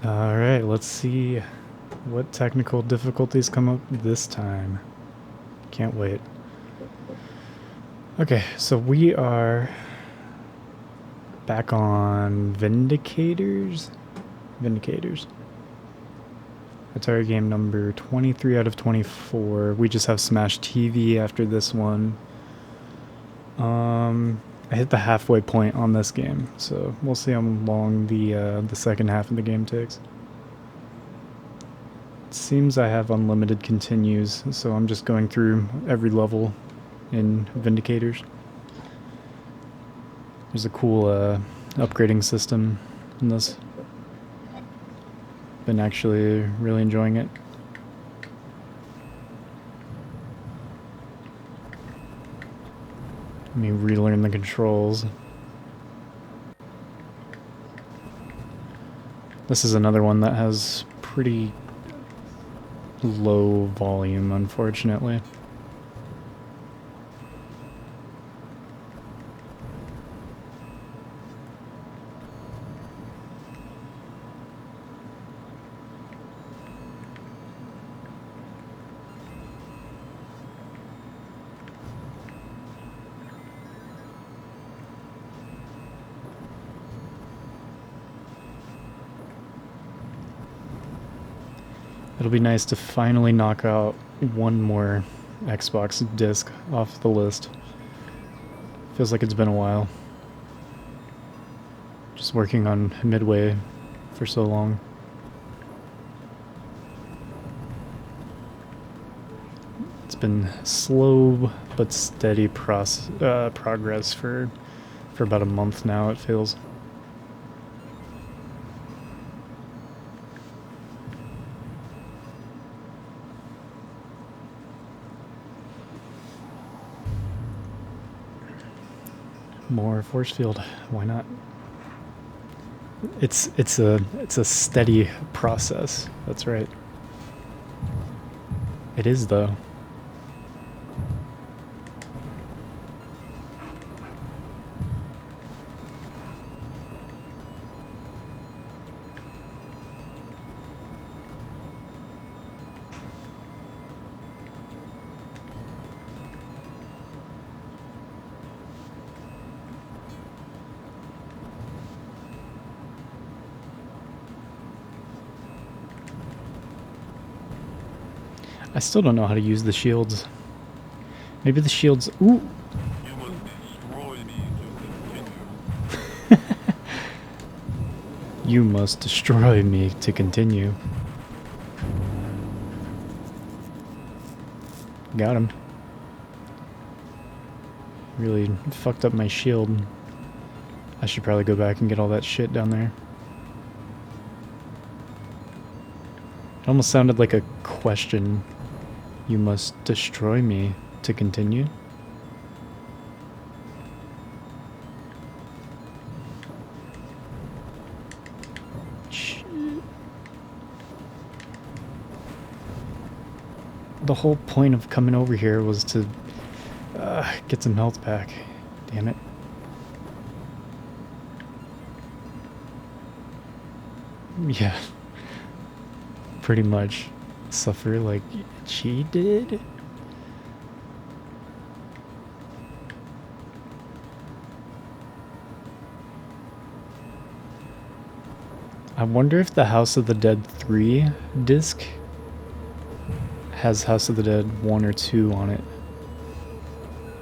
Alright, let's see what technical difficulties come up this time. Can't wait. Okay, so we are back on Vindicators? Vindicators. Atari game number 23 out of 24. We just have Smash TV after this one. I hit the halfway point on this game, so we'll see how long the second half of the game takes. It seems I have unlimited continues, so I'm just going through every level in Vindicators. There's a cool upgrading system in this. Been actually really enjoying it. Let me relearn the controls. This is another one that has pretty low volume, unfortunately. It'll be nice to finally knock out one more Xbox disc off the list. Feels like it's been a while. Just working on Midway for so long. It's been slow but steady progress for about a month now, it feels. More force field, why not? It's a steady process. That's right. It is though. I still don't know how to use the shields. Maybe the shields... Ooh! You must destroy me to continue. You must destroy me to continue. Got him. Really fucked up my shield. I should probably go back and get all that shit down there. It almost sounded like a question. You must destroy me to continue. Shit. The whole point of coming over here was to get some health back. Damn it. Yeah. Pretty much suffer like she did. I wonder if the House of the Dead 3 disc has House of the Dead 1 or 2 on it.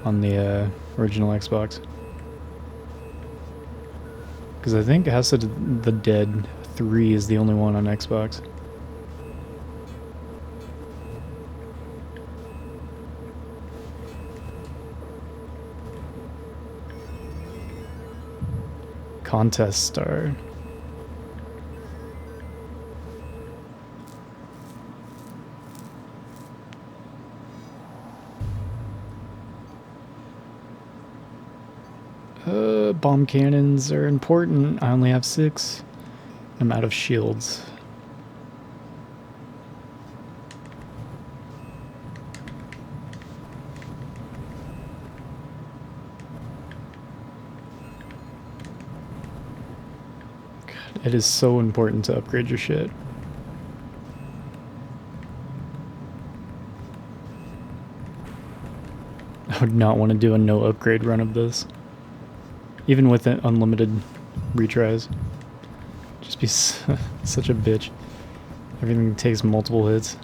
On the original Xbox. Because I think House of the Dead 3 is the only one on Xbox. Contest start. Bomb cannons are important. I only have 6. I'm out of shields. God. It is so important to upgrade your shit. I would not want to do a no upgrade run of this. Even with unlimited retries. Just be such a bitch. Everything takes multiple hits.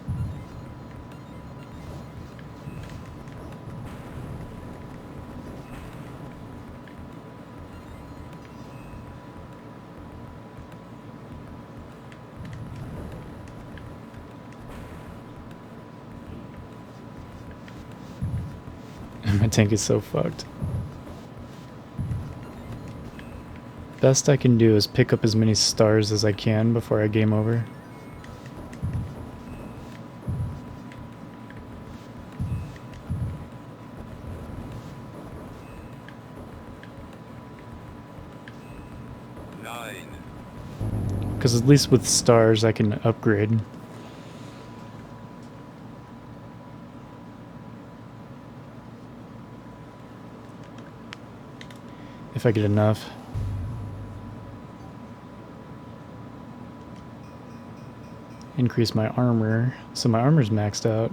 My tank is so fucked. Best I can do is pick up as many stars as I can before I game over. Because at least with stars I can upgrade. If I get enough. Increase my armor, so my armor's maxed out.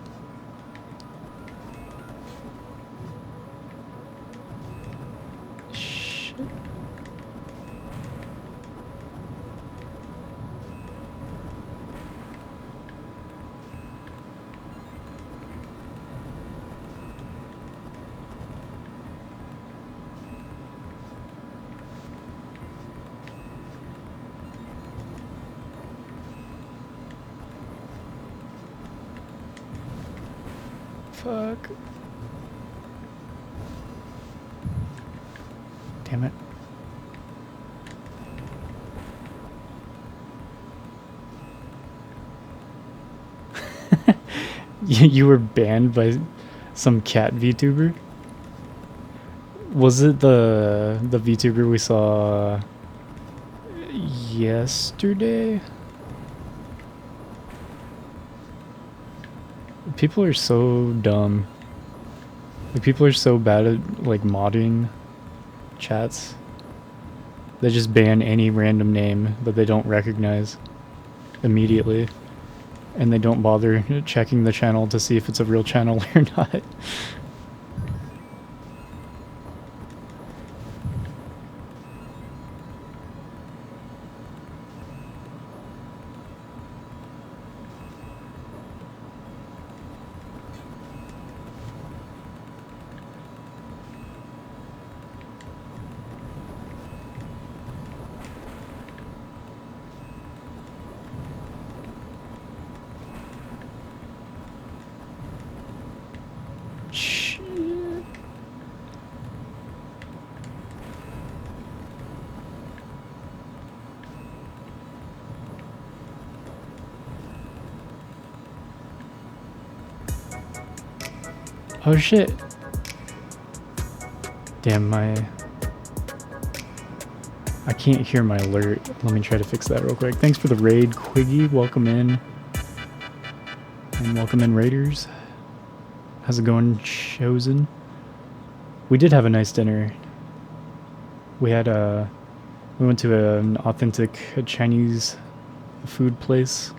Shit. Fuck. Damn it. You were banned by some cat VTuber? Was it the VTuber we saw yesterday? People are so dumb. Like, people are so bad at like modding chats. They just ban any random name that they don't recognize immediately. And they don't bother checking the channel to see if it's a real channel or not. Oh shit. Damn, I can't hear my alert. Let me try to fix that real quick. Thanks for the raid, Quiggy. Welcome in. And welcome in, Raiders. How's it going, Chosen? We did have a nice dinner. We had we went to an authentic Chinese food place.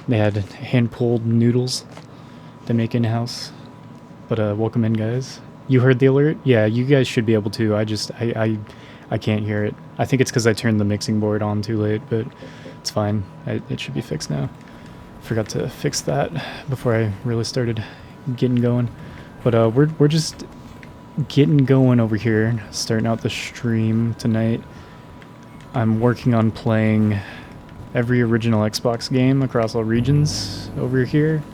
They had hand-pulled noodles they make in-house. But welcome in, guys. You heard the alert? Yeah, you guys should be able to. I can't hear it. I think it's because I turned the mixing board on too late, but it's fine. It should be fixed now. Forgot to fix that before I really started getting going. But we're just getting going over here, starting out the stream tonight. I'm working on playing every original Xbox game across all regions over here.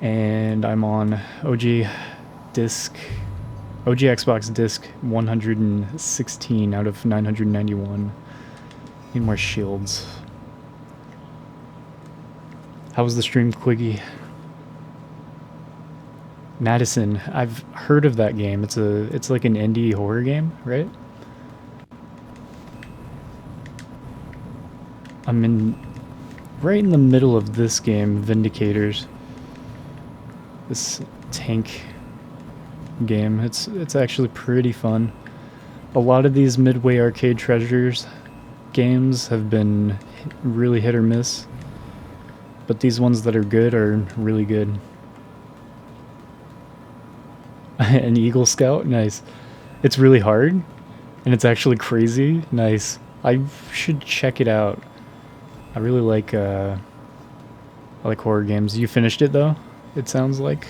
And I'm on OG Xbox disc 116 out of 991. Need more shields. How was the stream, Quiggy? Madison, I've heard of that game. It's like an indie horror game, right? I'm right in the middle of this game, Vindicators. This tank game. It's actually pretty fun. A lot of these Midway Arcade Treasures games have been really hit or miss, but these ones that are good are really good. An Eagle Scout? Nice. It's really hard, and it's actually crazy. Nice. I should check it out. I really like horror games. You finished it though? It sounds like.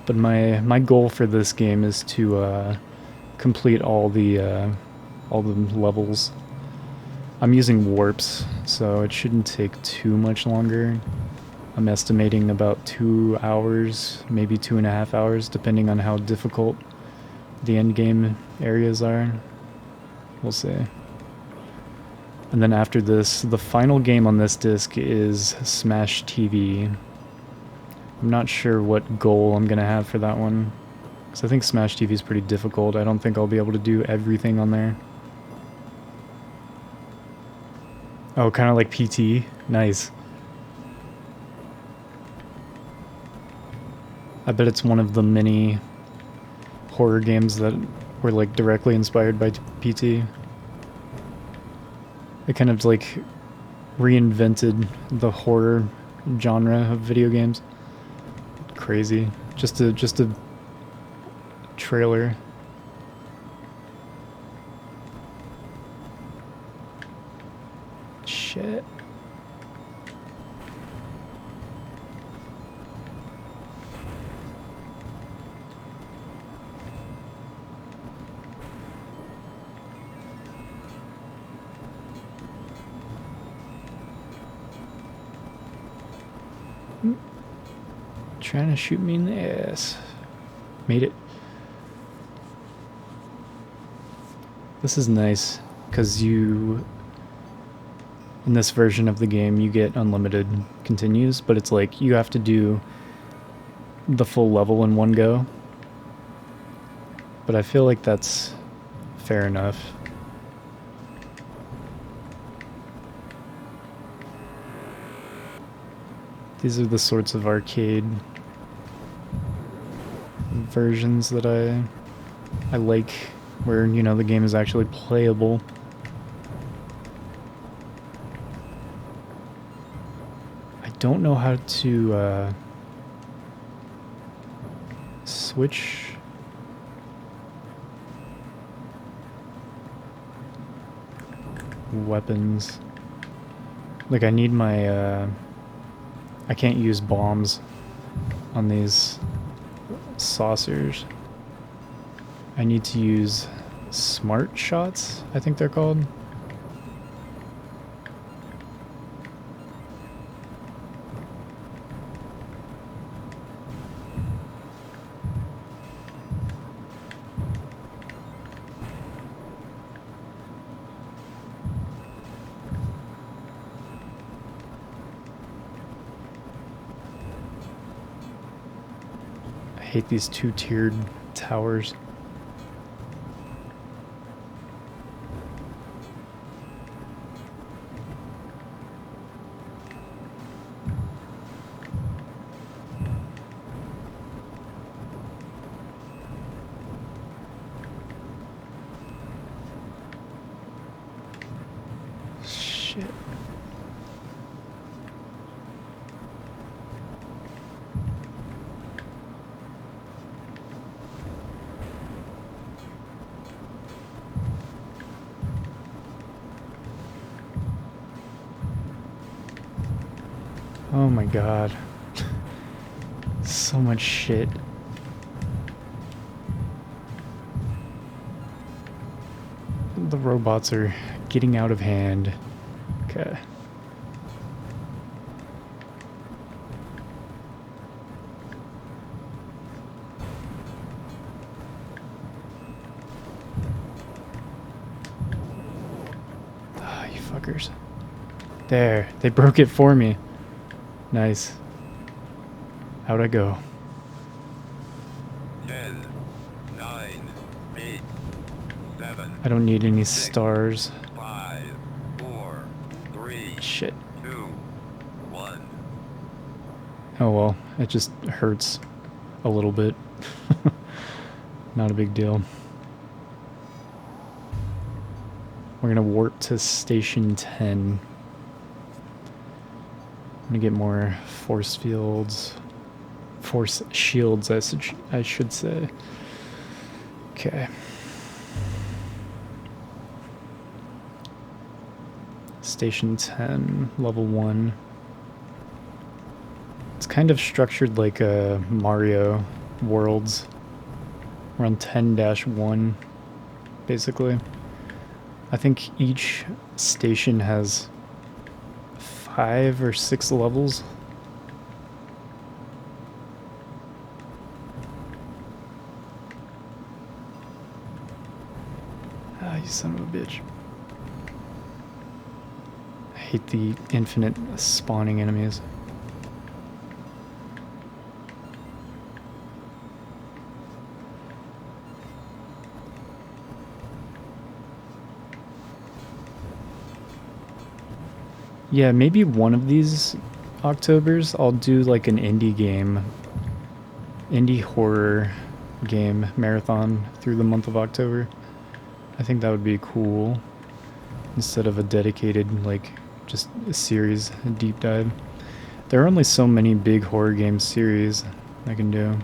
But my goal for this game is to complete all the levels. I'm using warps, so it shouldn't take too much longer. I'm estimating about 2 hours, maybe 2.5 hours, depending on how difficult the end game areas are. We'll see. And then after this, the final game on this disc is Smash TV. I'm not sure what goal I'm gonna have for that one, because I think Smash TV is pretty difficult. I don't think I'll be able to do everything on there. Oh, kind of like PT? Nice. I bet it's one of the many horror games that were like directly inspired by PT. It kind of like reinvented the horror genre of video games. Crazy. Just a trailer. Shit. Trying to shoot me in the ass. Made it. This is nice, because in this version of the game, you get unlimited continues, but it's like you have to do the full level in one go. But I feel like that's fair enough. These are the sorts of arcade versions that I like, where, you know, the game is actually playable. I don't know how to switch weapons. Like, I need my I can't use bombs on these saucers. I need to use smart shots, I think they're called. I hate these two-tiered towers. Shit. Oh my god. So much shit. The robots are getting out of hand. Okay. Ah, you fuckers. There, they broke it for me. Nice. How'd I go? 10, 9, 8, 7. I don't need any stars. 5, 4, 3, Shit. 2, 1. Oh well, it just hurts a little bit. Not a big deal. We're gonna warp to Station 10. I'm gonna get more force fields. Force shields, I should say. Okay. Station 10, level 1. It's kind of structured like a Mario Worlds. We're on 10-1, basically. I think each station has 5 or 6 levels. Ah, you son of a bitch. I hate the infinite spawning enemies. Yeah, maybe one of these Octobers I'll do like an indie horror game marathon through the month of October. I think that would be cool instead of a dedicated like just a series, a deep dive. There are only so many big horror game series I can do.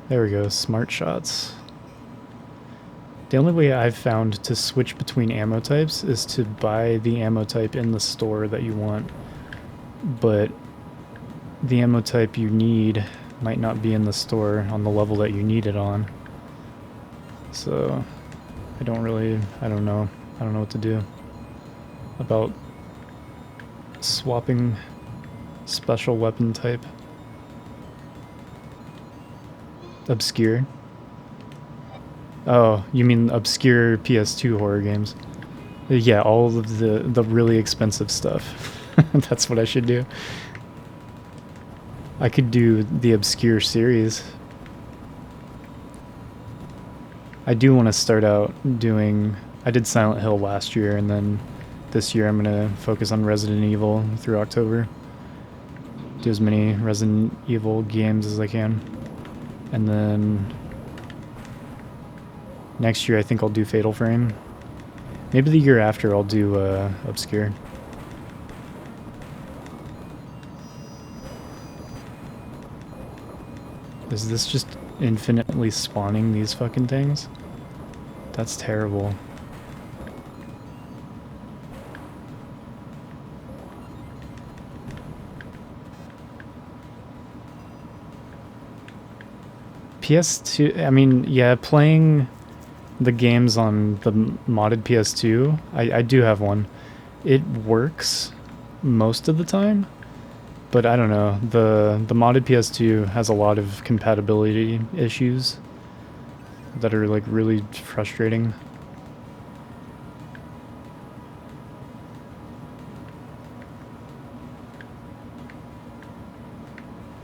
There we go, smart shots. The only way I've found to switch between ammo types is to buy the ammo type in the store that you want. But the ammo type you need might not be in the store on the level that you need it on. So I don't know what to do about swapping special weapon type. Obscure? Oh, you mean obscure PS2 horror games? Yeah, all of the really expensive stuff. That's what I should do. I could do the obscure series. I do want to start out doing... I did Silent Hill last year, and then this year I'm going to focus on Resident Evil through October. Do as many Resident Evil games as I can. And then next year I think I'll do Fatal Frame. Maybe the year after I'll do Obscure. Is this just infinitely spawning these fucking things? That's terrible. PS2, I mean, yeah, playing the games on the modded PS2, I do have one. It works most of the time, but I don't know. The modded PS2 has a lot of compatibility issues that are like really frustrating.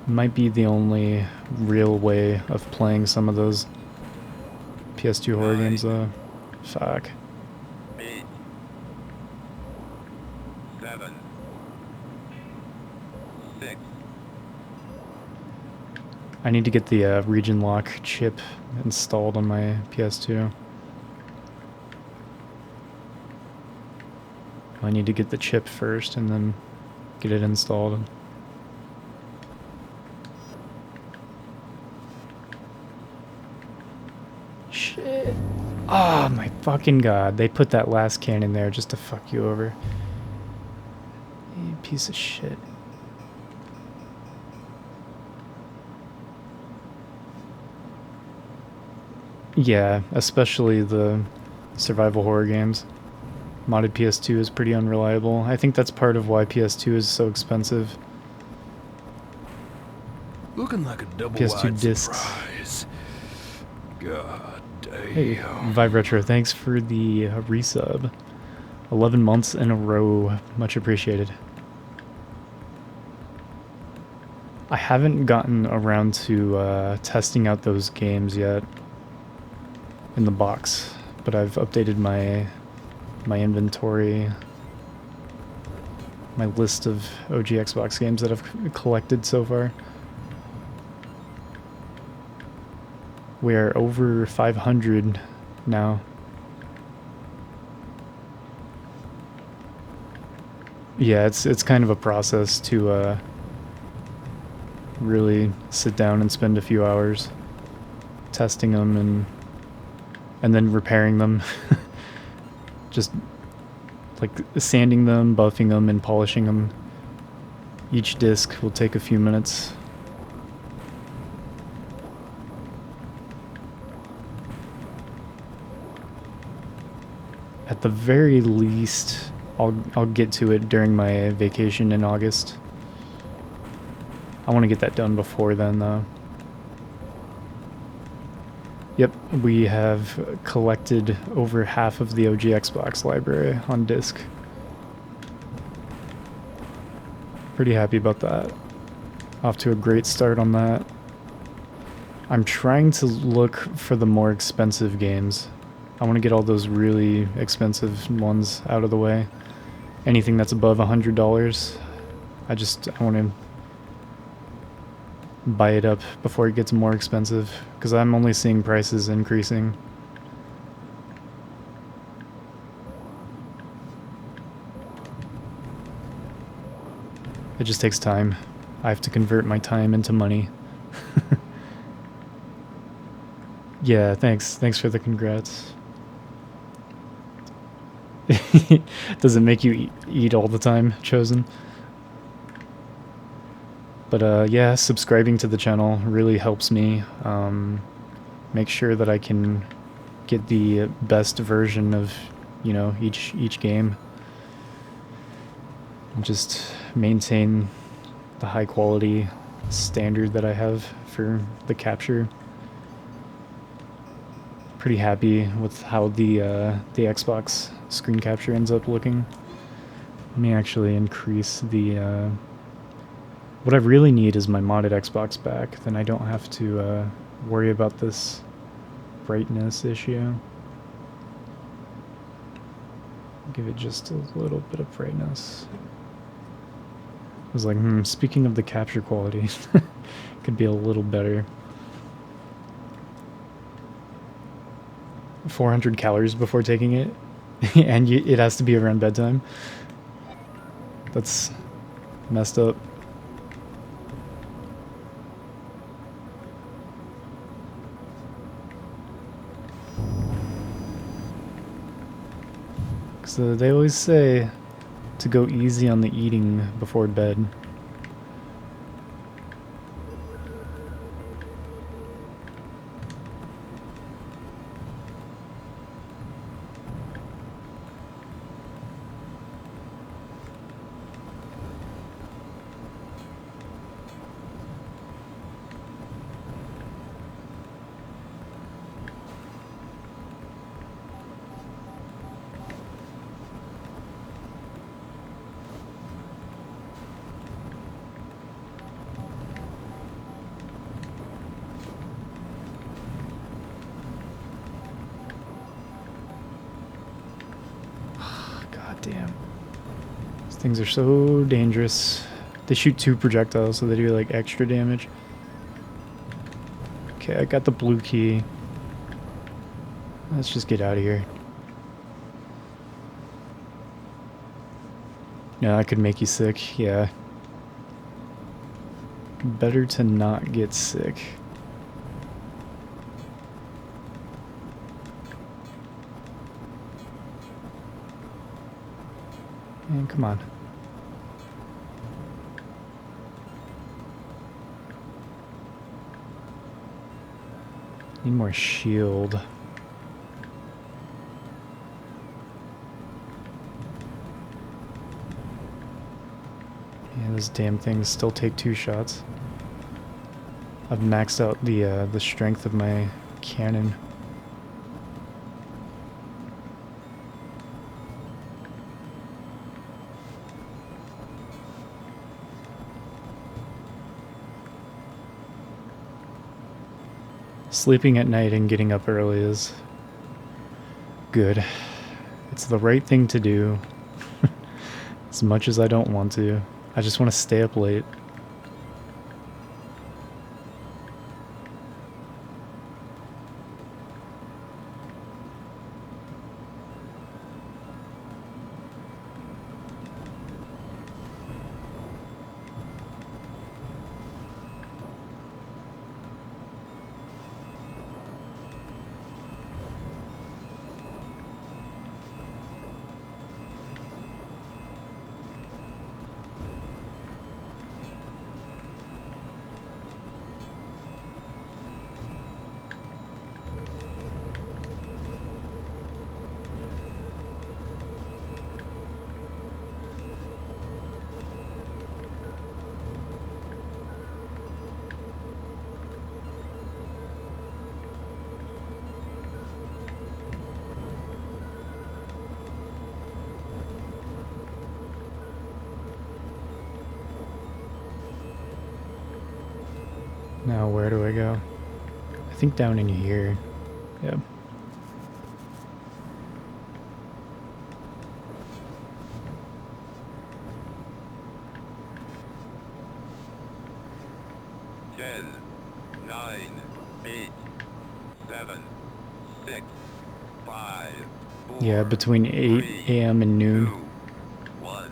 Might be the only real way of playing some of those PS2 horror games though. Fuck. 8, 7, 6. I need to get the region lock chip installed on my PS2. I need to get the chip first and then get it installed. Shit. Oh my fucking god. They put that last cannon there just to fuck you over. You piece of shit. Yeah, especially the survival horror games. Modded PS2 is pretty unreliable. I think that's part of why PS2 is so expensive. Looking like a double PS2 wide discs. surprise. God damn. Hey, Vive Retro, thanks for the resub. 11 months in a row. Much appreciated. I haven't gotten around to testing out those games yet in the box, but I've updated my inventory, my list of OG Xbox games that I've collected so far. We are over 500 now. Yeah, it's kind of a process to really sit down and spend a few hours testing them and then repairing them. Just like sanding them, buffing them, and polishing them. Each disc will take a few minutes. At the very least, I'll get to it during my vacation in August. I want to get that done before then, though. Yep, we have collected over half of the OG Xbox library on disc. Pretty happy about that. Off to a great start on that. I'm trying to look for the more expensive games. I want to get all those really expensive ones out of the way. Anything that's above $100, I want to buy it up before it gets more expensive, because I'm only seeing prices increasing. It just takes time. I have to convert my time into money. Yeah, thanks for the congrats. Does it make you eat all the time, Chosen? But yeah, subscribing to the channel really helps me make sure that I can get the best version of, you know, each game. And just maintain the high quality standard that I have for the capture. Pretty happy with how the Xbox screen capture ends up looking. Let me actually increase the what I really need is my modded Xbox back, then I don't have to worry about this brightness issue. Give it just a little bit of brightness. I was like, speaking of the capture quality, could be a little better. 400 calories before taking it, and it has to be around bedtime. That's messed up. So they always say to go easy on the eating before bed. Damn. These things are so dangerous. They shoot 2 projectiles, so they do like extra damage. Okay, I got the blue key. Let's just get out of here. Yeah, I could make you sick, yeah. Better to not get sick. And come on. Need more shield. Yeah, those damn things still take 2 shots. I've maxed out the strength of my cannon. Sleeping at night and getting up early is good. It's the right thing to do. As much as I don't want to. I just want to stay up late. Now where do I go? I think down in here. Yep. Ten, 9, 8, 7, 6, 5, 4, Yeah, between 8 3, a.m. and 2, noon. 1.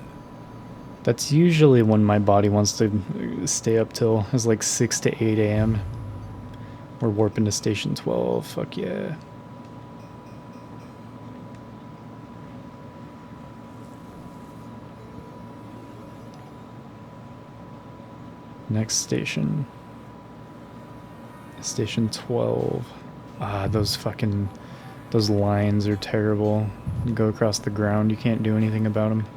That's usually when my body wants to stay up till. It's like 6 to 8 a.m. We're warping to Station 12. Fuck yeah. Next station. Station 12. Ah, those lines are terrible. You go across the ground, you can't do anything about them.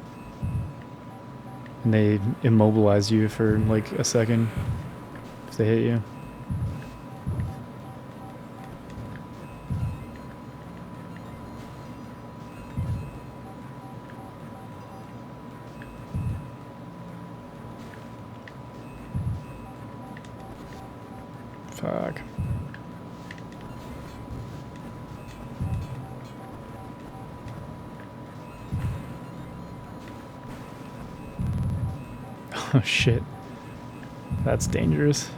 And they immobilize you for like a second if they hit you. Fuck. Oh shit. That's dangerous.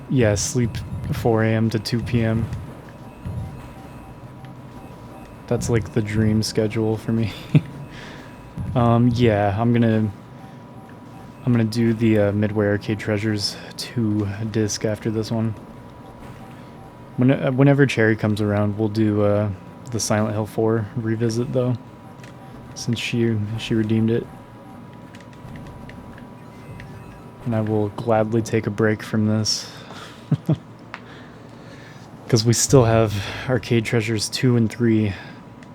Yeah, sleep 4 a.m. to 2 p.m. That's like the dream schedule for me. Yeah, I'm gonna do the Midway Arcade Treasures 2 disc after this one. Whenever Cherry comes around, we'll do the Silent Hill 4 revisit though, since she redeemed it. And I will gladly take a break from this. Because we still have Arcade Treasures 2 and 3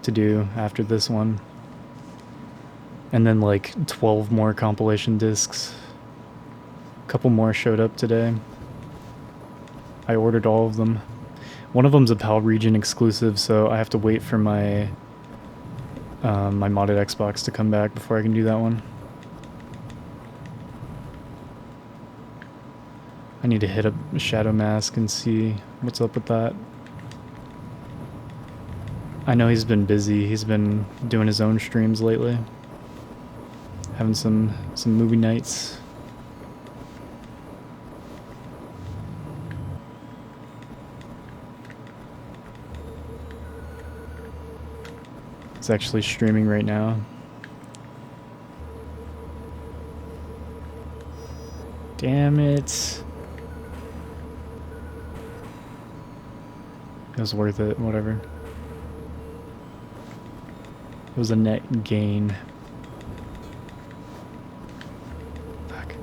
to do after this one. And then like 12 more compilation discs. A couple more showed up today. I ordered all of them. One of them's a PAL region exclusive, so I have to wait for my my modded Xbox to come back before I can do that one. I need to hit up Shadow Mask and see what's up with that. I know he's been busy. He's been doing his own streams lately. Having some movie nights. He's actually streaming right now. Damn it. It was worth it, whatever. It was a net gain. Fuck.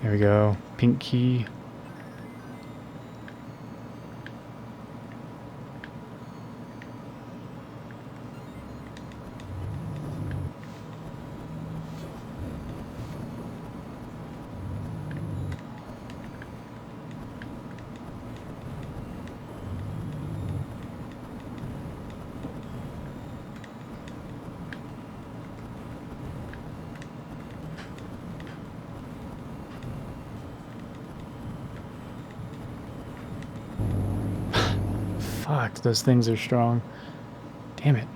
There we go. Pink key. Fuck, those things are strong. Damn it.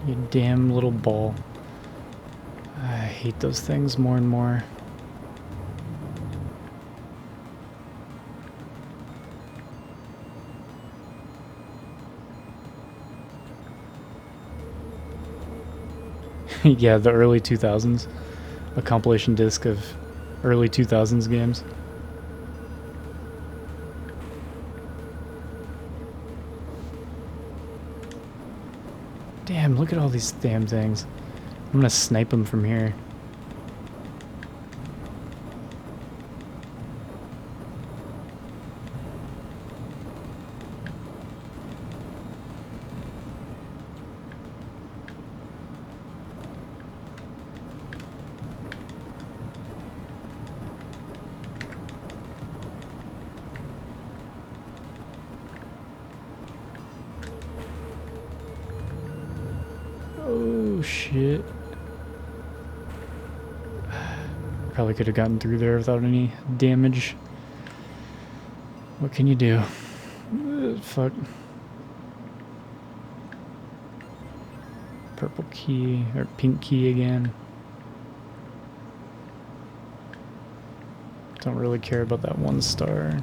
You damn little ball. I hate those things more and more. Yeah, the early 2000s. A compilation disc of early 2000s games. Damn, look at all these damn things. I'm gonna snipe them from here. Oh shit. Probably could have gotten through there without any damage. What can you do? Fuck. Purple key, or pink key again. Don't really care about that 1 star.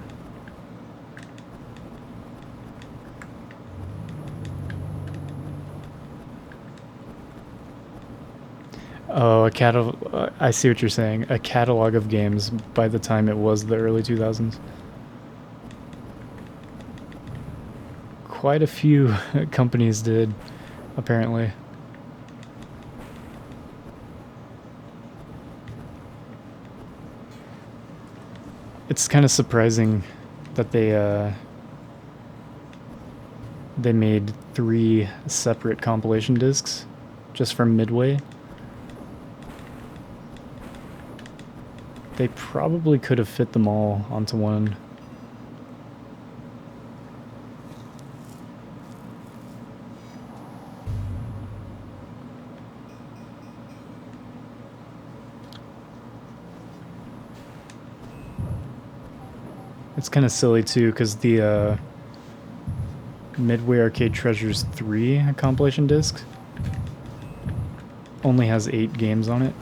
Oh, a catalog. I see what you're saying. A catalog of games by the time it was the early 2000s. Quite a few companies did, apparently. It's kind of surprising that they made 3 separate compilation discs just from Midway. They probably could have fit them all onto one. It's kind of silly too, because the Midway Arcade Treasures 3 compilation disc only has 8 games on it.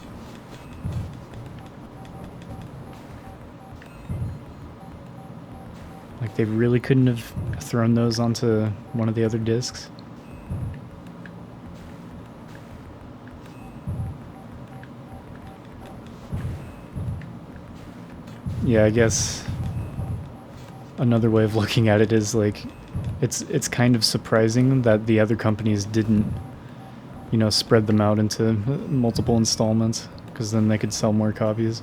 Like, they really couldn't have thrown those onto one of the other discs. Yeah, I guess another way of looking at it is like it's kind of surprising that the other companies didn't, you know, spread them out into multiple installments, because then they could sell more copies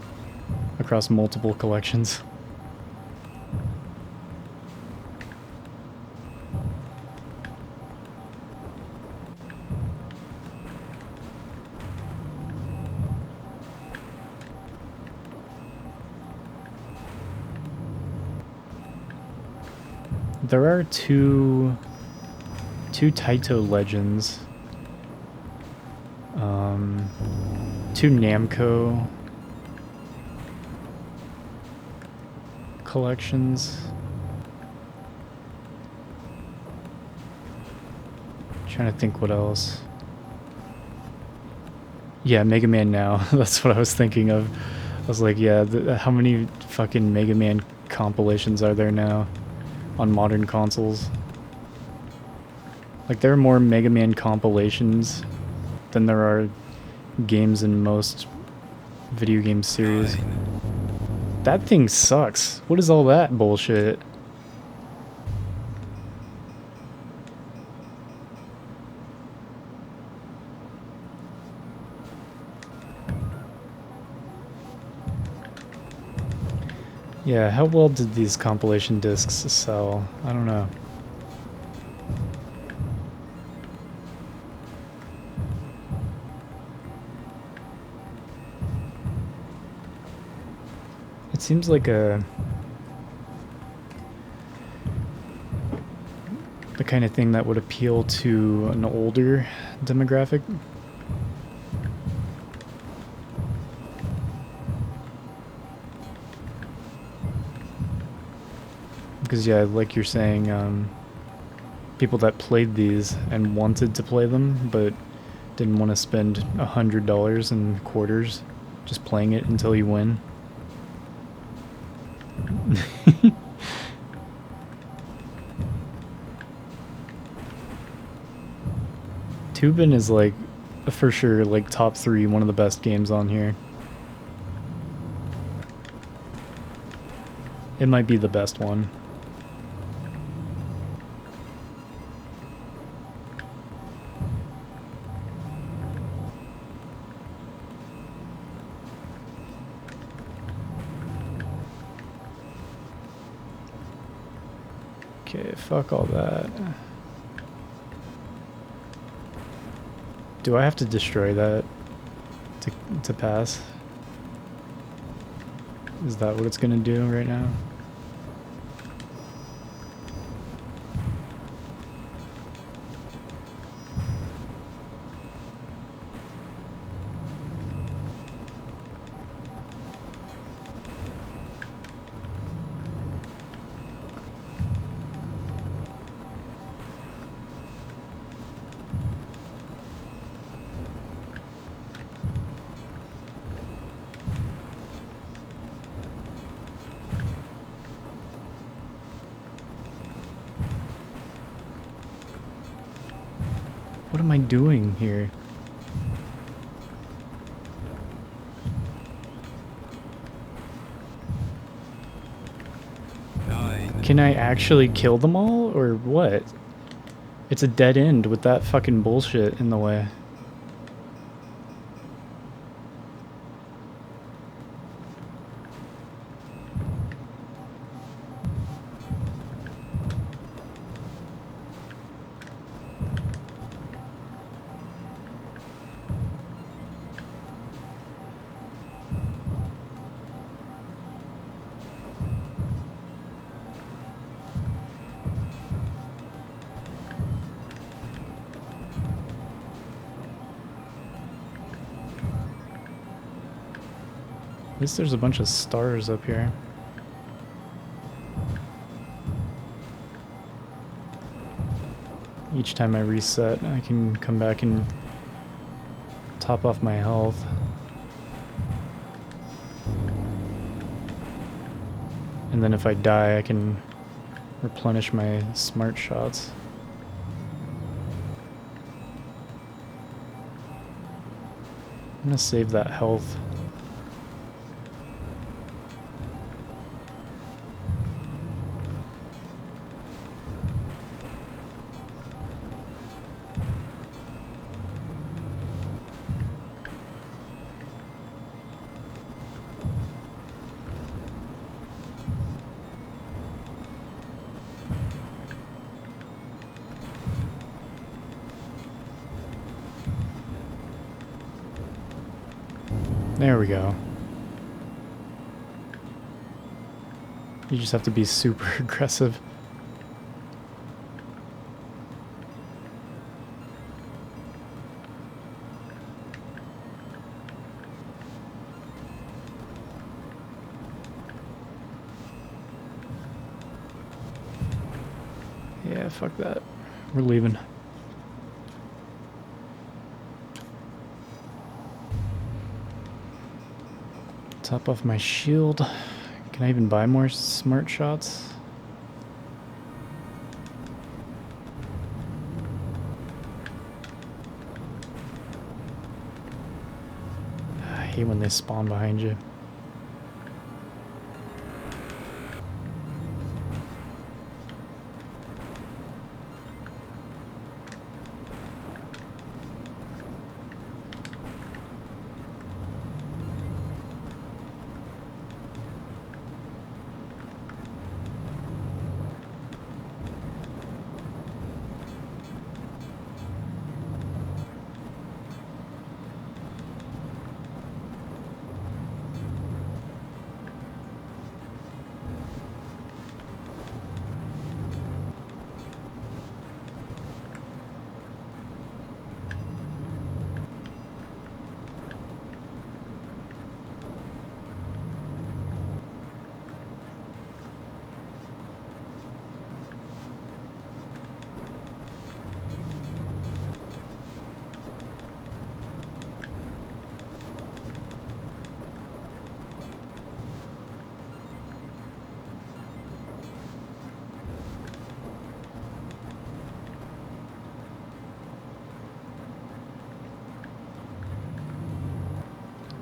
across multiple collections. there are two Taito Legends. Two Namco collections. Trying to think what else. Yeah, Mega Man Now. That's what I was thinking of. I was like, yeah, how many fucking Mega Man compilations are there now on modern consoles? Like, there are more Mega Man compilations than there are games in most video game series. That thing sucks. What is all that bullshit? Yeah, how well did these compilation discs sell? I don't know. It seems like the kind of thing that would appeal to an older demographic. Because yeah, like you're saying, people that played these and wanted to play them, but didn't want to spend $100 in quarters just playing it until you win. Tubin is like, for sure, like top 3, one of the best games on here. It might be the best one. Okay, fuck all that. Do I have to destroy that to pass? Is that what it's gonna do right now? What am I doing here? Can I actually kill them all, or what? It's a dead end with that fucking bullshit in the way. At least there's a bunch of stars up here. Each time I reset, I can come back and top off my health. And then if I die, I can replenish my smart shots. I'm gonna save that health. There we go. You just have to be super aggressive. Yeah, fuck that. We're leaving. Top off my shield. Can I even buy more smart shots? I hate when they spawn behind you.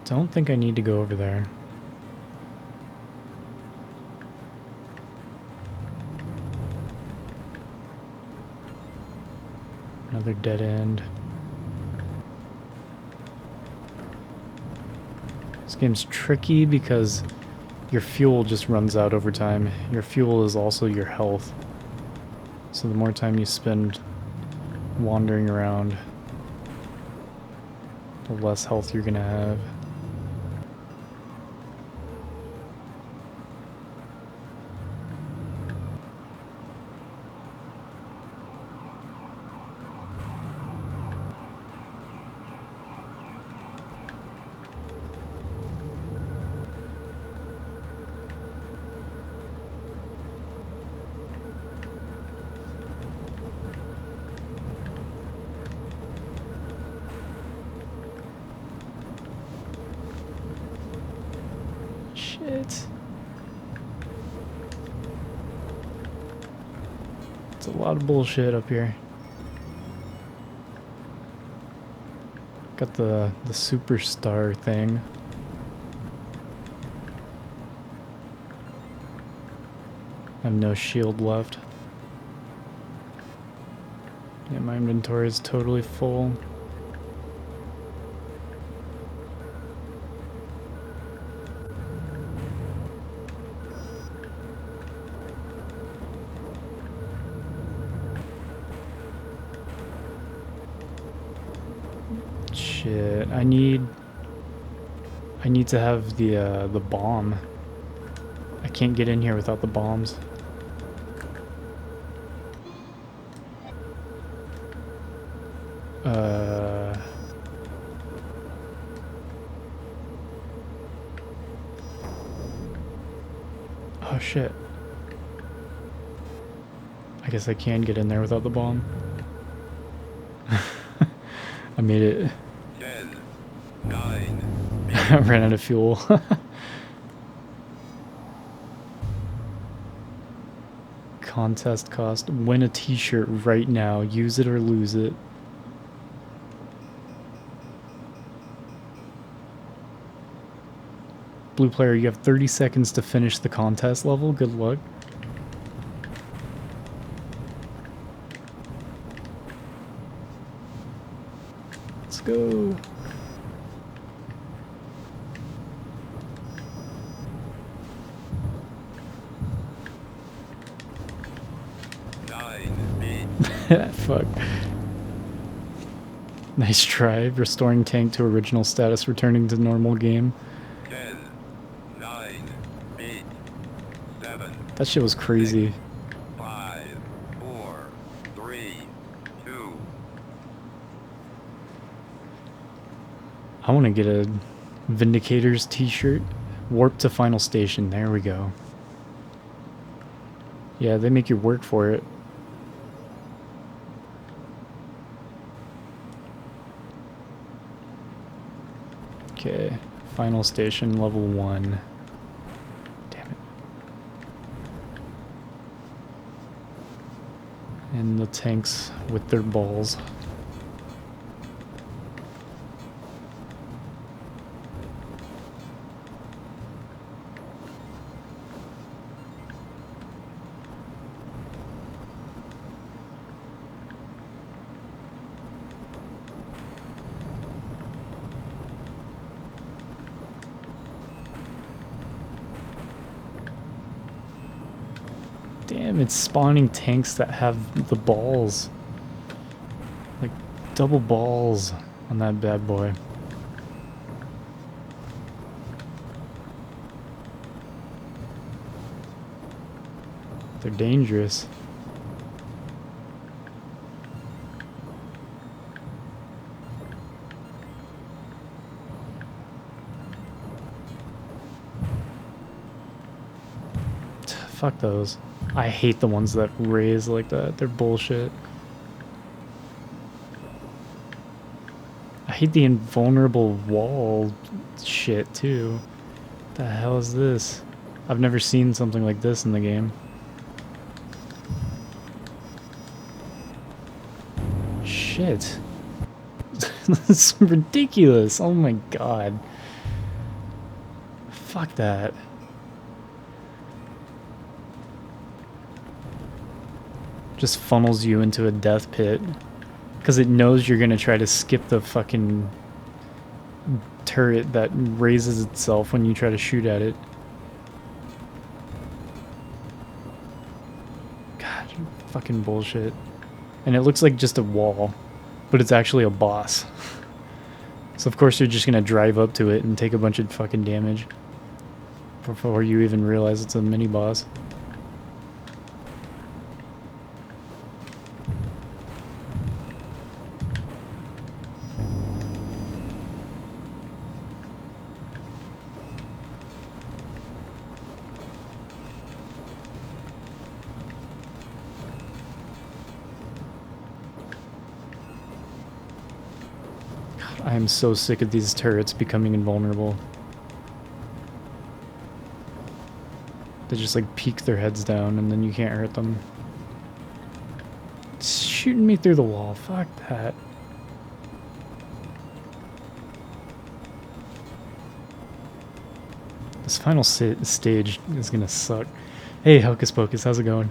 Don't think I need to go over there. Another dead end. This game's tricky because your fuel just runs out over time. Your fuel is also your health. So the more time you spend wandering around, the less health you're gonna have. Shit. It's a lot of bullshit up here. Got the superstar thing. I have no shield left. Yeah, my inventory is totally full. Shit, I need to have the bomb. I can't get in here without the bombs. Oh shit. I guess I can get in there without the bomb. I made it. 10, 9, I ran out of fuel. Contest cost. Win a t-shirt right now. Use it or lose it. Blue player, you have 30 seconds to finish the contest level. Good luck. Let's go. Fuck. Nice try. Restoring tank to original status, returning to normal game. 10, 9, 8, 7. That shit was crazy. 6, 5, 4, 3, 2. I want to get a Vindicators t-shirt. Warp to final station. There we go. Yeah, they make you work for it. Okay, final station, level 1. Damn it. And the tanks with their balls. Damn, it's spawning tanks that have the balls. Like, double balls on that bad boy. They're dangerous. Fuck those. I hate the ones that raise like that. They're bullshit. I hate the invulnerable wall shit too. What the hell is this? I've never seen something like this in the game. Shit. This is ridiculous. Oh my god. Fuck that. Just funnels you into a death pit because it knows you're gonna try to skip the fucking turret that raises itself when you try to shoot at it. God, fucking bullshit. And it looks like just a wall, but it's actually a boss. So of course you're just gonna drive up to it and take a bunch of fucking damage before you even realize it's a mini boss. I am so sick of these turrets becoming invulnerable. They just like peek their heads down and then you can't hurt them. It's shooting me through the wall. Fuck that. This final stage is gonna suck. Hey, Hocus Pocus, how's it going?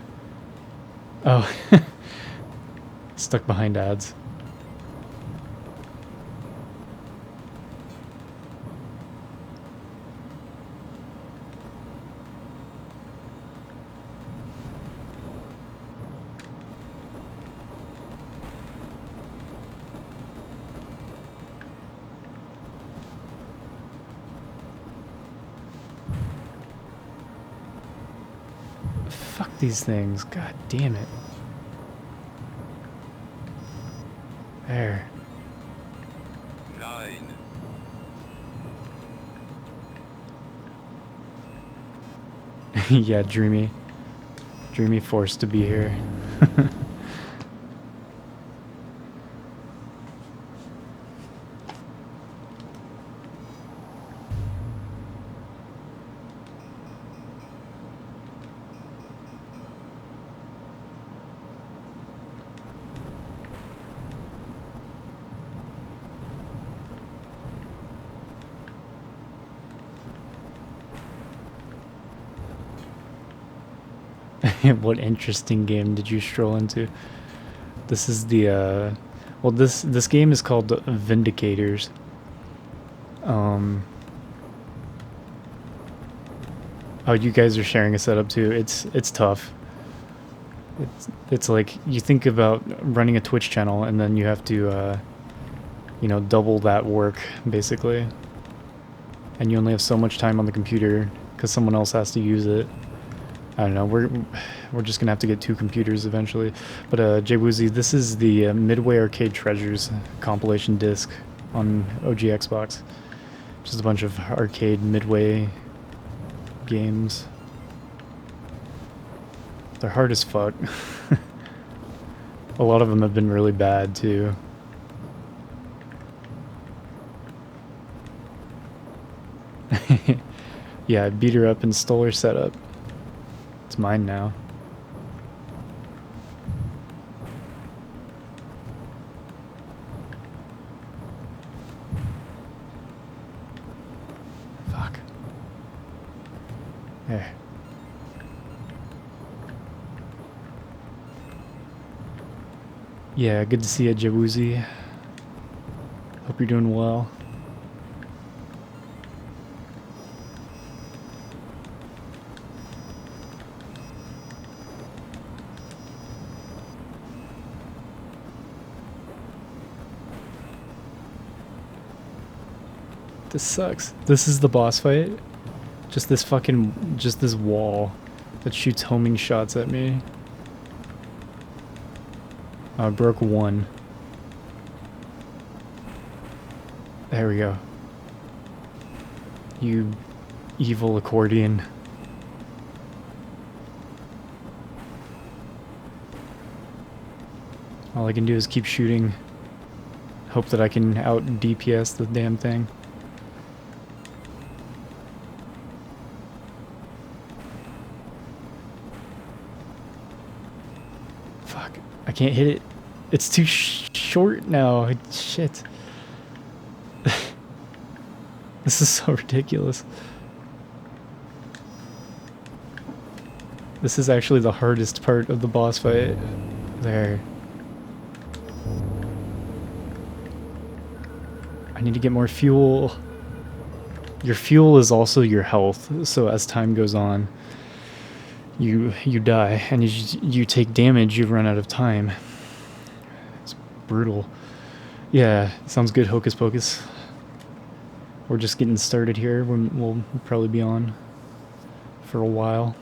Oh. Stuck behind ads. Fuck these things. God damn it. There. 9. Yeah, Dreamy. Dreamy forced to be here. What interesting game did you stroll into? This is the well, this game is called Vindicators. Oh, you guys are sharing a setup too. It's tough. It's like you think about running a Twitch channel and then you have to you know, double that work basically. And you only have so much time on the computer because someone else has to use it. I don't know, we're just gonna have to get 2 computers eventually. But Jay Woozy, this is the Midway Arcade Treasures compilation disc on OG Xbox. Just a bunch of arcade Midway games. They're hard as fuck. A lot of them have been really bad too. Yeah, I beat her up and stole her setup. It's mine now. Fuck. There. Yeah, good to see you, Jawuzi. Hope you're doing well. This sucks. This is the boss fight. Just this wall that shoots homing shots at me. I broke one. There we go. You evil accordion. All I can do is keep shooting. Hope that I can out DPS the damn thing. Fuck. I can't hit it. It's too short now. Shit. This is so ridiculous. This is actually the hardest part of the boss fight. There. I need to get more fuel. Your fuel is also your health, so as time goes on, you die, and as you take damage, you run out of time. It's brutal. Yeah, sounds good, Hocus Pocus. We're just getting started here. We'll probably be on for a while.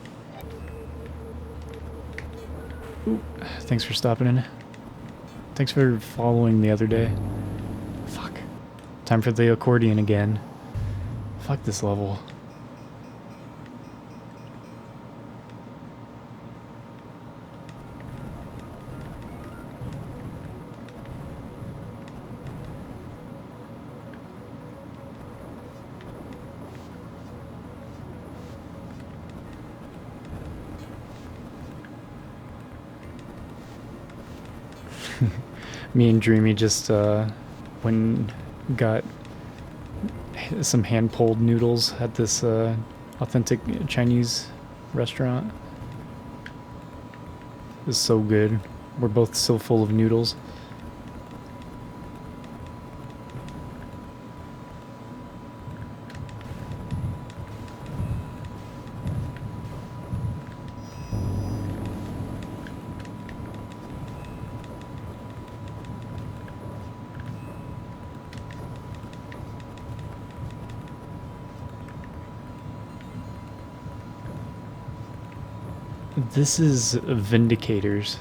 Ooh, thanks for stopping in. Thanks for following the other day. Fuck. Time for the accordion again. Fuck this level. Me and Dreamy just went and got some hand-pulled noodles at this authentic Chinese restaurant. It's so good. We're both so full of noodles. This is Vindicators.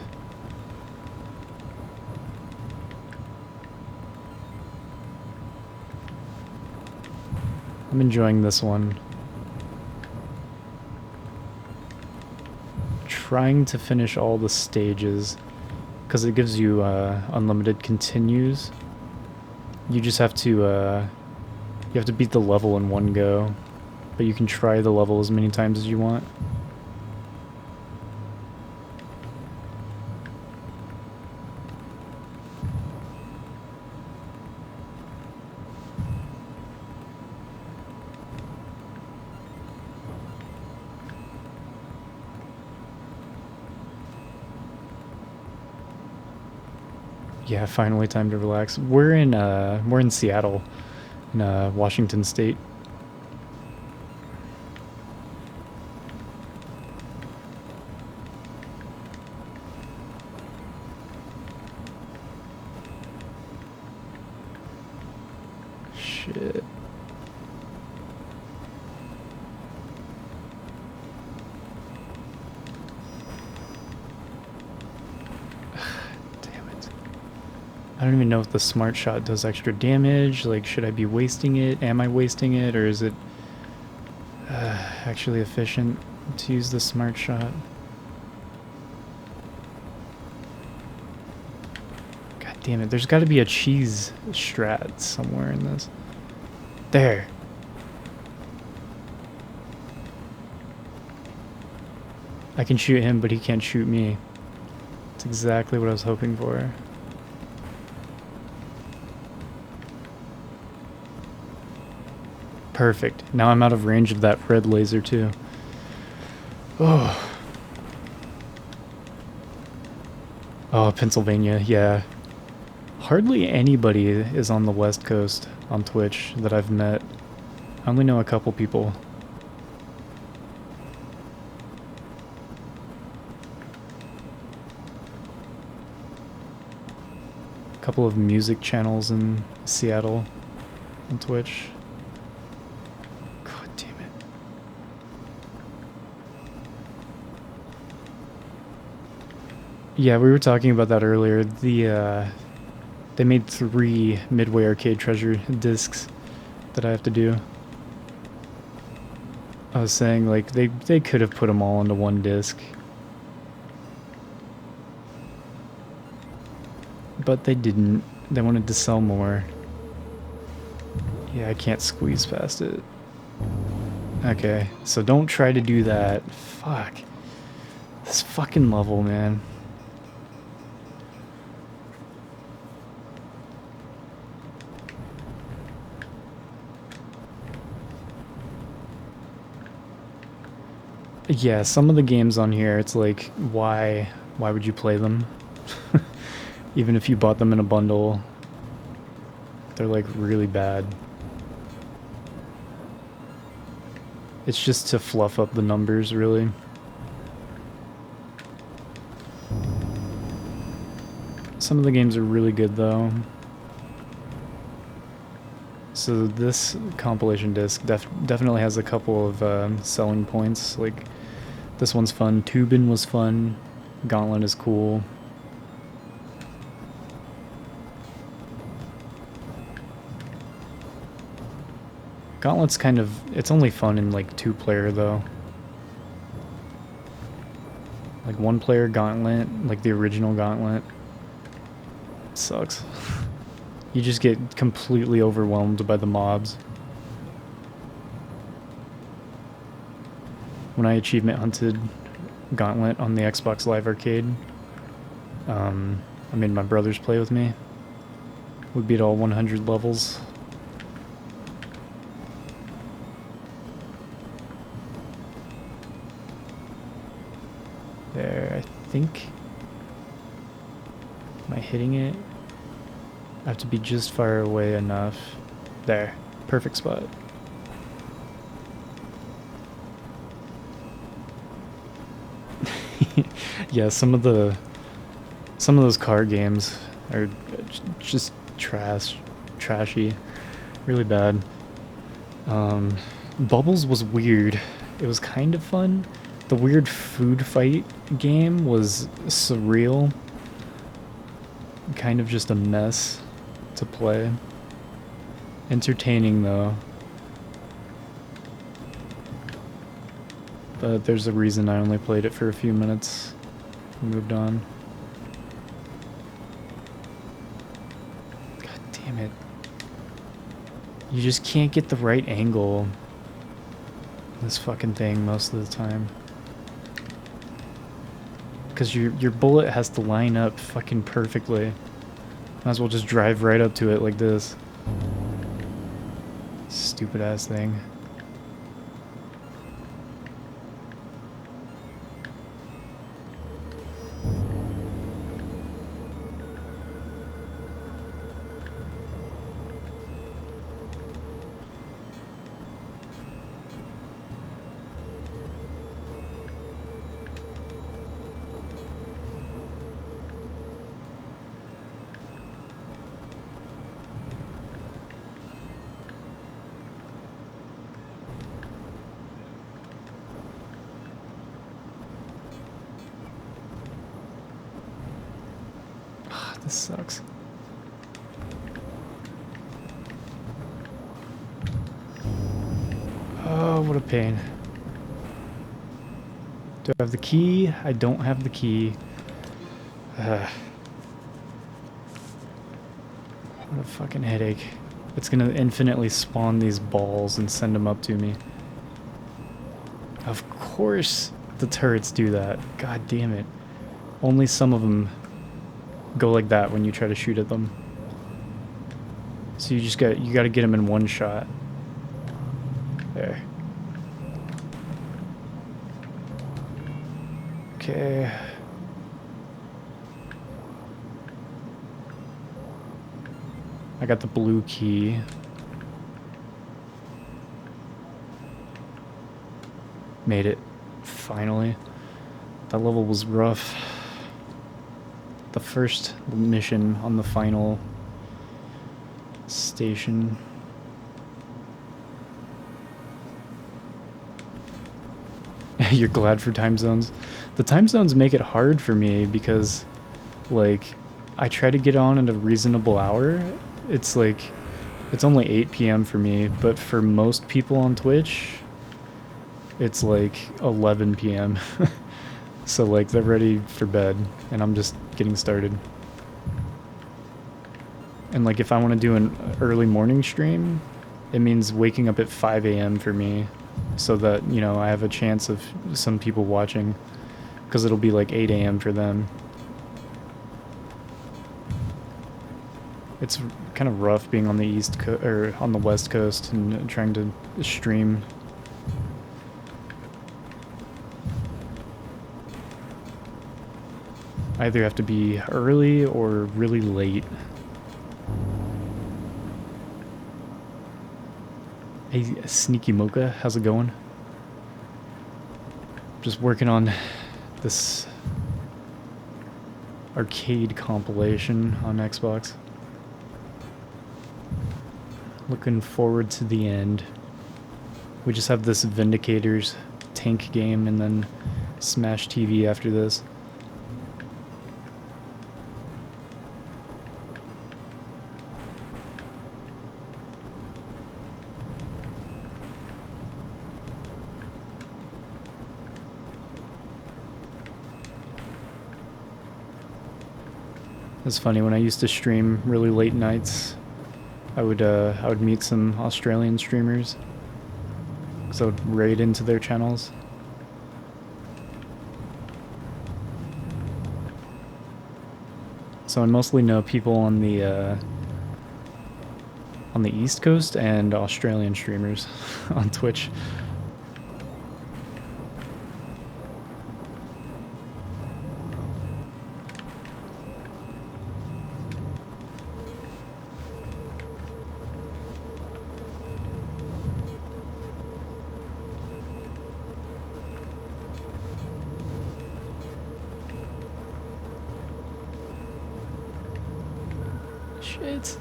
I'm enjoying this one. Trying to finish all the stages because it gives you unlimited continues. You just have to you have to beat the level in one go, but you can try the level as many times as you want. Yeah, finally time to relax. We're in Seattle, in Washington State. Shit. I don't even know if the smart shot does extra damage. Like, should I be wasting it? Am I wasting it? Or is it actually efficient to use the smart shot? God damn it. There's got to be a cheese strat somewhere in this. There. I can shoot him, but he can't shoot me. That's exactly what I was hoping for. Perfect. Now I'm out of range of that red laser too. Oh. Oh, Pennsylvania, yeah. Hardly anybody is on the West Coast on Twitch that I've met. I only know a couple people. A couple of music channels in Seattle on Twitch. God damn it. Yeah, we were talking about that earlier. They made 3 Midway Arcade Treasure discs that I have to do. I was saying, like, they could have put them all into one disc. But they didn't. They wanted to sell more. Yeah, I can't squeeze past it. Okay, so don't try to do that. Fuck. This fucking level, man. Yeah, some of the games on here, it's like, why would you play them? Even if you bought them in a bundle, they're like really bad. It's just to fluff up the numbers, really. Some of the games are really good, though. So this compilation disc definitely has a couple of selling points. Like, this one's fun. Tubin was fun. Gauntlet is cool. Gauntlet's kind of... it's only fun in, like, 2-player, though. Like, 1-player Gauntlet, like the original Gauntlet, sucks. You just get completely overwhelmed by the mobs. When I achievement hunted Gauntlet on the Xbox Live Arcade, I made my brothers play with me. We beat all 100 levels. There, I think... am I hitting it? I have to be just far away enough. There. Perfect spot. Yeah, some of those car games are just trashy. Really bad. Bubbles was weird. It was kind of fun. The weird food fight game was surreal. Kind of just a mess to play. Entertaining though. But there's a reason I only played it for a few minutes. Moved on. God damn it. You just can't get the right angle on this fucking thing most of the time. Because your bullet has to line up fucking perfectly. Might as well just drive right up to it like this. Stupid ass thing. This sucks. Oh, what a pain. Do I have the key? I don't have the key. What a fucking headache. It's gonna infinitely spawn these balls and send them up to me. Of course. the turrets do that. God damn it. Only some of them go like that when you try to shoot at them. So you gotta get them in one shot. There. Okay. I got the blue key. Made it. Finally. That level was rough. The first mission on the final station. You're glad for time zones? The time zones make it hard for me because, like, I try to get on at a reasonable hour. It's like, it's only 8 p.m. for me, but for most people on Twitch, it's like 11 p.m. So, like, they're ready for bed, and I'm just getting started. And, like, if I want to do an early morning stream, it means waking up at 5 a.m. for me, so that, you know, I have a chance of some people watching, because it'll be like 8 a.m. for them. It's kind of rough being on the on the West Coast and trying to stream. I either have to be early or really late. Hey, Sneaky Mocha, how's it going? Just working on this arcade compilation on Xbox. Looking forward to the end. We just have this Vindicators tank game and then Smash TV after this. It's funny, when I used to stream really late nights, I would meet some Australian streamers, because I would raid into their channels. So I mostly know people on the East Coast and Australian streamers on Twitch. Shit.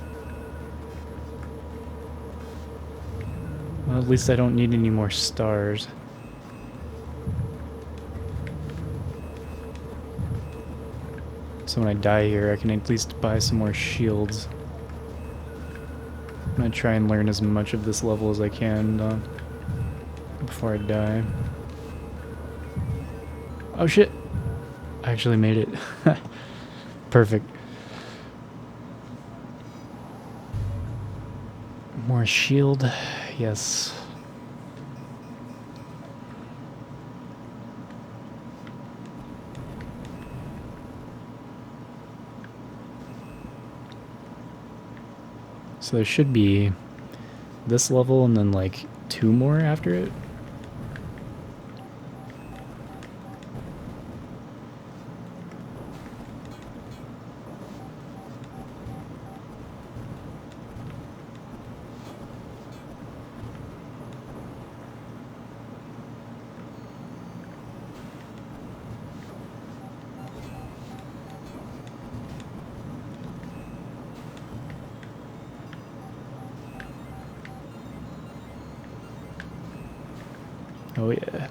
Well, at least I don't need any more stars. So when I die here, I can at least buy some more shields. I'm gonna try and learn as much of this level as I can before I die. Oh shit! I actually made it. Perfect. More shield, yes. So there should be this level and then like 2 more after it. Oh yeah.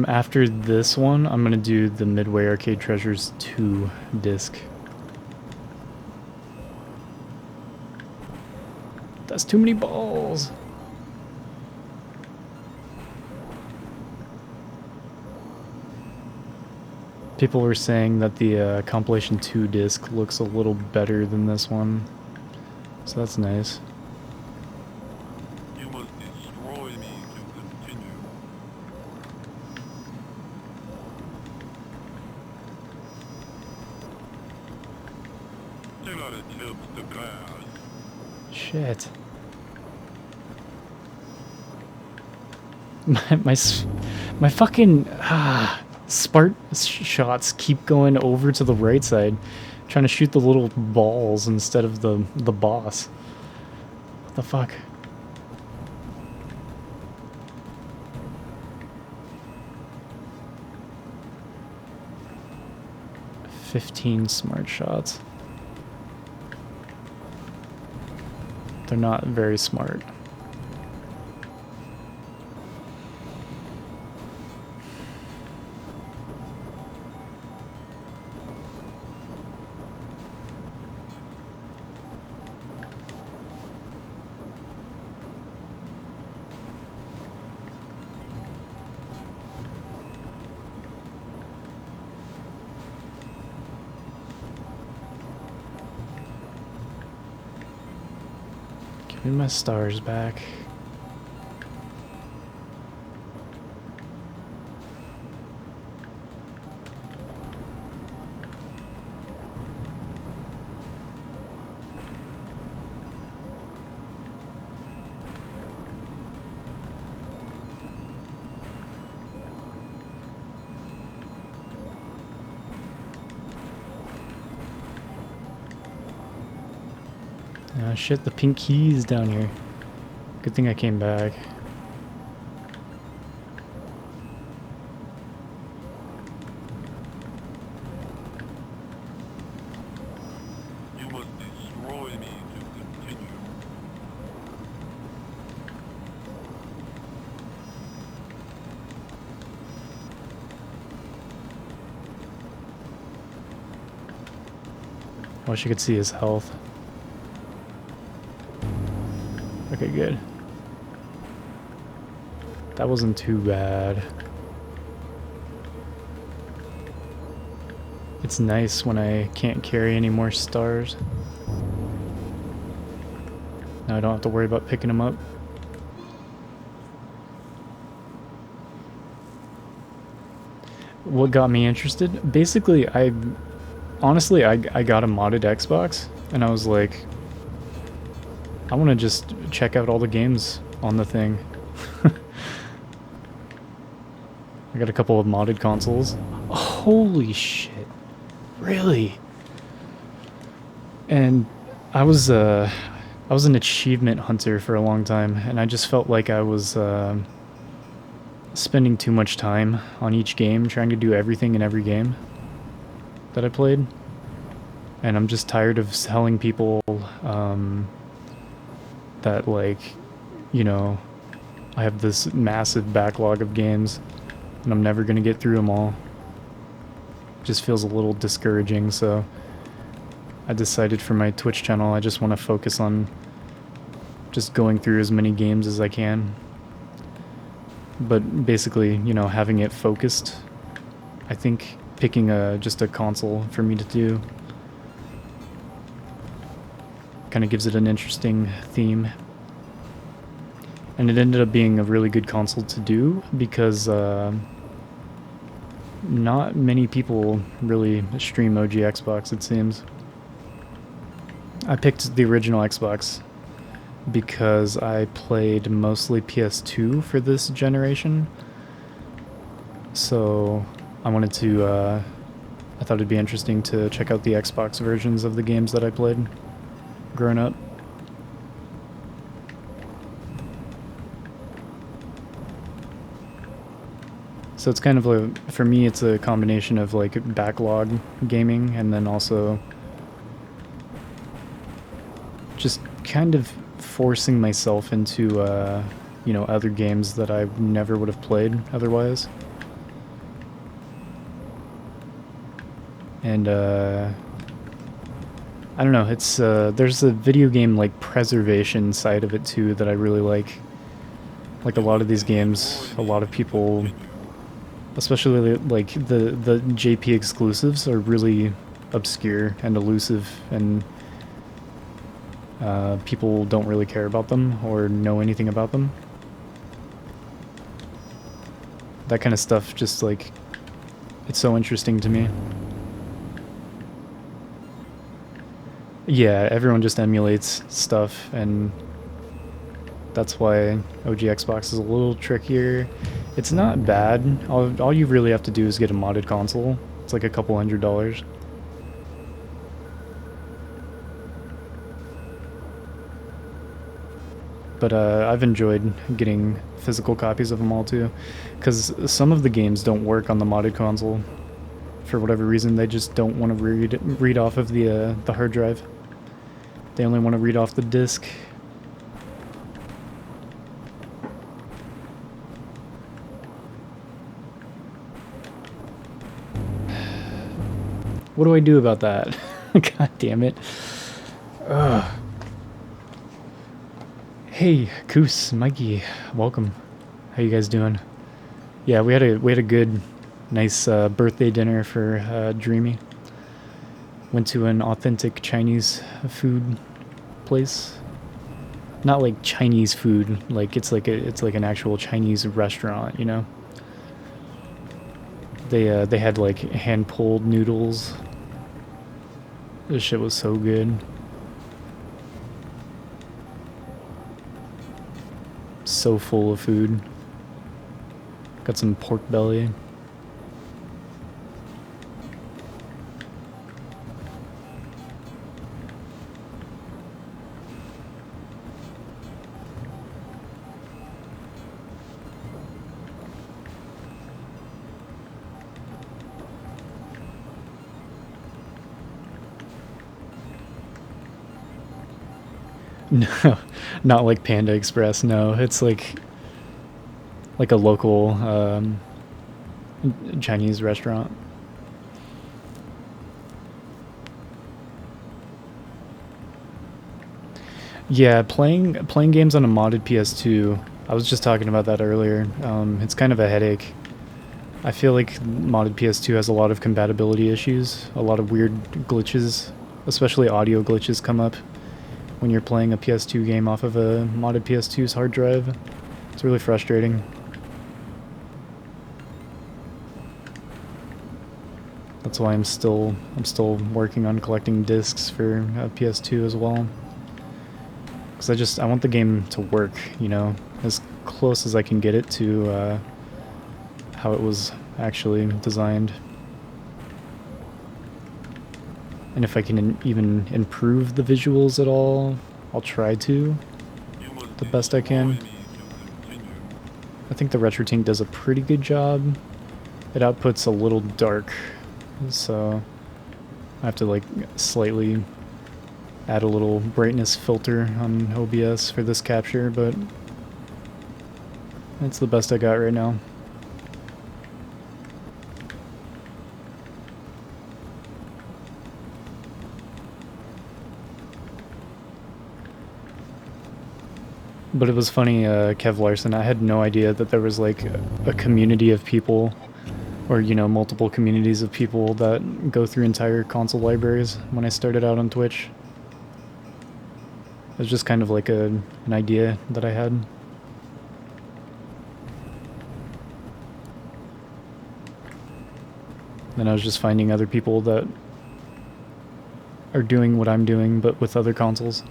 After this one, I'm gonna do the Midway Arcade Treasures 2 disc. That's too many balls. People were saying that the compilation 2 disc looks a little better than this one, so that's nice. You must destroy me to continue. You gotta tip the glass. Shit. My fucking Spart shots keep going over to the right side, trying to shoot the little balls instead of the boss. What the fuck? "15 smart shots." They're not very smart. Give me my stars back. Ah, shit, the pink key's down here. Good thing I came back. You must destroy me to continue. I wish you could see his health. Okay, good. That wasn't too bad. It's nice when I can't carry any more stars. Now I don't have to worry about picking them up. What got me interested? Basically, honestly, I got a modded Xbox, and I was like, I want to just check out all the games on the thing. I got a couple of modded consoles. Holy shit. Really? And I was an achievement hunter for a long time, and I just felt like I was spending too much time on each game, trying to do everything in every game that I played. And I'm just tired of telling people that, like, you know, I have this massive backlog of games and I'm never gonna get through them all. Just feels a little discouraging, so I decided for my Twitch channel I just want to focus on just going through as many games as I can. But basically, you know, having it focused, I think picking just a console for me to do kind of gives it an interesting theme. And it ended up being a really good console to do because not many people really stream OG Xbox, it seems. I picked the original Xbox because I played mostly PS2 for this generation. So I wanted to, I thought it'd be interesting to check out the Xbox versions of the games that I played growing up. So it's kind of for me, it's a combination of like backlog gaming and then also just kind of forcing myself into, you know, other games that I never would have played otherwise. And, I don't know, it's, there's a video game, like, preservation side of it, too, that I really like. Like, a lot of these games, a lot of people Especially like the JP exclusives are really obscure and elusive, and people don't really care about them or know anything about them. That kind of stuff just like, it's so interesting to me. Yeah, everyone just emulates stuff, and that's why OG Xbox is a little trickier. It's not bad. All you really have to do is get a modded console. It's like a couple $100. But I've enjoyed getting physical copies of them all too, because some of the games don't work on the modded console. For whatever reason, they just don't want to read off of the hard drive. They only want to read off the disc. What do I do about that? God damn it. Ugh. Hey, Koos, Mikey, welcome. How you guys doing? Yeah, we had a good, nice birthday dinner for Dreamy. Went to an authentic Chinese food place. Not like Chinese food, like it's like an actual Chinese restaurant, you know. They had like hand pulled noodles. This shit was so good. So full of food. Got some pork belly. No, not like Panda Express. No, it's like a local Chinese restaurant. Yeah, playing games on a modded PS2. I was just talking about that earlier. It's kind of a headache. I feel like modded PS2 has a lot of compatibility issues, a lot of weird glitches, especially audio glitches come up when you're playing a PS2 game off of a modded PS2's hard drive. It's really frustrating. That's why I'm still working on collecting discs for PS2 as well. Because I want the game to work, you know, as close as I can get it to how it was actually designed. And if I can even improve the visuals at all, I'll try to, the best I can. I think the RetroTink does a pretty good job. It outputs a little dark, so I have to like slightly add a little brightness filter on OBS for this capture, but it's the best I got right now. But it was funny, Kev Larson, I had no idea that there was like a community of people, or you know, multiple communities of people that go through entire console libraries when I started out on Twitch. It was just kind of like an idea that I had. Then I was just finding other people that are doing what I'm doing, but with other consoles.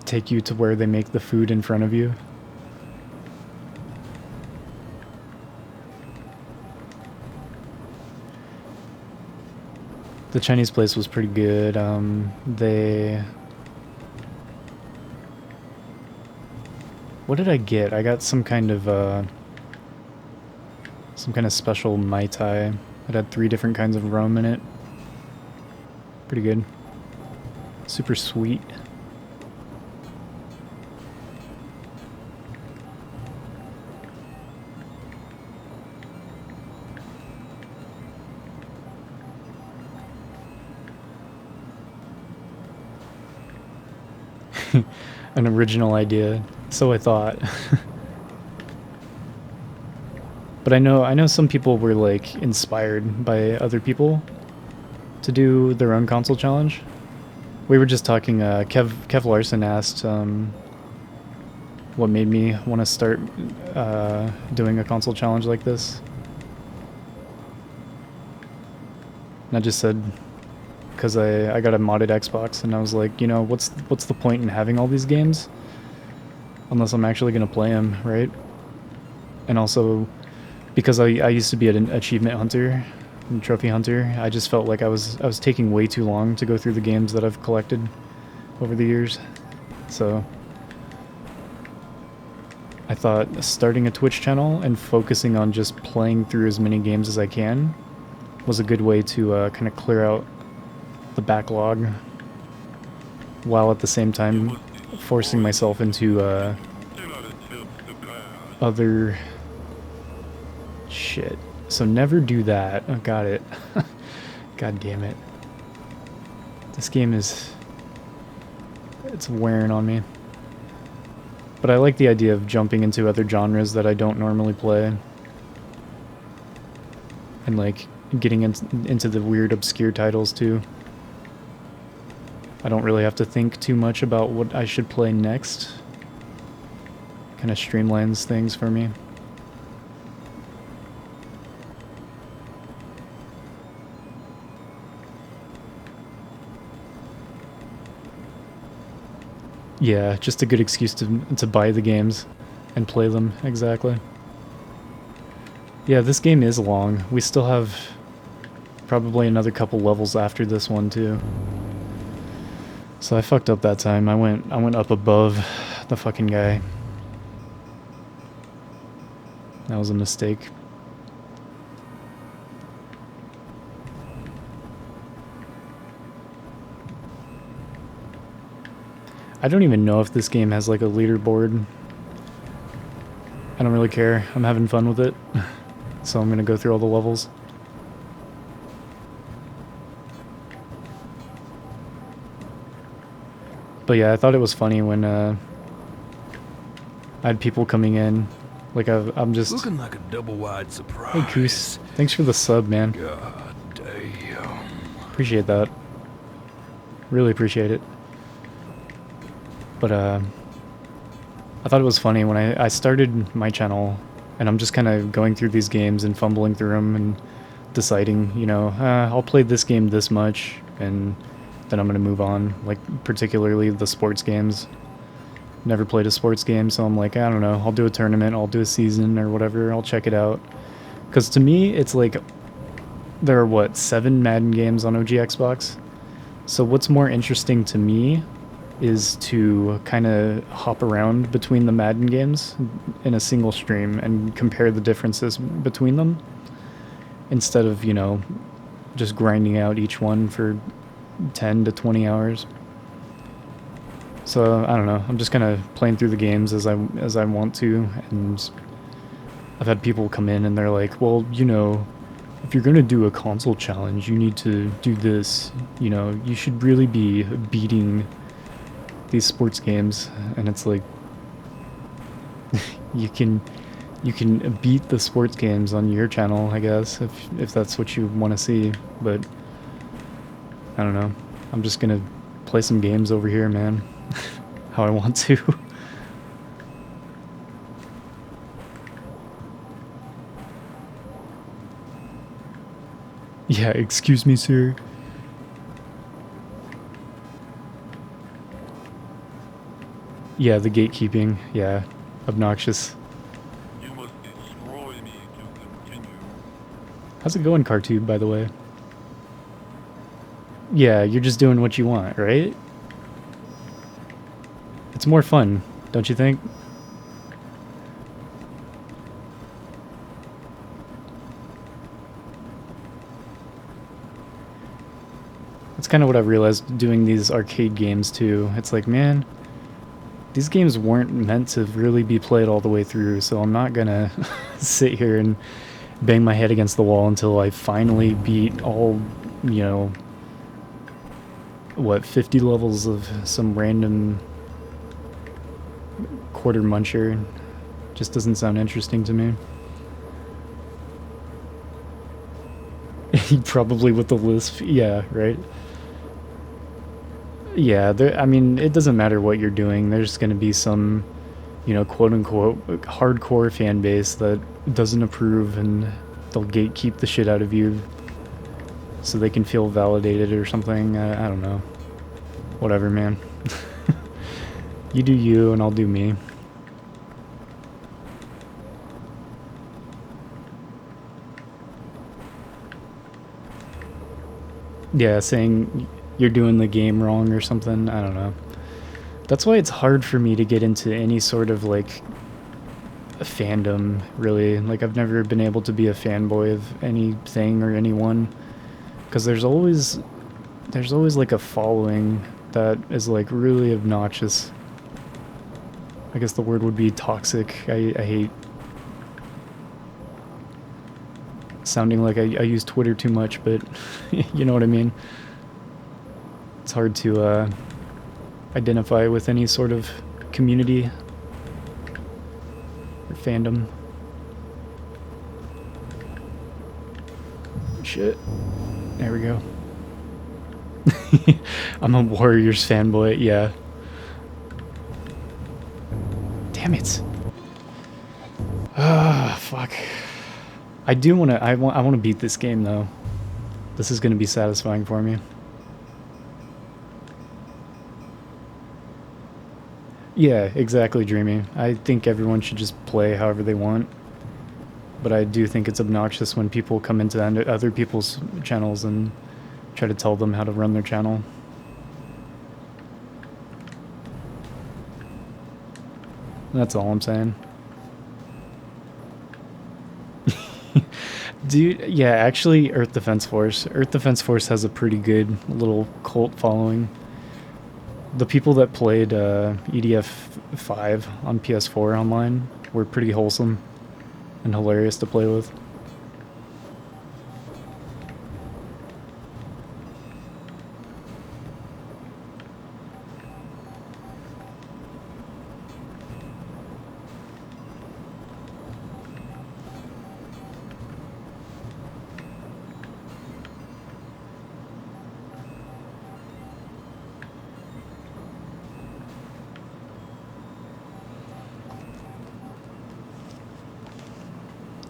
Take you to where they make the food in front of you. The Chinese place was pretty good. What did I get? I got some kind of special Mai Tai. It had 3 different kinds of rum in it. Pretty good. Super sweet. an original idea. So I thought. But I know some people were like inspired by other people to do their own console challenge. We were just talking. Kev Larson asked what made me want to start doing a console challenge like this. And I just said, because I got a modded Xbox, and I was like, you know, what's the point in having all these games unless I'm actually gonna play them, right? And also, because I used to be an achievement hunter and trophy hunter, I just felt like I was taking way too long to go through the games that I've collected over the years. So I thought starting a Twitch channel and focusing on just playing through as many games as I can was a good way to kind of clear out the backlog while at the same time forcing myself into other shit. So never do that. Oh, got it. God damn it. This game it's wearing on me. But I like the idea of jumping into other genres that I don't normally play. And like getting into the weird obscure titles too. I don't really have to think too much about what I should play next. Kind of streamlines things for me. Yeah, just a good excuse to buy the games and play them, exactly. Yeah, this game is long. We still have probably another couple levels after this one too. So I fucked up that time. I went up above the fucking guy. That was a mistake. I don't even know if this game has like a leaderboard. I don't really care. I'm having fun with it. So I'm gonna go through all the levels. But yeah, I thought it was funny when I had people coming in. Like I'm just looking like a double-wide surprise. Hey Koos, thanks for the sub, man. God damn. Appreciate that. Really appreciate it. But I thought it was funny when I started my channel, and I'm just kind of going through these games and fumbling through them and deciding, you know, I'll play this game this much, and then I'm gonna move on. Like particularly the sports games. Never played a sports game, so I'm like, I don't know. I'll do a tournament. I'll do a season or whatever. I'll check it out. Because to me, it's like there are what 7 Madden games on OG Xbox. So what's more interesting to me is to kind of hop around between the Madden games in a single stream and compare the differences between them instead of, you know, just grinding out each one for 10 to 20 hours. So I don't know, I'm just kind of playing through the games as I want to, and I've had people come in and they're like, well, you know, if you're gonna do a console challenge, you need to do this, you know, you should really be beating these sports games. And it's like, you can beat the sports games on your channel, I guess, if that's what you want to see, but I don't know. I'm just gonna play some games over here, man. How I want to. Yeah, excuse me, sir. Yeah, the gatekeeping. Yeah, obnoxious. You must destroy me to continue. How's it going, Cartube, by the way? Yeah, you're just doing what you want, right? It's more fun, don't you think? That's kind of what I've realized doing these arcade games too. It's like, man, these games weren't meant to really be played all the way through, so I'm not gonna sit here and bang my head against the wall until I finally beat all, you know, what, 50 levels of some random quarter muncher. Just doesn't sound interesting to me. Probably with the lisp, yeah, right? Yeah, I mean, it doesn't matter what you're doing. There's going to be some, you know, quote-unquote hardcore fan base that doesn't approve, and they'll gatekeep the shit out of you so they can feel validated or something. I don't know. Whatever, man. You do you, and I'll do me. Yeah, saying you're doing the game wrong or something. I don't know. That's why it's hard for me to get into any sort of, like, a fandom, really. Like, I've never been able to be a fanboy of anything or anyone. Because there's always, like, a following that is, like, really obnoxious. I guess the word would be toxic. I hate sounding like I use Twitter too much, but you know what I mean. It's hard to identify with any sort of community or fandom. Shit. There we go. I'm a Warriors fanboy, yeah. Damn it. Ah, fuck. I do want to. I want to beat this game though. This is going to be satisfying for me. Yeah, exactly, Dreamy. I think everyone should just play however they want. But I do think it's obnoxious when people come into other people's channels and try to tell them how to run their channel. That's all I'm saying. Dude, yeah, actually, Earth Defense Force. Earth Defense Force has a pretty good little cult following. The people that played EDF 5 on PS4 online were pretty wholesome and hilarious to play with.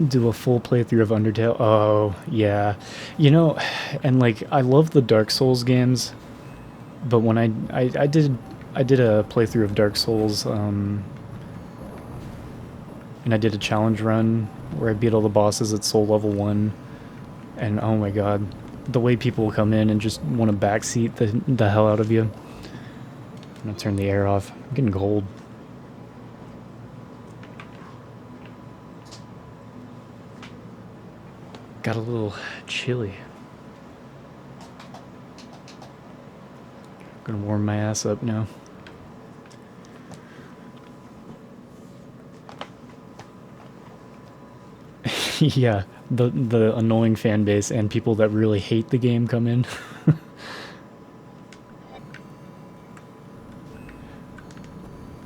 Do a full playthrough of Undertale. Oh, yeah. You know, and like I love the Dark Souls games, but when I did a playthrough of Dark Souls and I did a challenge run where I beat all the bosses at soul level 1, and oh my god, the way people come in and just want to backseat the hell out of you. I'm gonna turn the air off. I'm getting cold. Got a little chilly. Gonna warm my ass up now. Yeah, the annoying fan base and people that really hate the game come in.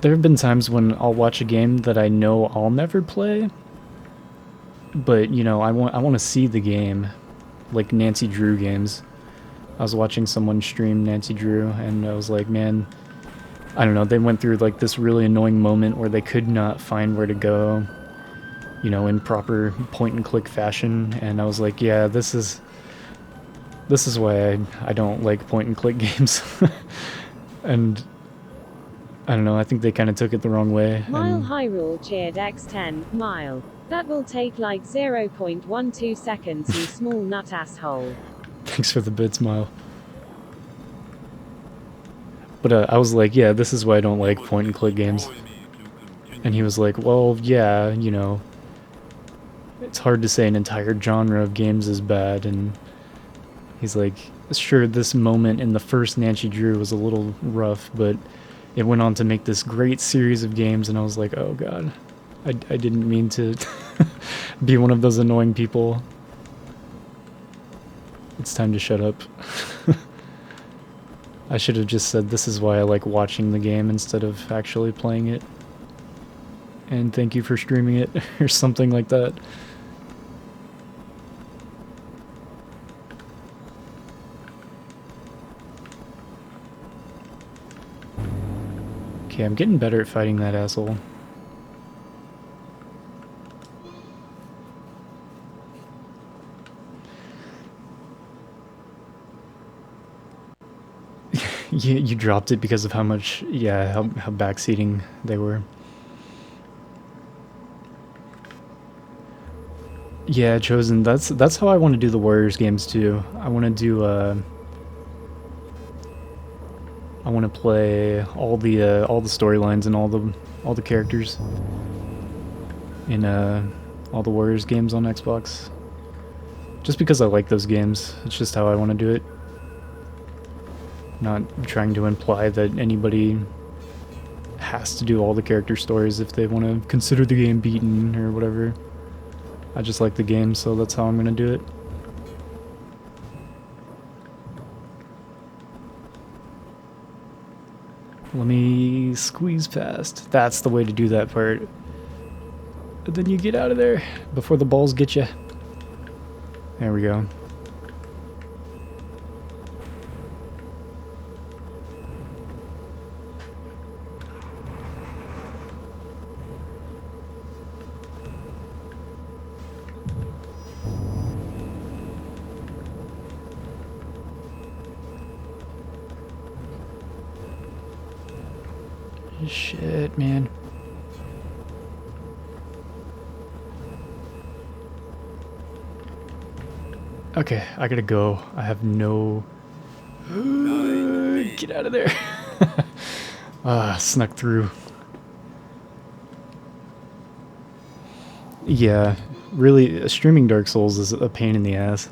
There have been times when I'll watch a game that I know I'll never play, but you know, I want to see the game, like Nancy Drew games. I was watching someone stream Nancy Drew, and I was like, man, I don't know, they went through like this really annoying moment where they could not find where to go, you know, in proper point and click fashion, and I was like, yeah, this is why I don't like point and click games. And I don't know, I think they kind of took it the wrong way. Mile Hyrule cheered X10, Mile. That will take like 0.12 seconds, you small nut asshole. Thanks for the bits, Mile. But I was like, yeah, this is why I don't like point and click games. And he was like, well, yeah, you know, it's hard to say an entire genre of games is bad. And he's like, sure, this moment in the first Nancy Drew was a little rough, but it went on to make this great series of games. And I was like, oh god, I didn't mean to be one of those annoying people. It's time to shut up. I should have just said this is why I like watching the game instead of actually playing it. and thank you for streaming it, or something like that. Okay, I'm getting better at fighting that asshole. You dropped it because of how much, yeah, how backseating they were. Yeah, Chosen, that's how I want to do the Warriors games too. I want to do, I want to play all the storylines and all the characters in all the Warriors games on Xbox. Just because I like those games. It's just how I want to do it. Not trying to imply that anybody has to do all the character stories if they want to consider the game beaten or whatever. I just like the game, so that's how I'm gonna do it. Let me squeeze past. That's the way to do that part. But then you get out of there before the balls get you. There we go. Shit, man. Okay, I gotta go. I have no... Get out of there. Snuck through. Yeah, really, streaming Dark Souls is a pain in the ass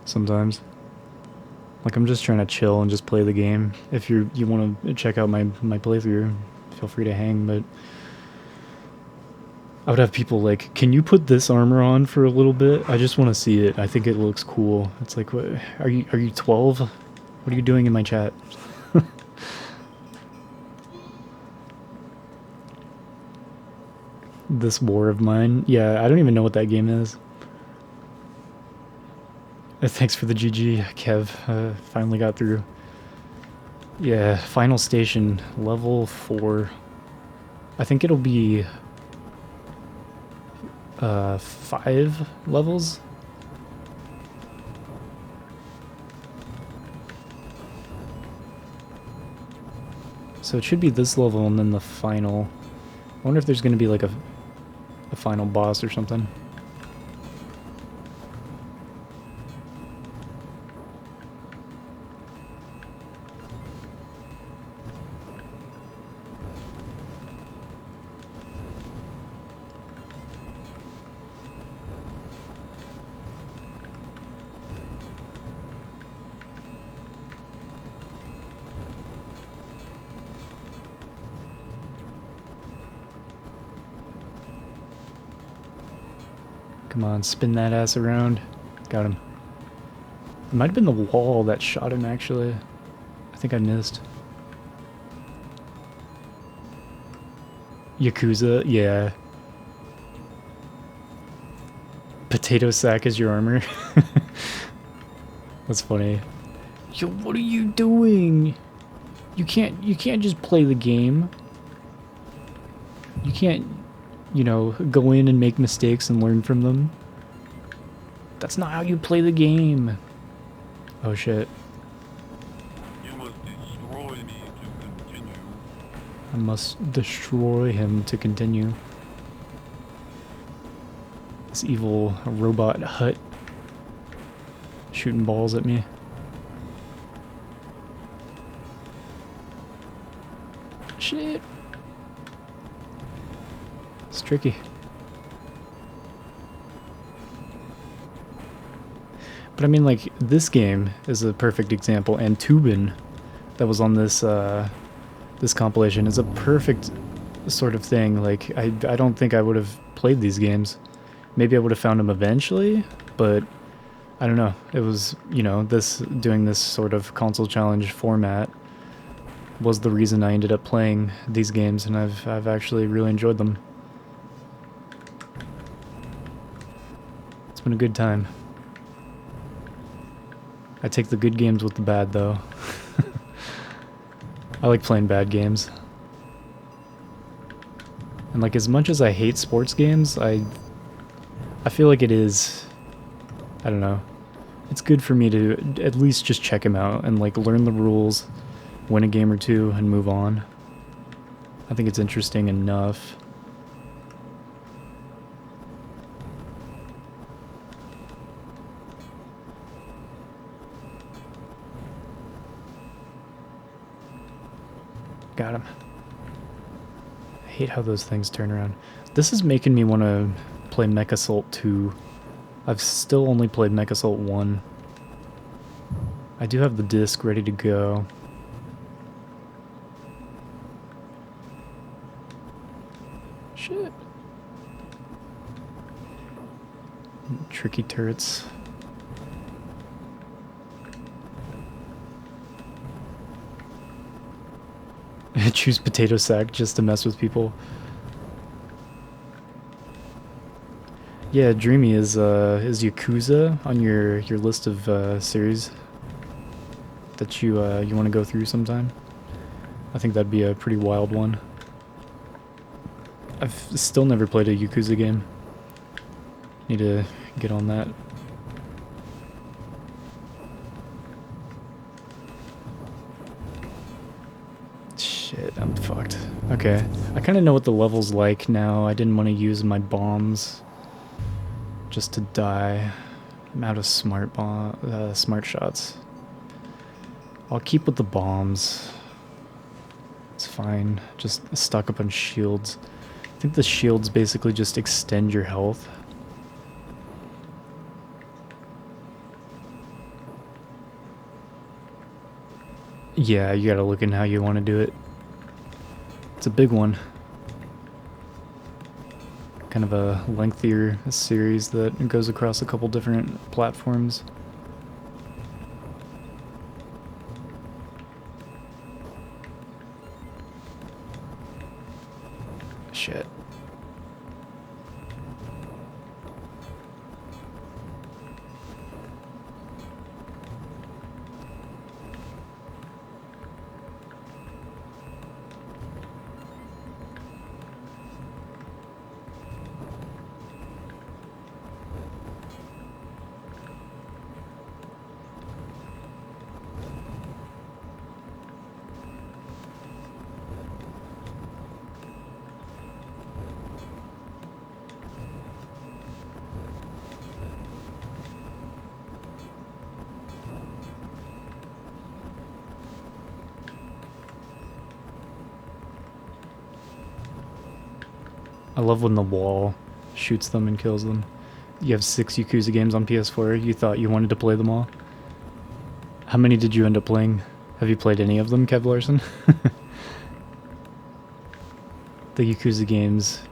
sometimes. Like, I'm just trying to chill and just play the game. If you want to check out my playthrough, feel free to hang, but I would have people like, can you put this armor on for a little bit? I just want to see it. I think it looks cool. It's like, what, are you 12? What are you doing in my chat? This war of mine. Yeah, I don't even know what that game is. Thanks for the GG, Kev. Finally got through. Yeah, final station, level 4. I think it'll be 5 levels. So it should be this level and then the final. I wonder if there's going to be like a final boss or something. Come on, spin that ass around. Got him. It might have been the wall that shot him, actually. I think I missed. Yakuza, yeah. Potato sack is your armor. That's funny. Yo, what are you doing? You can't just play the game. You can't, you know, go in and make mistakes and learn from them. That's not how you play the game. Oh shit. You must destroy me to continue. I must destroy him to continue. This evil robot hut shooting balls at me. Shit. It's tricky. But I mean, like, this game is a perfect example, and Tubin, that was on this this compilation, is a perfect sort of thing. Like, I don't think I would have played these games. Maybe I would have found them eventually, but I don't know. It was, you know, doing this sort of console challenge format was the reason I ended up playing these games, and I've actually really enjoyed them. been a good time. I take the good games with the bad, though. I like playing bad games. And like, as much as I hate sports games, I feel like it is, I don't know, it's good for me to at least just check them out and like learn the rules, win a game or two, and move on. I think it's interesting enough. Got him. I hate how those things turn around. This is making me want to play Mech Assault 2. I've still only played Mech Assault 1. I do have the disc ready to go. Shit. Tricky turrets. Choose potato sack just to mess with people. Yeah, Dreamy, is Yakuza on your list of series that you want to go through sometime? I think that'd be a pretty wild one. I've still never played a Yakuza game. Need to get on that. Shit, I'm fucked. Okay, I kind of know what the level's like now. I didn't want to use my bombs just to die. I'm out of smart shots. I'll keep with the bombs. It's fine. Just stock up on shields. I think the shields basically just extend your health. Yeah, you gotta look in how you want to do it. It's a big one. Kind of a lengthier series that goes across a couple different platforms. Shit. I love when the wall shoots them and kills them. You have 6 Yakuza games on PS4. You thought you wanted to play them all. How many did you end up playing? Have you played any of them, Kev Larson? The Yakuza games.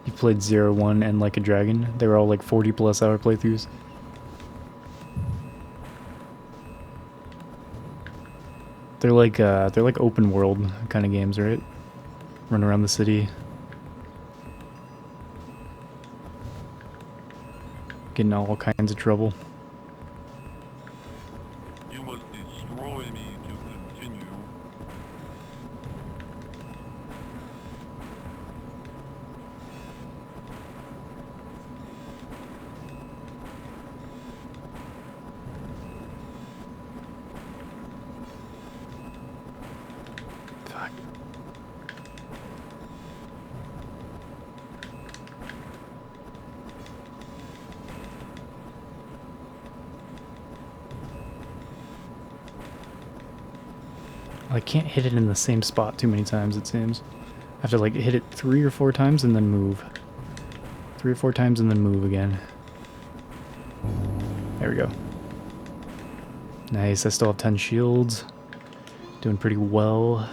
You played 0, 1, and Like a Dragon. They were all like 40+ hour playthroughs. They're like open world kind of games, right? Run around the city. Get in all kinds of trouble. You must destroy me to continue. Fuck. I can't hit it in the same spot too many times, it seems. I have to like hit it 3 or 4 times and then move. 3 or 4 times and then move again. There we go. Nice, I still have 10 shields. Doing pretty well.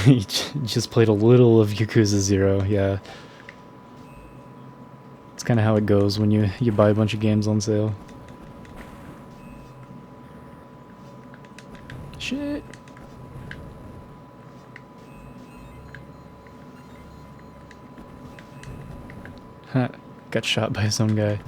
You just played a little of Yakuza 0, yeah. It's kind of how it goes when you buy a bunch of games on sale. Shit. got shot by his own guy.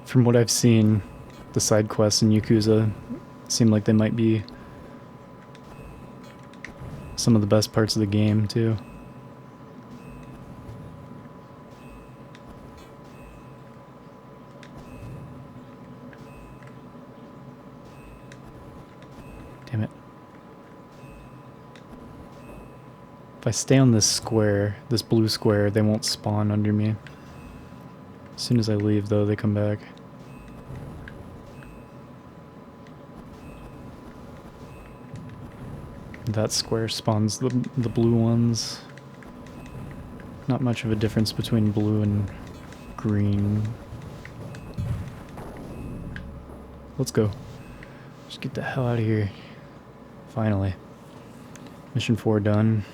From what I've seen, the side quests in Yakuza seem like they might be some of the best parts of the game, too. Damn it. If I stay on this square, this blue square, they won't spawn under me. As soon as I leave, though, they come back. That square spawns the blue ones. Not much of a difference between blue and green. Let's go. Just get the hell out of here. Finally. Mission 4 done.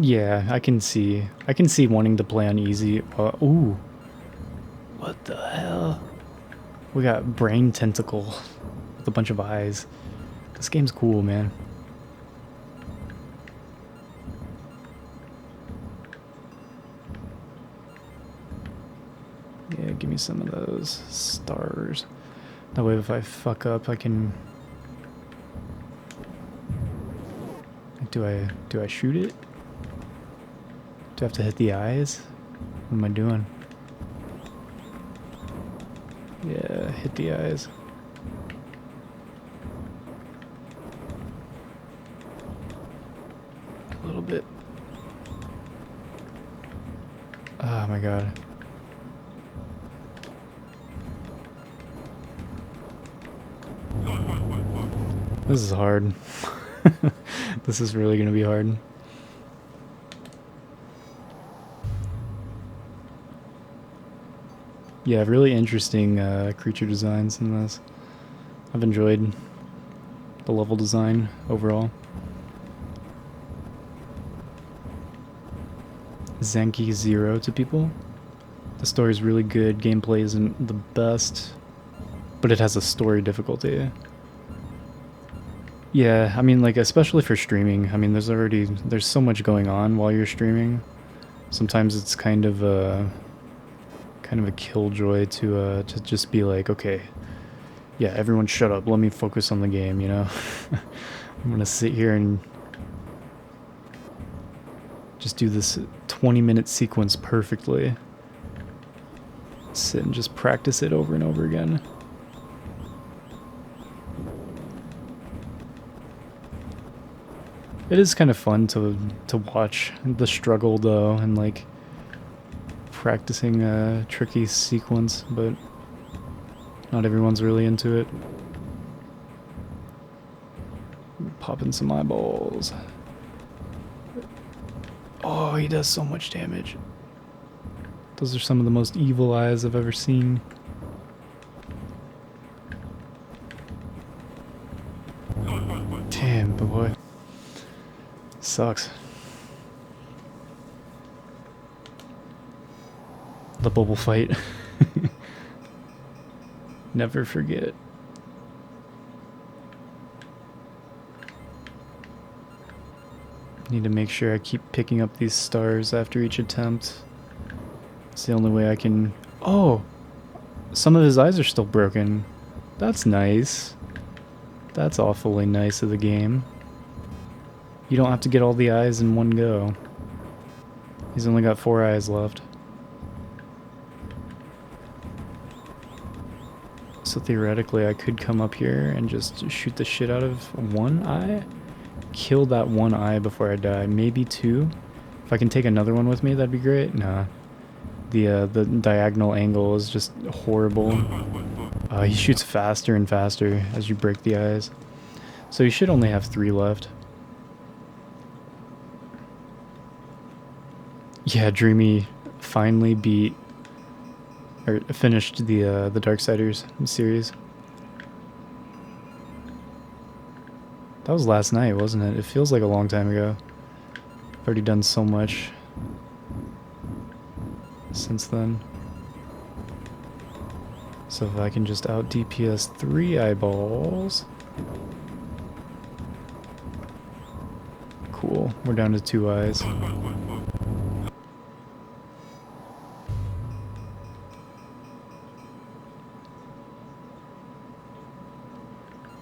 Yeah, I can see wanting to play on easy. Ooh. What the hell? We got brain tentacle with a bunch of eyes. This game's cool, man. Yeah, give me some of those stars. That way if I fuck up, I can... Do I shoot it? Do I have to hit the eyes? What am I doing? Yeah, hit the eyes. A little bit. Oh my god. This is hard. This is really gonna be hard. Yeah, really interesting creature designs in this. I've enjoyed the level design overall. Zenki 0 to people. The story's really good, gameplay isn't the best, but it has a story difficulty. Yeah, I mean, like, especially for streaming, I mean, there's so much going on while you're streaming. Sometimes it's kind of a killjoy to just be like, okay, yeah, everyone shut up, let me focus on the game, you know? I'm gonna sit here and just do this 20-minute sequence perfectly. Sit and just practice it over and over again. It is kind of fun to watch the struggle though, and like practicing a tricky sequence, but not everyone's really into it. Popping some eyeballs. Oh, he does so much damage. Those are some of the most evil eyes I've ever seen. Damn, boy. Sucks. The bubble fight. Never forget. Need to make sure I keep picking up these stars after each attempt. It's the only way I can... Oh! Some of his eyes are still broken. That's nice. That's awfully nice of the game. You don't have to get all the eyes in one go. He's only got 4 eyes left. So theoretically I could come up here and just shoot the shit out of one eye? Kill that one eye before I die. Maybe 2. If I can take another one with me, that'd be great. Nah. The diagonal angle is just horrible. He shoots faster and faster as you break the eyes. So you should only have 3 left. Yeah, Dreamy finally beat or finished the Darksiders series. That was last night, wasn't it? It feels like a long time ago. I've already done so much since then. So if I can just out DPS 3 eyeballs. Cool, we're down to 2 eyes.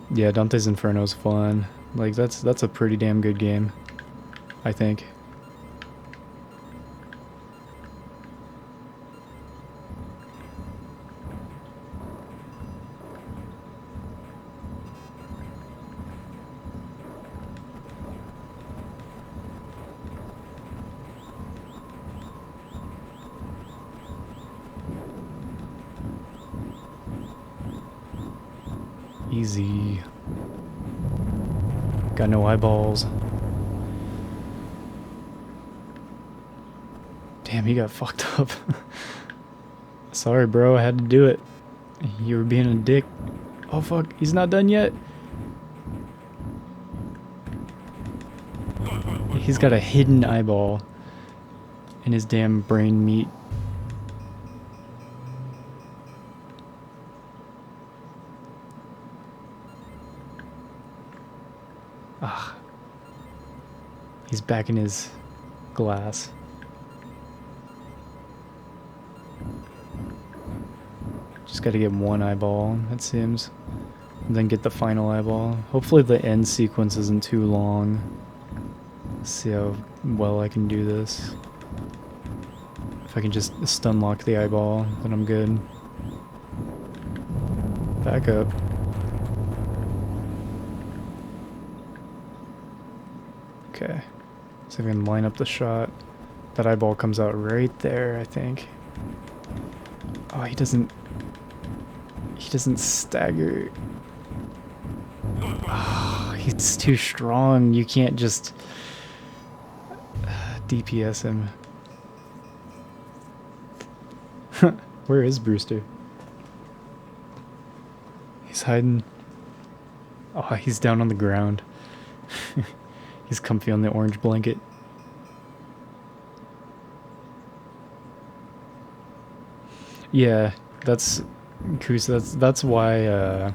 Yeah, Dante's Inferno's fun. Like that's a pretty damn good game, I think. Easy. Got no eyeballs. Damn, he got fucked up. Sorry, bro, I had to do it. You were being a dick. Oh fuck, he's not done yet. He's got a hidden eyeball in his damn brain meat. Ah. He's back in his glass. Just gotta get one eyeball, it seems. And then get the final eyeball. Hopefully the end sequence isn't too long. Let's see how well I can do this. If I can just stun lock the eyeball, then I'm good. Back up. Okay. So if I can line up the shot. That eyeball comes out right there, I think. Oh, he doesn't stagger. Oh, he's too strong. You can't just DPS him. Where is Brewster? He's hiding. Oh, he's down on the ground. He's comfy on the orange blanket. Yeah, that's why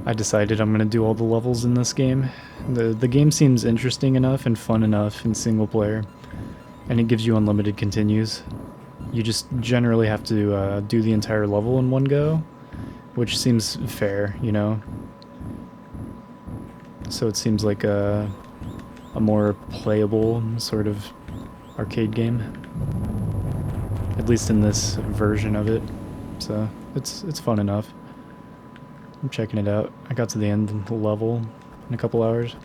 I decided I'm gonna do all the levels in this game. The game seems interesting enough and fun enough in single player, and it gives you unlimited continues. You just generally have to do the entire level in one go, which seems fair, you know. So it seems like a more playable sort of arcade game, at least in this version of it. So it's fun enough. I'm checking it out. I got to the end of the level in a couple hours.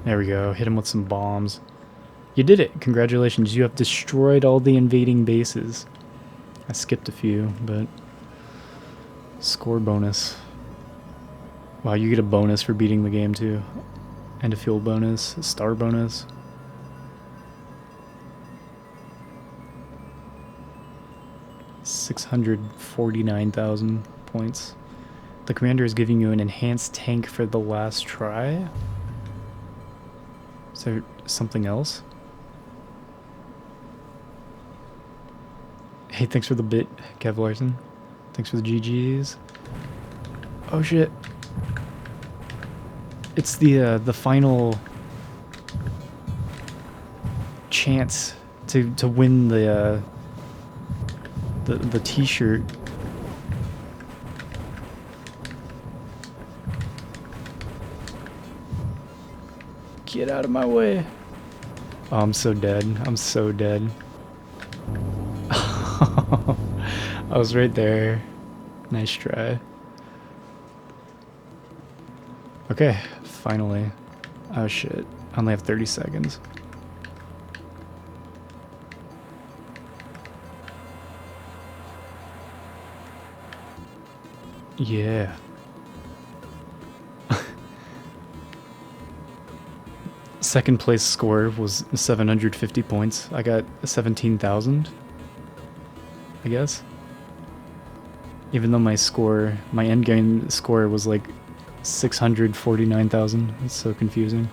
There we go. Hit him with some bombs. You did it. Congratulations. You have destroyed all the invading bases. I skipped a few, but score bonus. Wow, you get a bonus for beating the game too. And a fuel bonus, a star bonus. $649,000 points. The commander is giving you an enhanced tank for the last try. Is there something else? Hey, thanks for the bit, Kev Larson. Thanks for the GGs. Oh shit. It's the final chance to win the t-shirt. Get out of my way. Oh, I'm so dead. I'm so dead. I was right there. Nice try. Okay, finally. Oh shit. I only have 30 seconds. Yeah. Second place score was 750 points. I got 17,000, I guess. Even though my end game score was like 649,000. It's so confusing.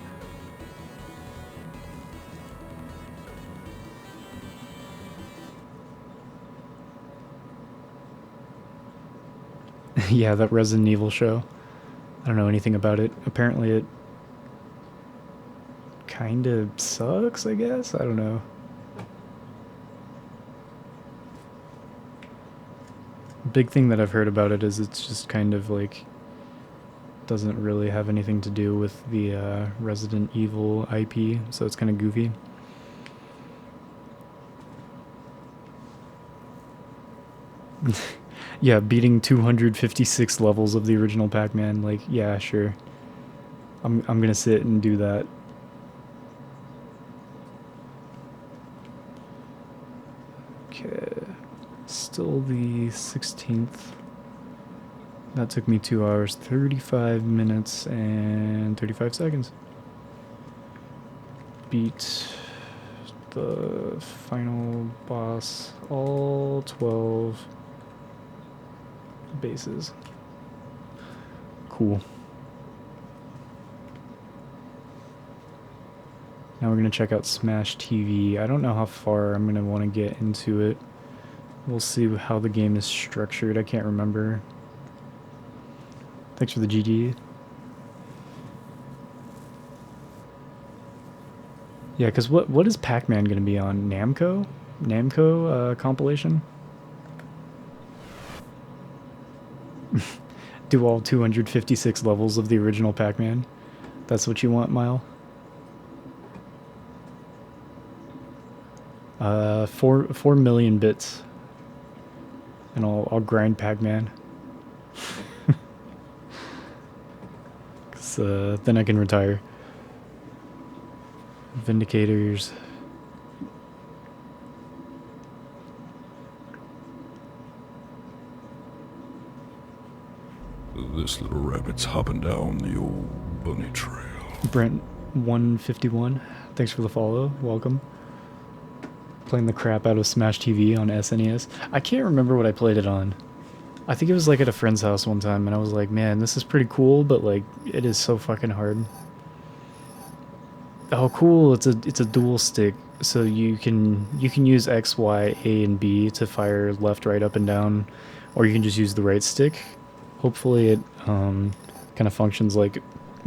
Yeah, that Resident Evil show. I don't know anything about it. Apparently it kind of sucks, I guess? I don't know. Big thing that I've heard about it is it's just kind of like doesn't really have anything to do with the Resident Evil IP, so it's kind of goofy. Yeah, beating 256 levels of the original Pac-Man, like, yeah, sure. I'm gonna sit and do that. Okay, still the 16th. That took me 2 hours, 35 minutes, and 35 seconds. Beat the final boss, all 12 bases. Cool. Now we're gonna check out Smash TV. I don't know how far I'm gonna want to get into it. We'll see how the game is structured. I can't remember. Thanks for the GG. Yeah, because what is Pac-Man gonna be on? Namco? Namco compilation? Do all 256 levels of the original Pac-Man? That's what you want, Mile? 4 million bits. And I'll grind Pac-Man. Cause then I can retire. Vindicators. This little rabbit's hopping down the old bunny trail. Brent 151. Thanks for the follow. Welcome. Playing the crap out of Smash TV on SNES. I can't remember what I played it on. I think it was like at a friend's house one time, and I was like, man, this is pretty cool, but like, it is so fucking hard. Oh, cool! It's a dual stick, so you can use X, Y, A, and B to fire left, right, up, and down, or you can just use the right stick. Hopefully, it kind of functions like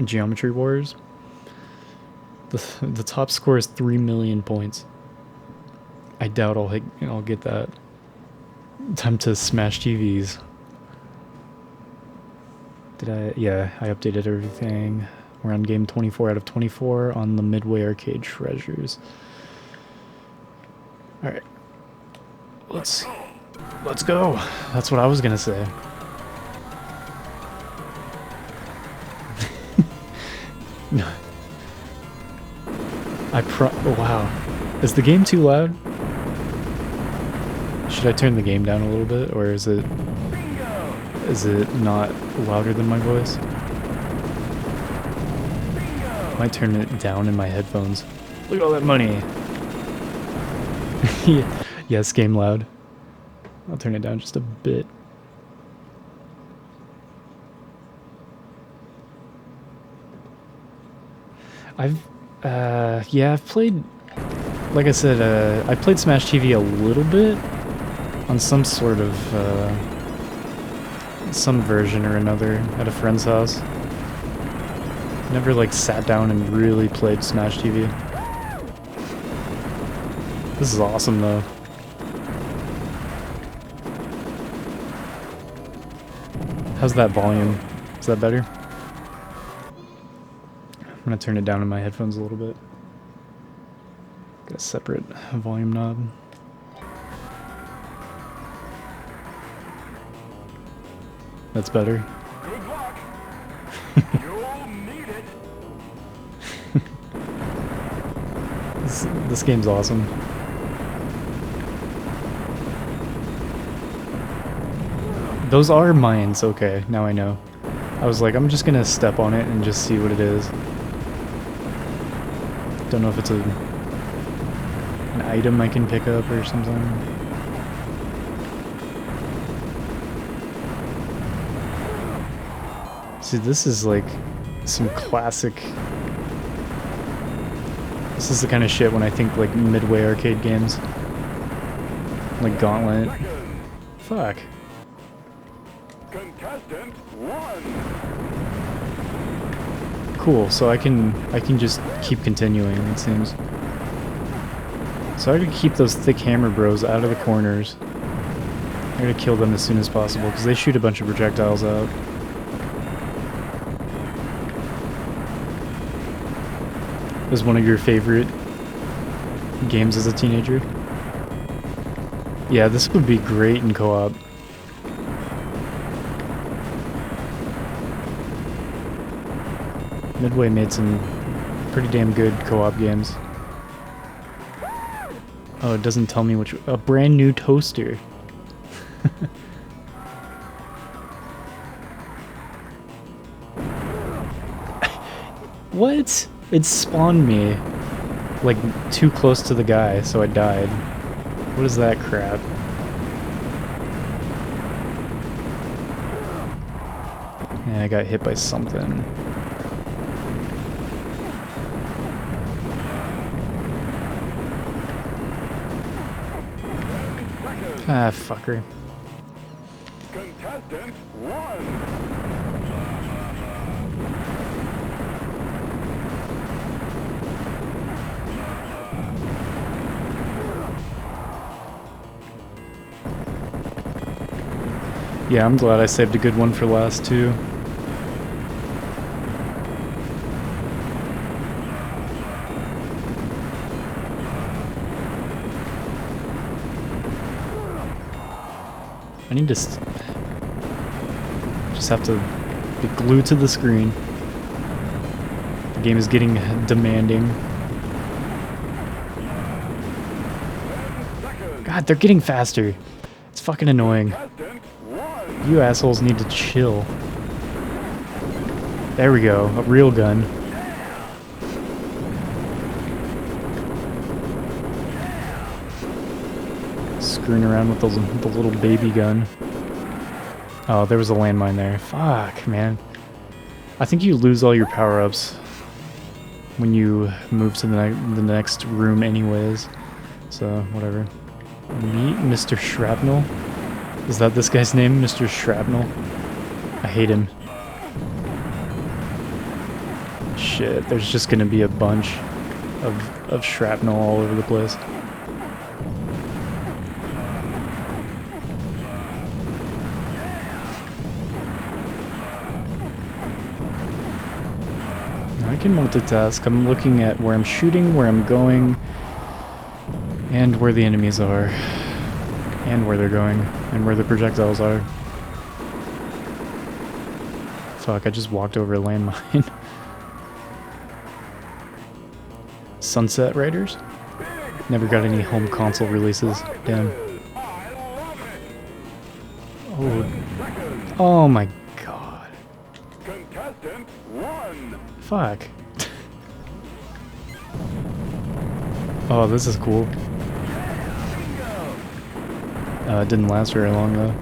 Geometry Wars. The top score is 3 million points. I doubt I'll get that. Time to smash TVs. Yeah, I updated everything. We're on game 24 out of 24 on the Midway Arcade Treasures. Alright. Let's go. That's what I was gonna say. No. Oh, wow. Is the game too loud? Should I turn the game down a little bit, or is it not louder than my voice? Might turn it down in my headphones. Look at all that money. Yes, game loud. I'll turn it down just a bit. I've played, like I said, I played Smash TV a little bit on some sort of, some version or another at a friend's house. Never like sat down and really played Smash TV. This is awesome though. How's that volume? Is that better? I'm gonna turn it down in my headphones a little bit. Got a separate volume knob. That's better. Good luck. You'll need it. This game's awesome. Those are mines, okay, now I know. I was like, I'm just gonna step on it and just see what it is. Don't know if it's an item I can pick up or something. See, this is like some classic... This is the kind of shit when I think like Midway Arcade games. Like Gauntlet. Fuck. Contestant 1. Cool, so I can just keep continuing, it seems. So I gotta keep those thick hammer bros out of the corners. I gotta kill them as soon as possible, because they shoot a bunch of projectiles out. Was one of your favorite games as a teenager? Yeah, this would be great in co-op. Midway made some pretty damn good co-op games. Oh, it doesn't tell me which... A brand new toaster. What? It spawned me like too close to the guy, so I died. What is that crap? Yeah, I got hit by something. Ah, fucker. Contestant 1. Yeah, I'm glad I saved a good one for last too. I need to just have to be glued to the screen. The game is getting demanding. God, they're getting faster. It's fucking annoying. You assholes need to chill. There we go, a real gun. Screwing around with the little baby gun. Oh, there was a landmine there. Fuck, man. I think you lose all your power-ups when you move to the next room anyways. So, whatever. Meet Mr. Shrapnel? Is that this guy's name, Mr. Shrapnel? I hate him. Shit, there's just gonna be a bunch of shrapnel all over the place. I can multitask. I'm looking at where I'm shooting, where I'm going, and where the enemies are. And where they're going, and where the projectiles are. Fuck, I just walked over a landmine. Sunset Riders? Never got any home console releases. Damn. Oh. Oh my god. Contestant 1. Fuck. Oh, this is cool. It didn't last very long though.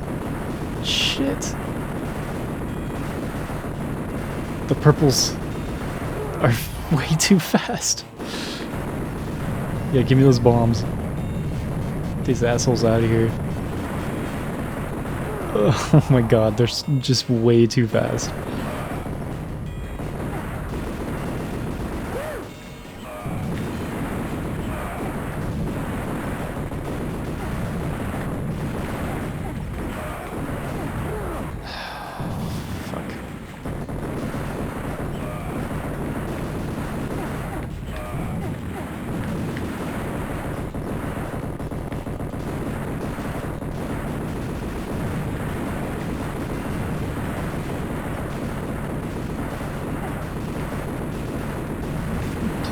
Shit. The purples are way too fast. Yeah, give me those bombs. Get these assholes out of here. Oh my god, they're just way too fast.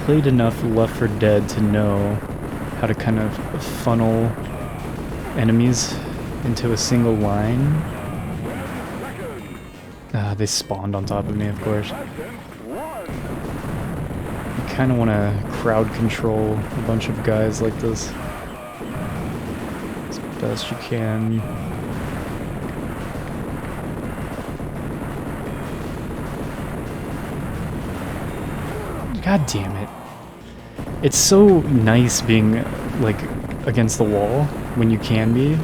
Played enough Left 4 Dead to know how to kind of funnel enemies into a single line. They spawned on top of me, of course. kind of want to crowd control a bunch of guys like this as best you can. God damn it. It's so nice being, like, against the wall when you can be.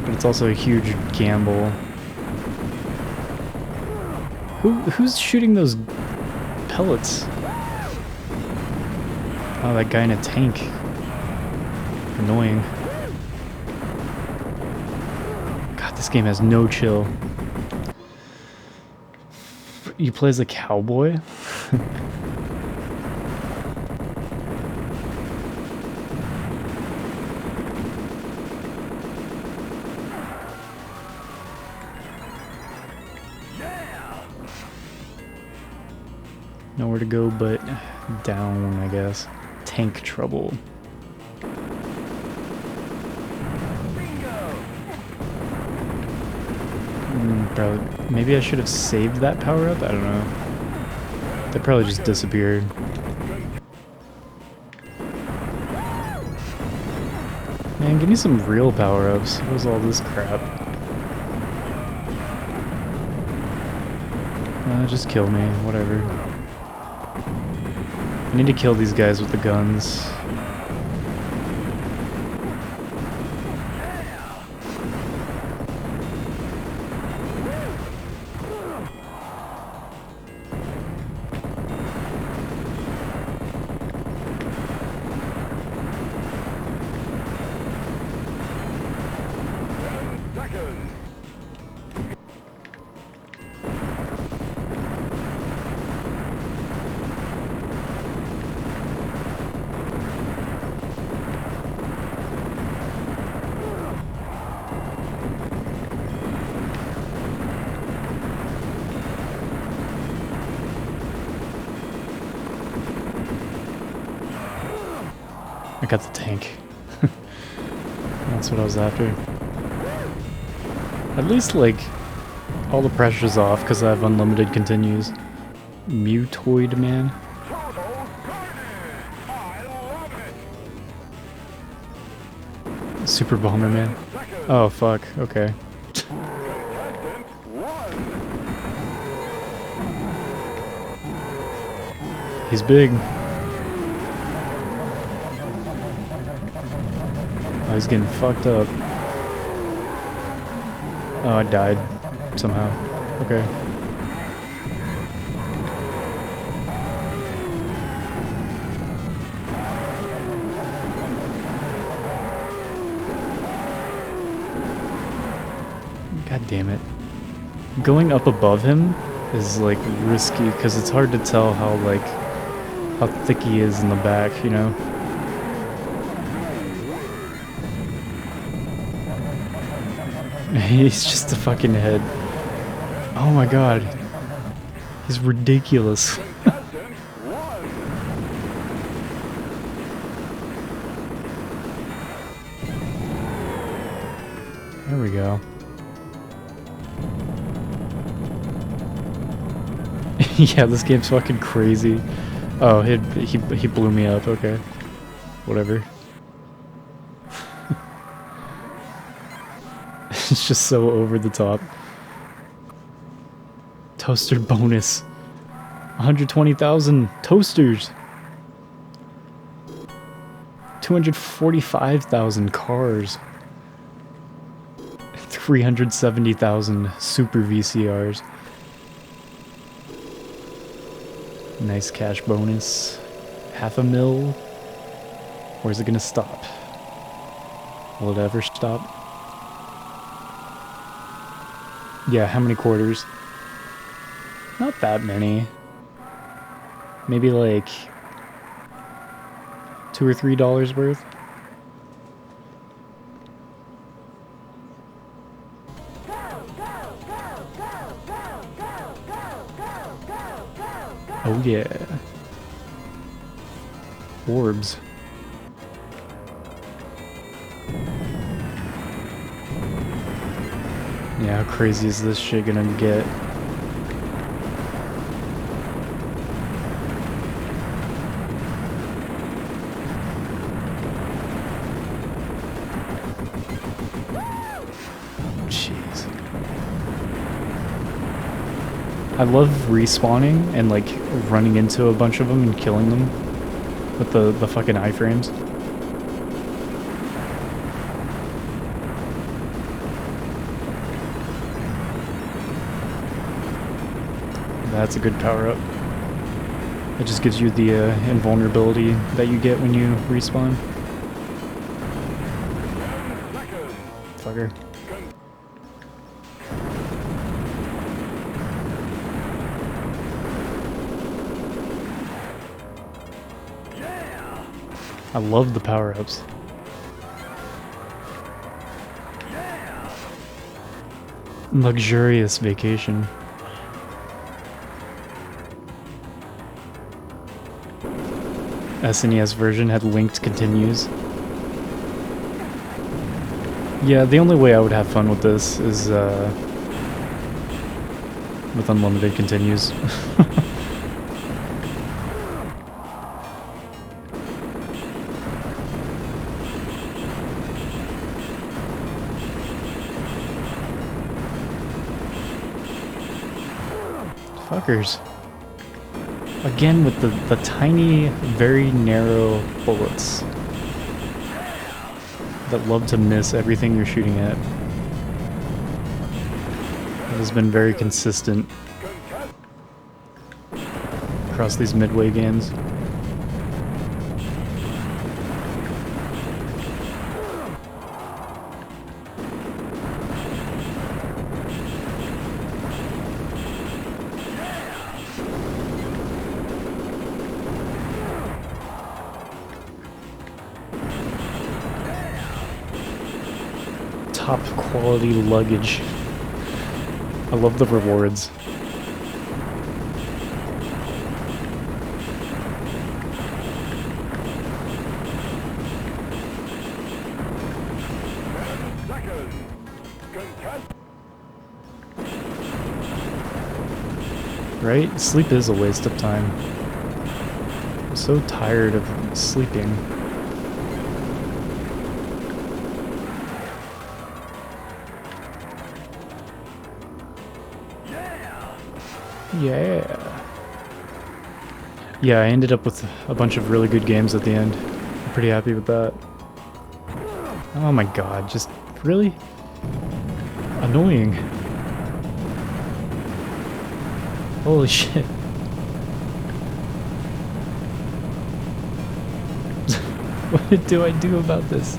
But it's also a huge gamble. Who's shooting those pellets? Oh, that guy in a tank. Annoying. God, this game has no chill. You play as a cowboy? Nowhere to go but down, I guess. Tank trouble. Probably, maybe I should have saved that power up? I don't know. That probably just disappeared. Man, give me some real power-ups. What was all this crap? Just kill me, whatever. I need to kill these guys with the guns. I got the tank. That's what I was after. At least, like, all the pressure's off because I have unlimited continues. Mutoid Man. Super Bomber Man. Oh, fuck. Okay. He's big. Oh, he's getting fucked up. Oh, I died somehow. Okay. God damn it. Going up above him is like risky because it's hard to tell how thick he is in the back, you know? He's just a fucking head. Oh my god. He's ridiculous. There we go. Yeah, this game's fucking crazy. Oh, he blew me up, okay. Whatever. It's just so over the top. Toaster bonus. 120,000 toasters. 245,000 cars. 370,000 super VCRs. Nice cash bonus. $500,000. Where's it gonna stop? Will it ever stop? Yeah, how many quarters? Not that many. Maybe like $2 or $3 worth. Oh yeah. Orbs. Yeah, how crazy is this shit gonna get? I love respawning and like running into a bunch of them and killing them with the fucking iframes. That's a good power up. It just gives you the invulnerability that you get when you respawn. Fucker. I love the power-ups. Luxurious vacation. SNES version had linked continues. Yeah, the only way I would have fun with this is with unlimited continues. Fuckers. Again with the tiny, very narrow bullets that love to miss everything you're shooting at. That has been very consistent across these Midway games. Top quality luggage. I love the rewards. Right? Sleep is a waste of time. I'm so tired of sleeping. Yeah. Yeah, I ended up with a bunch of really good games at the end. I'm pretty happy with that. Oh my god, just really annoying. Holy shit. What do I do about this?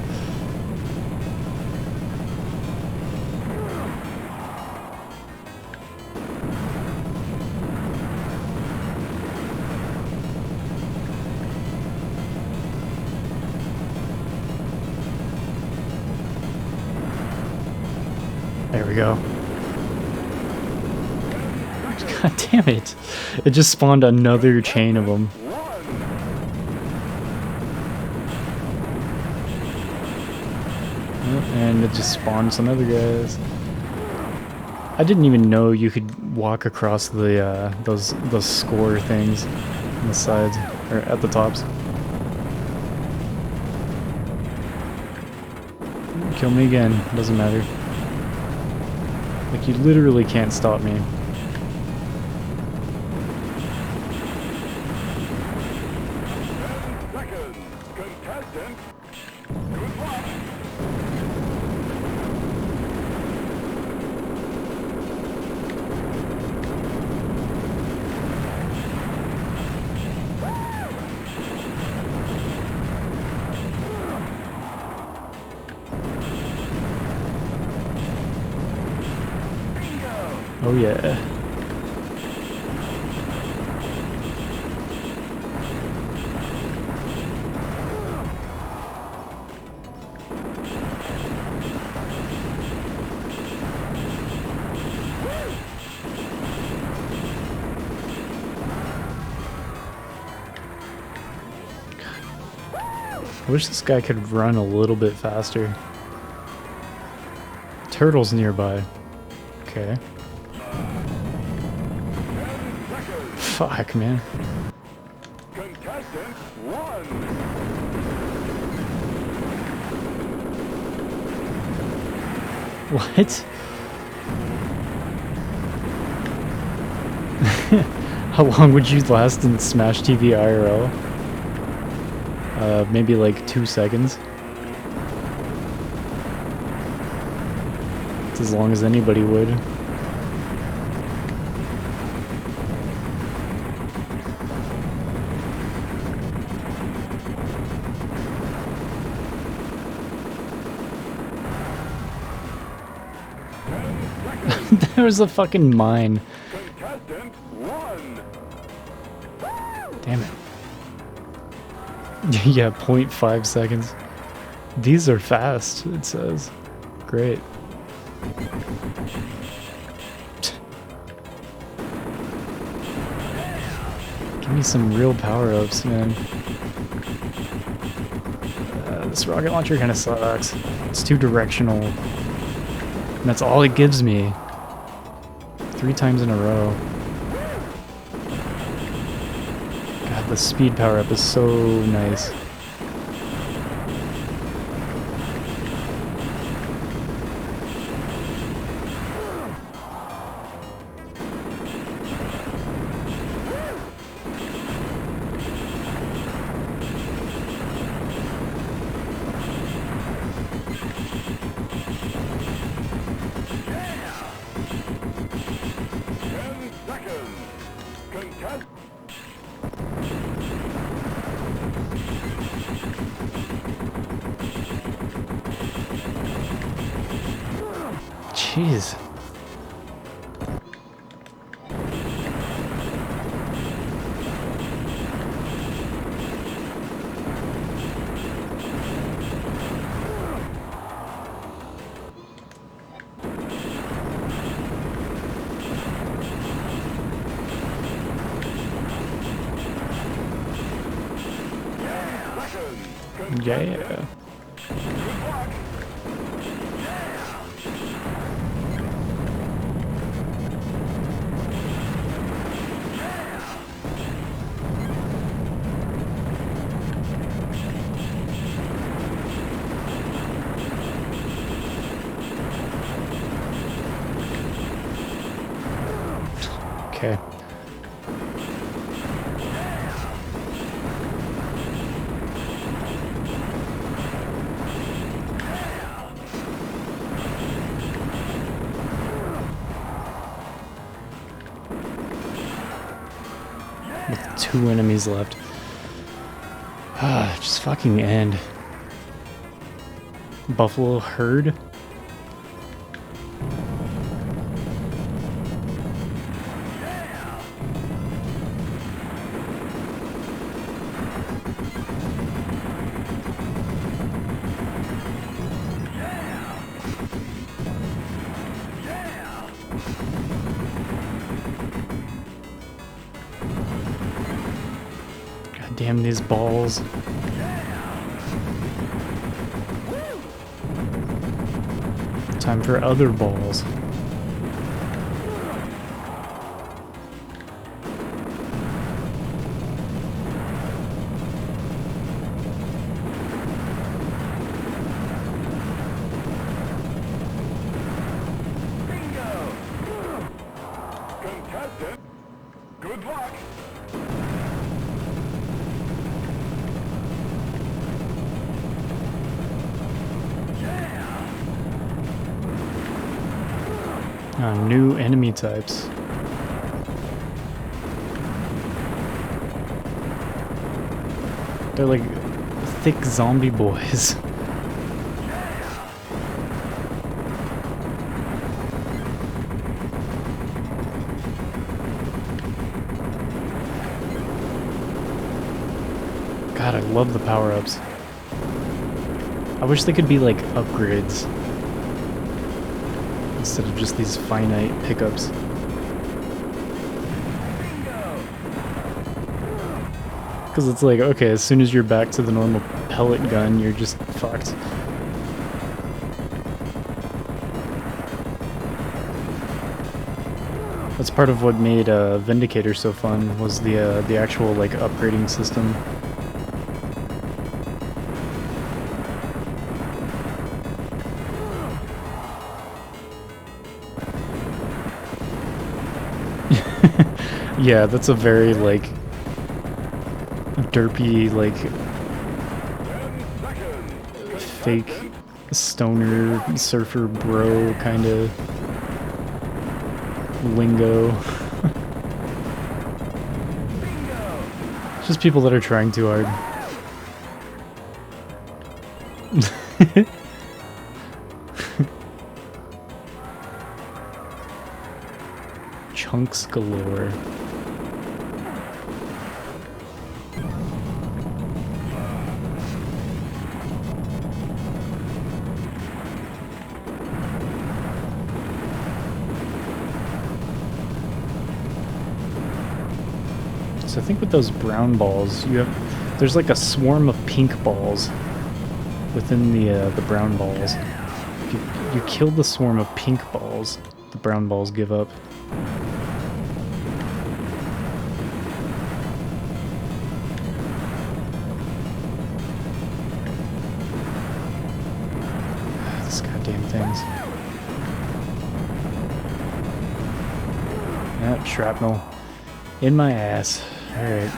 There we go. God damn it. It just spawned another chain of them. Oh, and it just spawned some other guys. I didn't even know you could walk across the those score things on the sides or at the tops. Kill me again, doesn't matter. Like, you literally can't stop me. Oh yeah. I wish this guy could run a little bit faster. Turtle's nearby. Okay. Fuck, man. Contestant 1. What? How long would you last in Smash TV IRL? Maybe like 2 seconds. It's as long as anybody would. There was a fucking mine. Contestant 1. Damn it. Yeah, 0.5 seconds. These are fast, it says. Great. Give me some real power-ups, man. This rocket launcher kind of sucks. It's too directional. And that's all it gives me. 3 times in a row. God, the speed power-up is so nice. Jeez. Yeah. Okay. With 2 enemies left. Just fucking end. Buffalo herd? God damn these balls. Time for other balls. Contestant, good luck. New enemy types. They're like thick zombie boys. God, I love the power-ups. I wish they could be like upgrades instead of just these finite pickups. Because it's like, okay, as soon as you're back to the normal pellet gun, you're just fucked. That's part of what made Vindicator so fun, was the actual like upgrading system. Yeah, that's a very, like, derpy, like, fake stoner surfer bro kind of lingo. Just people that are trying too hard. Chunks galore. So I think with those brown balls, there's like a swarm of pink balls within the brown balls. If you kill the swarm of pink balls, the brown balls give up. These goddamn things. Yep, shrapnel. In my ass. Alright.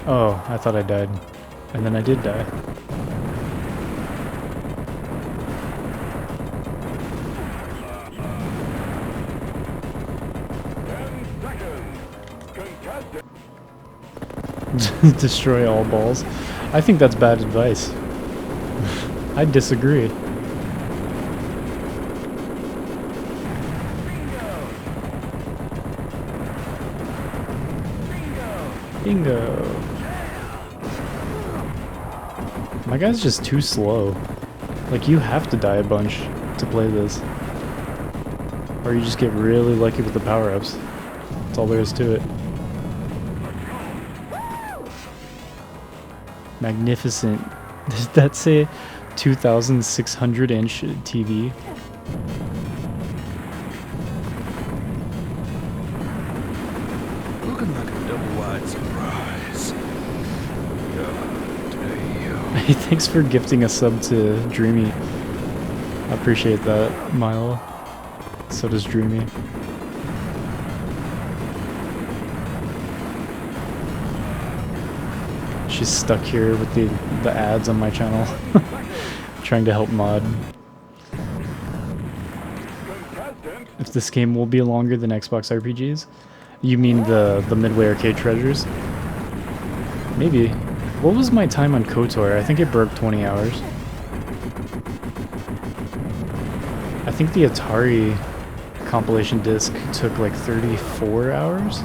Oh, I thought I died. And then I did die. Destroy all balls. I think that's bad advice. I disagree. Bingo. My guy's just too slow. Like, you have to die a bunch to play this. Or you just get really lucky with the power-ups. That's all there is to it. Magnificent. Did that say 2,600-inch TV? Looking like a double-wide surprise. God damn. Hey, thanks for gifting a sub to Dreamy. I appreciate that, Milo. So does Dreamy. She's stuck here with the ads on my channel. Trying to help mod. If this game will be longer than Xbox RPGs? You mean the Midway Arcade Treasures? Maybe. What was my time on KOTOR? I think it broke 20 hours. I think the Atari compilation disc took like 34 hours?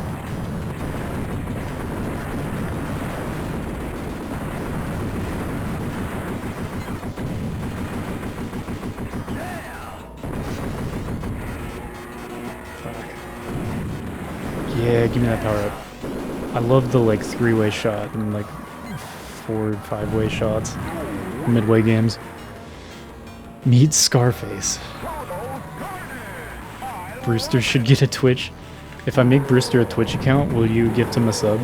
Yeah, give me that power up. I love the like 3-way shot and like 4 or 5-way shots. Midway games. Meet Scarface. Brewster should get a Twitch. If I make Brewster a Twitch account, will you gift him a sub?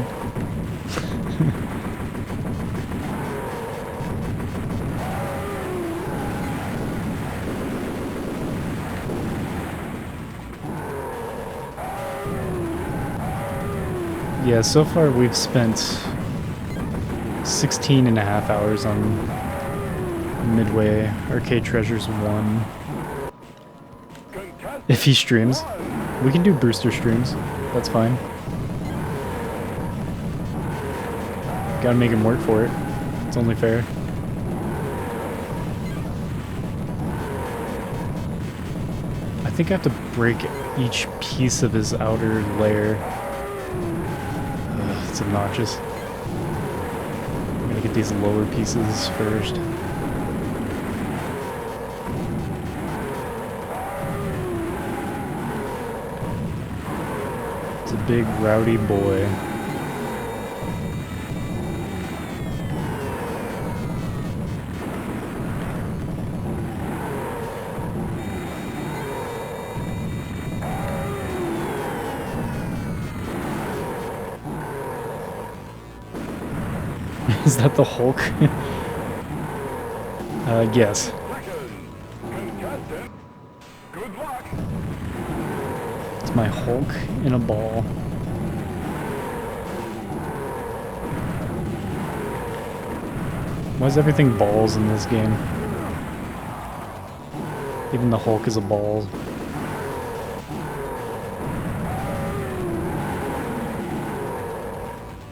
Yeah, so far we've spent 16 and a half hours on Midway Arcade Treasures 1. If he streams. We can do Brewster streams. That's fine. Gotta make him work for it. It's only fair. I think I have to break each piece of his outer layer. It's obnoxious. I'm gonna get these lower pieces first. It's a big rowdy boy. Is that the Hulk? Yes. It's my Hulk in a ball. Why is everything balls in this game? Even the Hulk is a ball.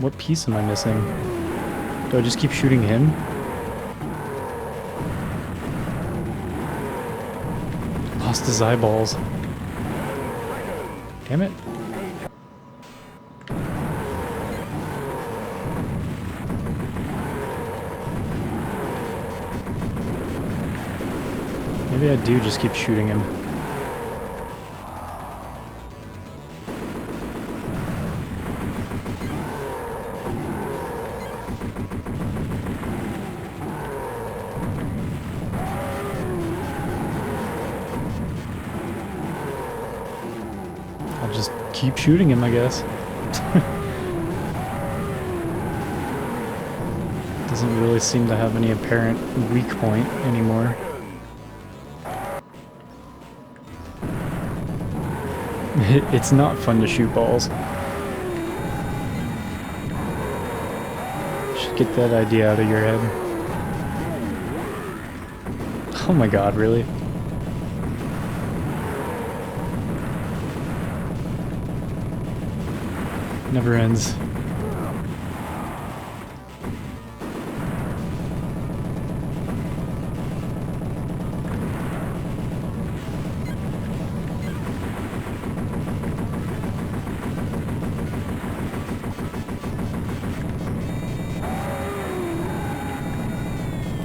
What piece am I missing? Do I just keep shooting him? Lost his eyeballs. Damn it. Maybe I do just keep shooting him. I'll just keep shooting him, I guess. Doesn't really seem to have any apparent weak point anymore. It's not fun to shoot balls. Should get that idea out of your head. Oh my god, really? Never ends.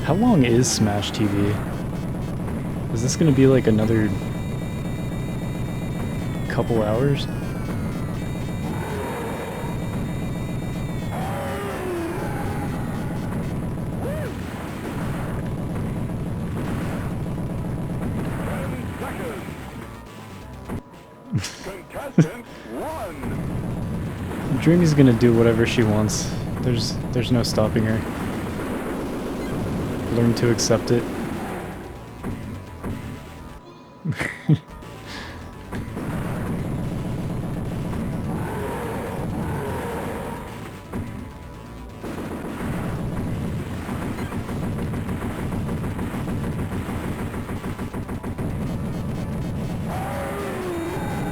How long is Smash TV? Is this gonna be like another couple hours? Dreamy's gonna do whatever she wants. There's no stopping her. Learn to accept it.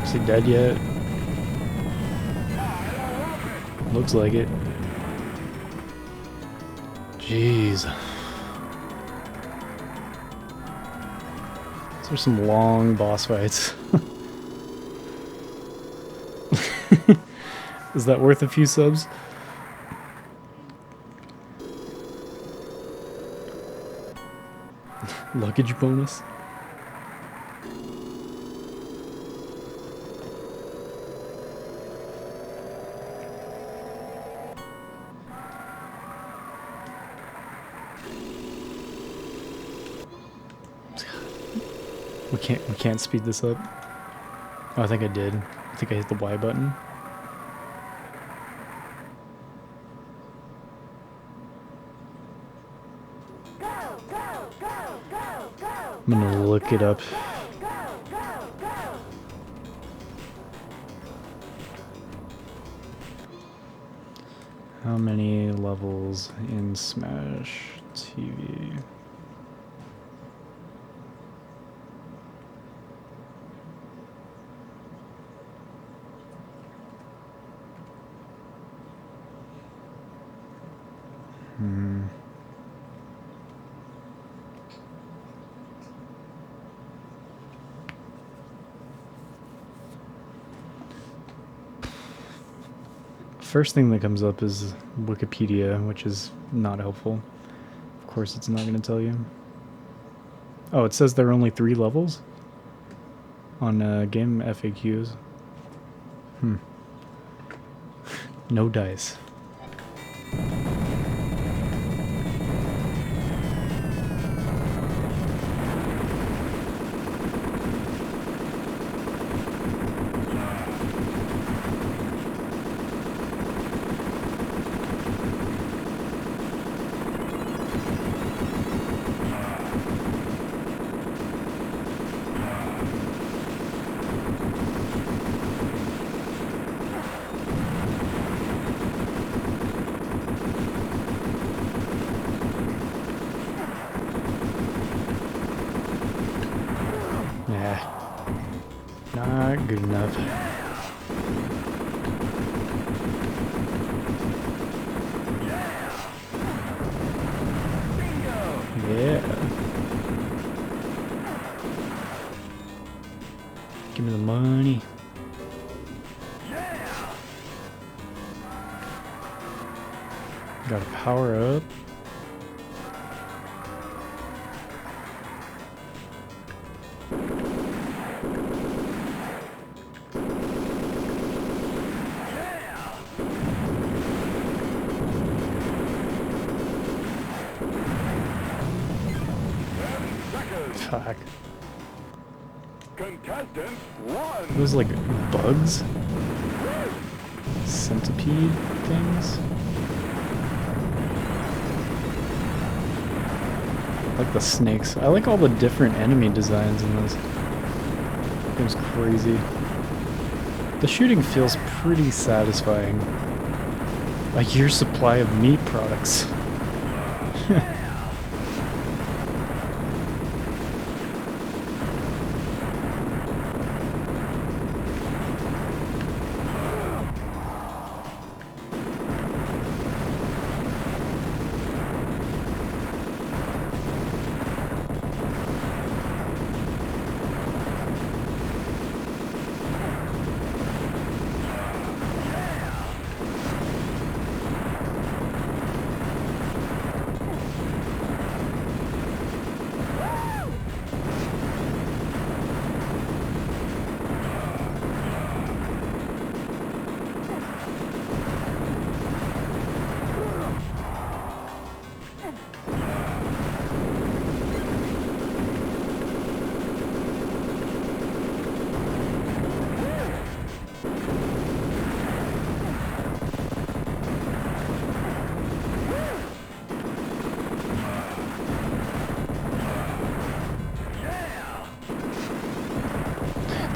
Is he dead yet? Looks like it. Jeez. These are some long boss fights. Is that worth a few subs? Luggage bonus? We can't speed this up. Oh, I think I did. I think I hit the Y button. I'm gonna look it up. How many levels in Smash TV? First thing that comes up is Wikipedia, which is not helpful. Of course, it's not going to tell you. Oh, it says there are only 3 levels on game FAQs. No dice. Not good enough. Yeah. Give me the money. Gotta power up. Fuck. Contestant 1. Those like bugs? Centipede things? I like the snakes. I like all the different enemy designs in this. Game's crazy. The shooting feels pretty satisfying. A year's supply of meat products.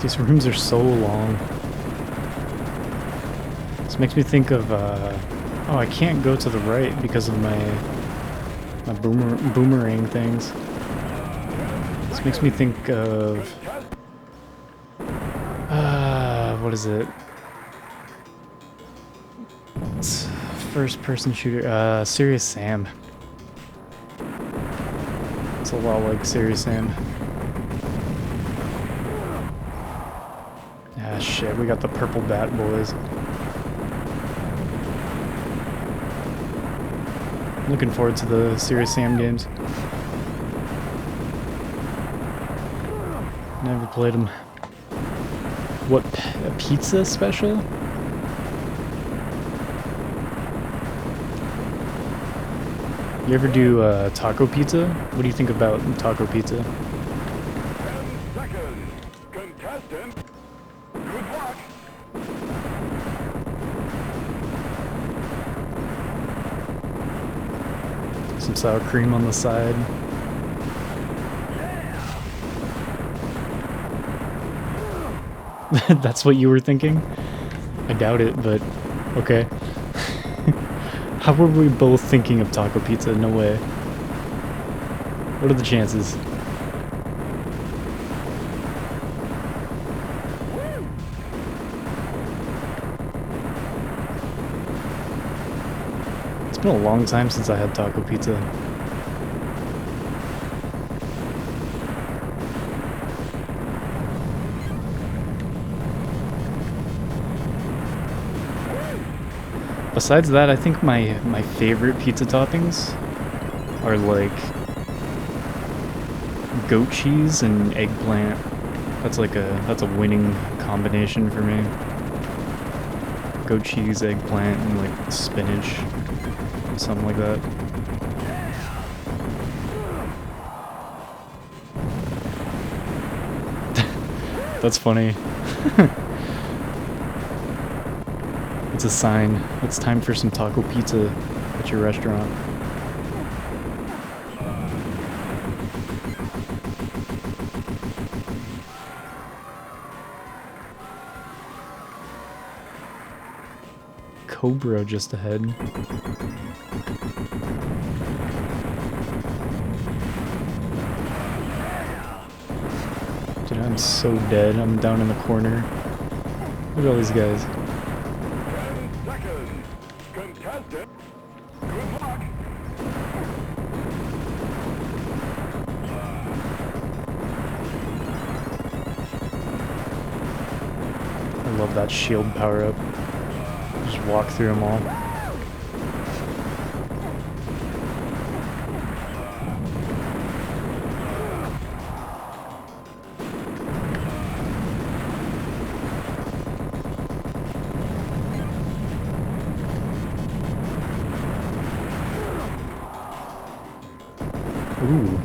These rooms are so long. This makes me think of, oh, I can't go to the right because of my boomerang things. This makes me think of, what is it? It's first-person shooter, Serious Sam. It's a lot like Serious Sam. Ah, shit, we got the purple bat boys. Looking forward to the Serious Sam games. Never played them. What, a pizza special? You ever do taco pizza? What do you think about taco pizza? 10 seconds. Contestant, good luck. Some sour cream on the side. That's what you were thinking? I doubt it, but okay. How were we both thinking of taco pizza? No way. What are the chances? It's been a long time since I had taco pizza. Besides that, I think my favorite pizza toppings are like goat cheese and eggplant. That's a winning combination for me. Goat cheese, eggplant, and like spinach, something like that. That's funny. It's a sign. It's time for some taco pizza at your restaurant. Cobra just ahead. Dude, I'm I'm so dead. I'm down in the corner. Look at all these guys. 10 seconds. Contestant, good luck. I love that shield power up. Just walk through them all. Ooh.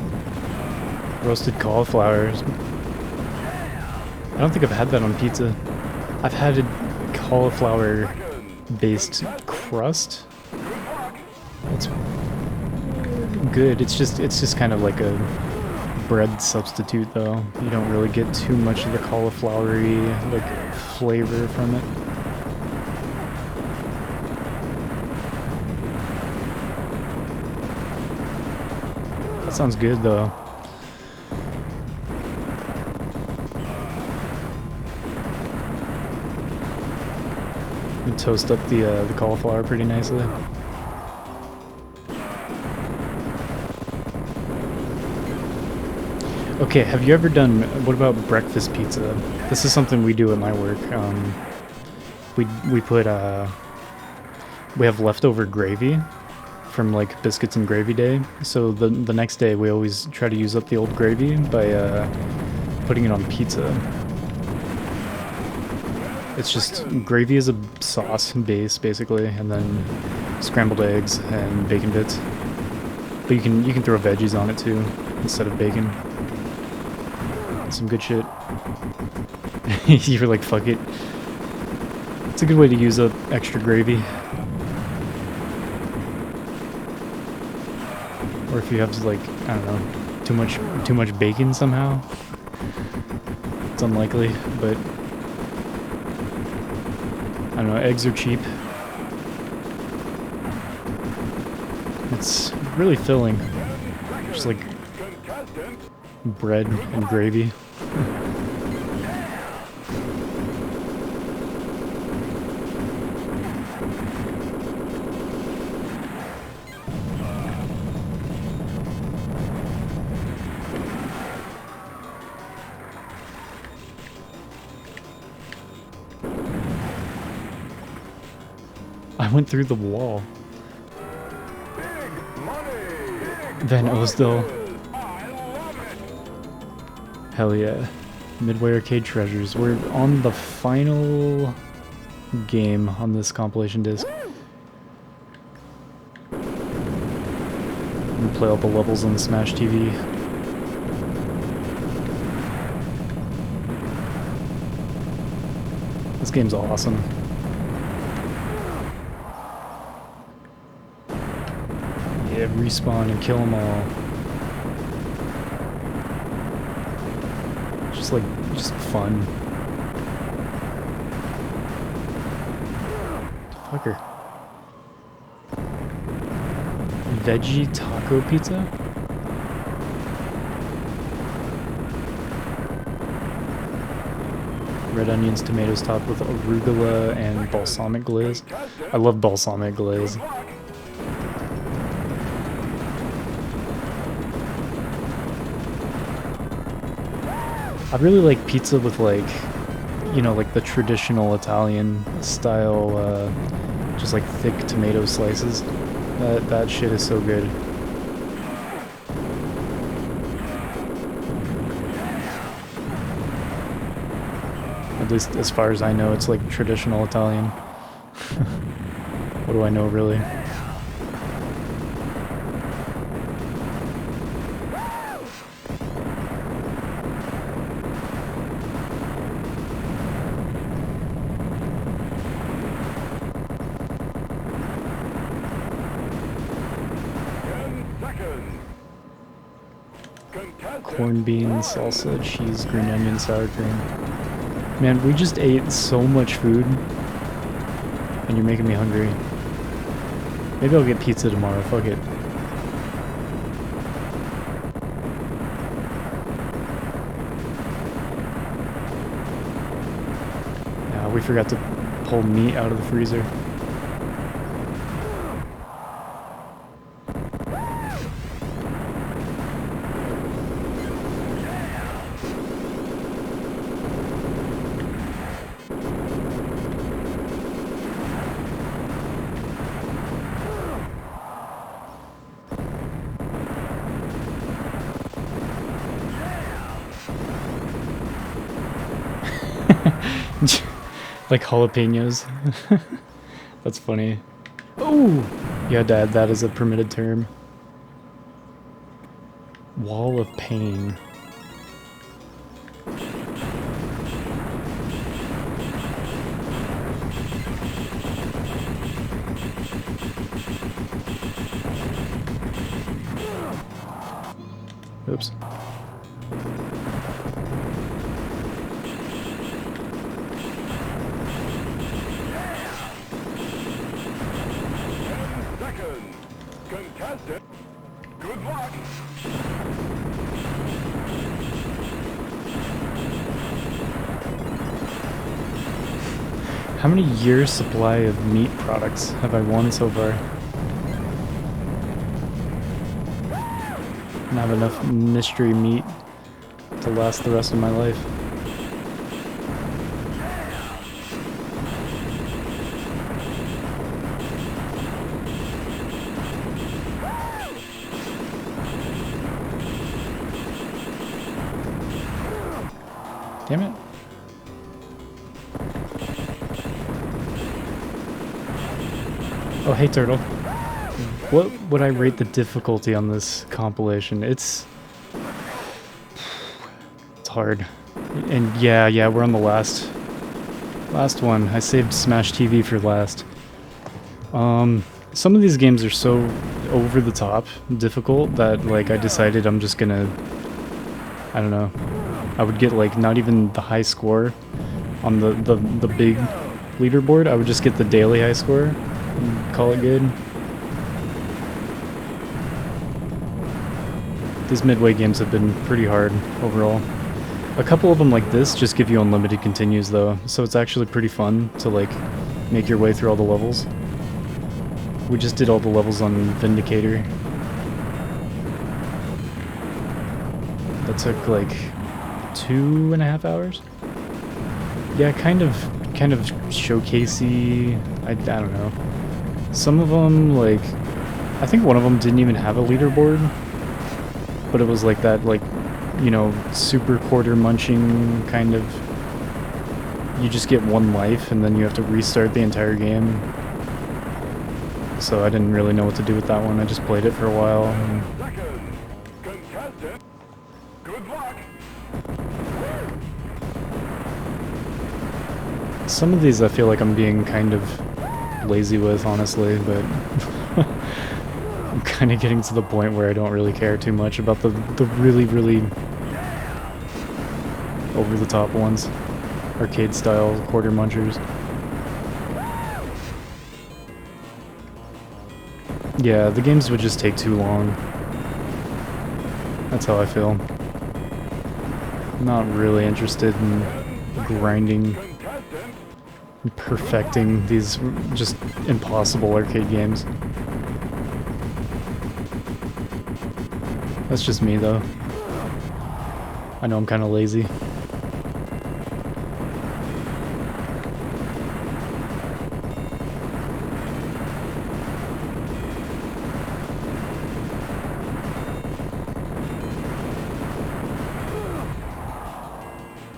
Roasted cauliflowers. I don't think I've had that on pizza. I've had a cauliflower-based crust. It's good. It's just kind of like a bread substitute, though. You don't really get too much of the cauliflowery like flavor from it. That sounds good, though. You toast up the cauliflower pretty nicely. Okay, have you ever done, what about breakfast pizza? This is something we do at my work. We have leftover gravy from like biscuits and gravy day. So the next day we always try to use up the old gravy by putting it on pizza. It's just gravy is a sauce base basically, and then scrambled eggs and bacon bits. But you can throw veggies on it too instead of bacon. Some good shit. You're like, fuck it. It's a good way to use up extra gravy. Or if you have like, I don't know, too much bacon somehow. It's unlikely, but I don't know, eggs are cheap. It's really filling. Just like bread and gravy. I went through the wall. Van Osdale. Hell yeah. Midway Arcade Treasures. We're on the final game on this compilation disc. We play all the levels on the Smash TV. This game's awesome. Yeah, respawn and kill them all. Just fun. Fucker. Veggie taco pizza? Red onions, tomatoes topped with arugula and balsamic glaze. I love balsamic glaze. I really like pizza with like, you know, like the traditional Italian style, just like thick tomato slices. That shit is so good. At least as far as I know, it's like traditional Italian. What do I know really? Corned beans, salsa, cheese, green onion, sour cream. Man, we just ate so much food, and you're making me hungry. Maybe I'll get pizza tomorrow, fuck it. we forgot to pull meat out of the freezer. Like jalapenos. That's funny. Oh! Yeah, Dad, that is a permitted term. Wall of pain. Oops. Contestant, good luck. How many years supply of meat products have I won so far? I have enough mystery meat to last the rest of my life. Damn it. Oh, hey, Turtle. What would I rate the difficulty on this compilation? It's hard. And yeah, we're on the last one. I saved Smash TV for last. Some of these games are so over the top difficult that, like, I decided I'm just gonna, I don't know, I would get, like, not even the high score on the big leaderboard. I would just get the daily high score and call it good. These Midway games have been pretty hard overall. A couple of them like this just give you unlimited continues though, so it's actually pretty fun to, like, make your way through all the levels. We just did all the levels on Vindicator. That took like 2.5 hours. Yeah, kind of showcasey. I don't know. Some of them, like, I think one of them didn't even have a leaderboard, but it was like that, like, you know, super quarter munching kind of. You just get one life and then you have to restart the entire game. So I didn't really know what to do with that one. I just played it for a while. Second contestant, good luck. Some of these I feel like I'm being kind of lazy with, honestly, but I'm kind of getting to the point where I don't really care too much about the really, really over-the-top ones. Arcade-style quarter munchers. Yeah, the games would just take too long. That's how I feel. I'm not really interested in grinding and perfecting these just impossible arcade games. That's just me, though. I know I'm kind of lazy.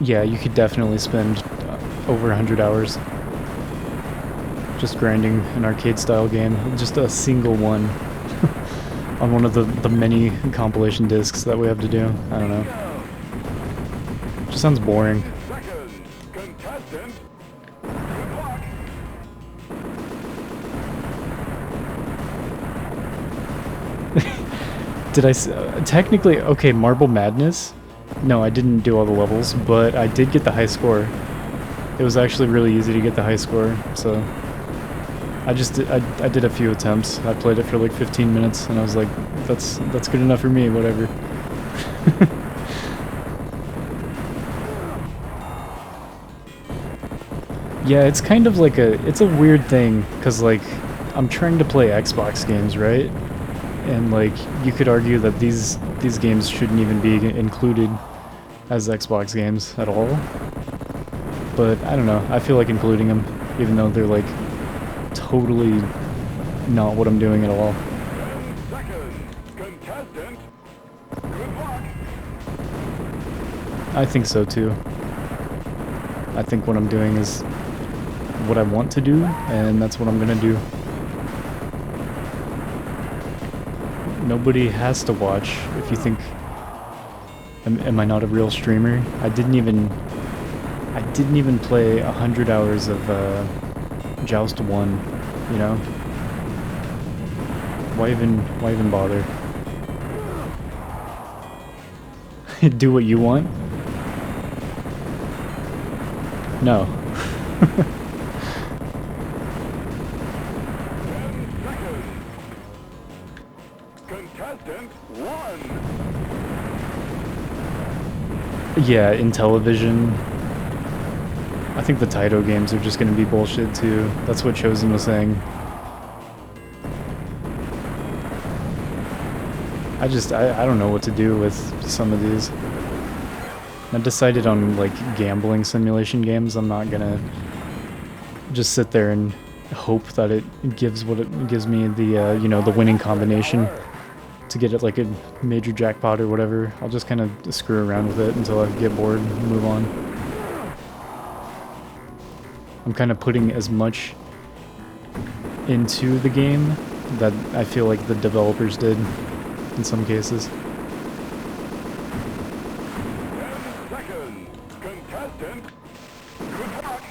Yeah, you could definitely spend over 100 hours just grinding an arcade-style game. Just a single one on one of the many compilation discs that we have to do. I don't know. Just sounds boring. Second contestant, good luck. Did I technically, okay, Marble Madness? No, I didn't do all the levels, but I did get the high score. It was actually really easy to get the high score, so I did a few attempts. I played it for like 15 minutes, and I was like, that's good enough for me, whatever. Yeah, it's kind of like it's a weird thing, because, like, I'm trying to play Xbox games, right? And, like, you could argue that these games shouldn't even be included as Xbox games at all. But, I don't know, I feel like including them, even though they're, like, totally not what I'm doing at all. 10 seconds. Contestant. Good luck. I think so, too. I think what I'm doing is what I want to do, and that's what I'm gonna do. Nobody has to watch if you think, am I not a real streamer? I didn't even play 100 hours of Joust 1, you know? Why even bother? Do what you want? No. 10 seconds. Contestant 1. Yeah, in television, I think the Taito games are just gonna be bullshit too. That's what Chosen was saying. I don't know what to do with some of these. I decided on, like, gambling simulation games. I'm not gonna just sit there and hope that it gives what it gives me, the you know, the winning combination to get it, like, a major jackpot or whatever. I'll just kind of screw around with it until I get bored and move on. I'm kind of putting as much into the game that I feel like the developers did in some cases. 10 seconds. Contestant. Good luck.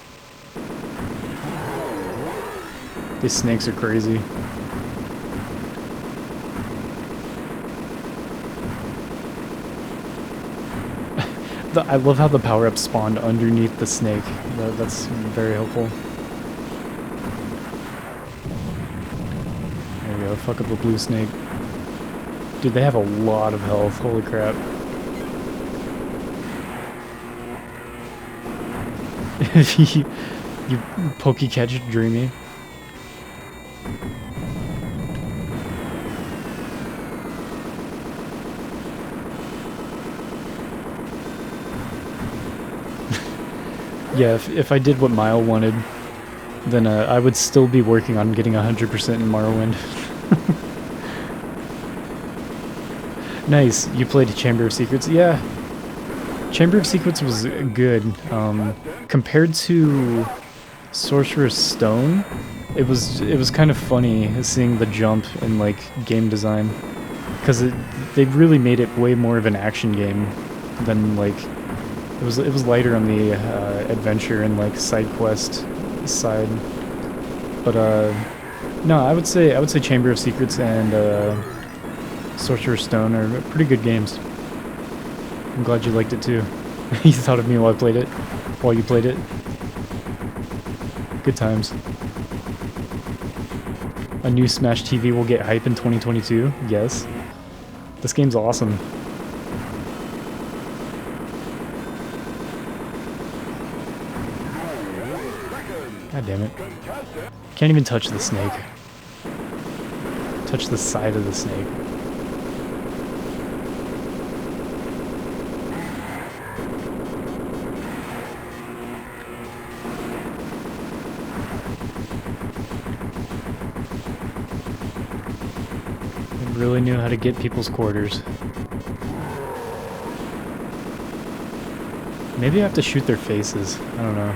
These snakes are crazy. I love how the power-up spawned underneath the snake. That's very helpful. There we go, fuck up the blue snake. Dude, they have a lot of health, holy crap. you pokey catch dreamy. Yeah, if I did what Mile wanted, then I would still be working on getting 100% in Morrowind. Nice, you played Chamber of Secrets? Yeah, Chamber of Secrets was good. Compared to Sorcerer's Stone, it was kind of funny seeing the jump in, like, game design, because they really made it way more of an action game than, like, it was lighter on the adventure and, like, side quest side. But no, I would say Chamber of Secrets and Sorcerer's Stone are pretty good games. I'm glad you liked it too. You thought of me while you played it. Good times. A new Smash TV will get hype in 2022. Yes. This game's awesome. God damn it. Can't even touch the snake. Touch the side of the snake. They really knew how to get people's quarters. Maybe I have to shoot their faces. I don't know.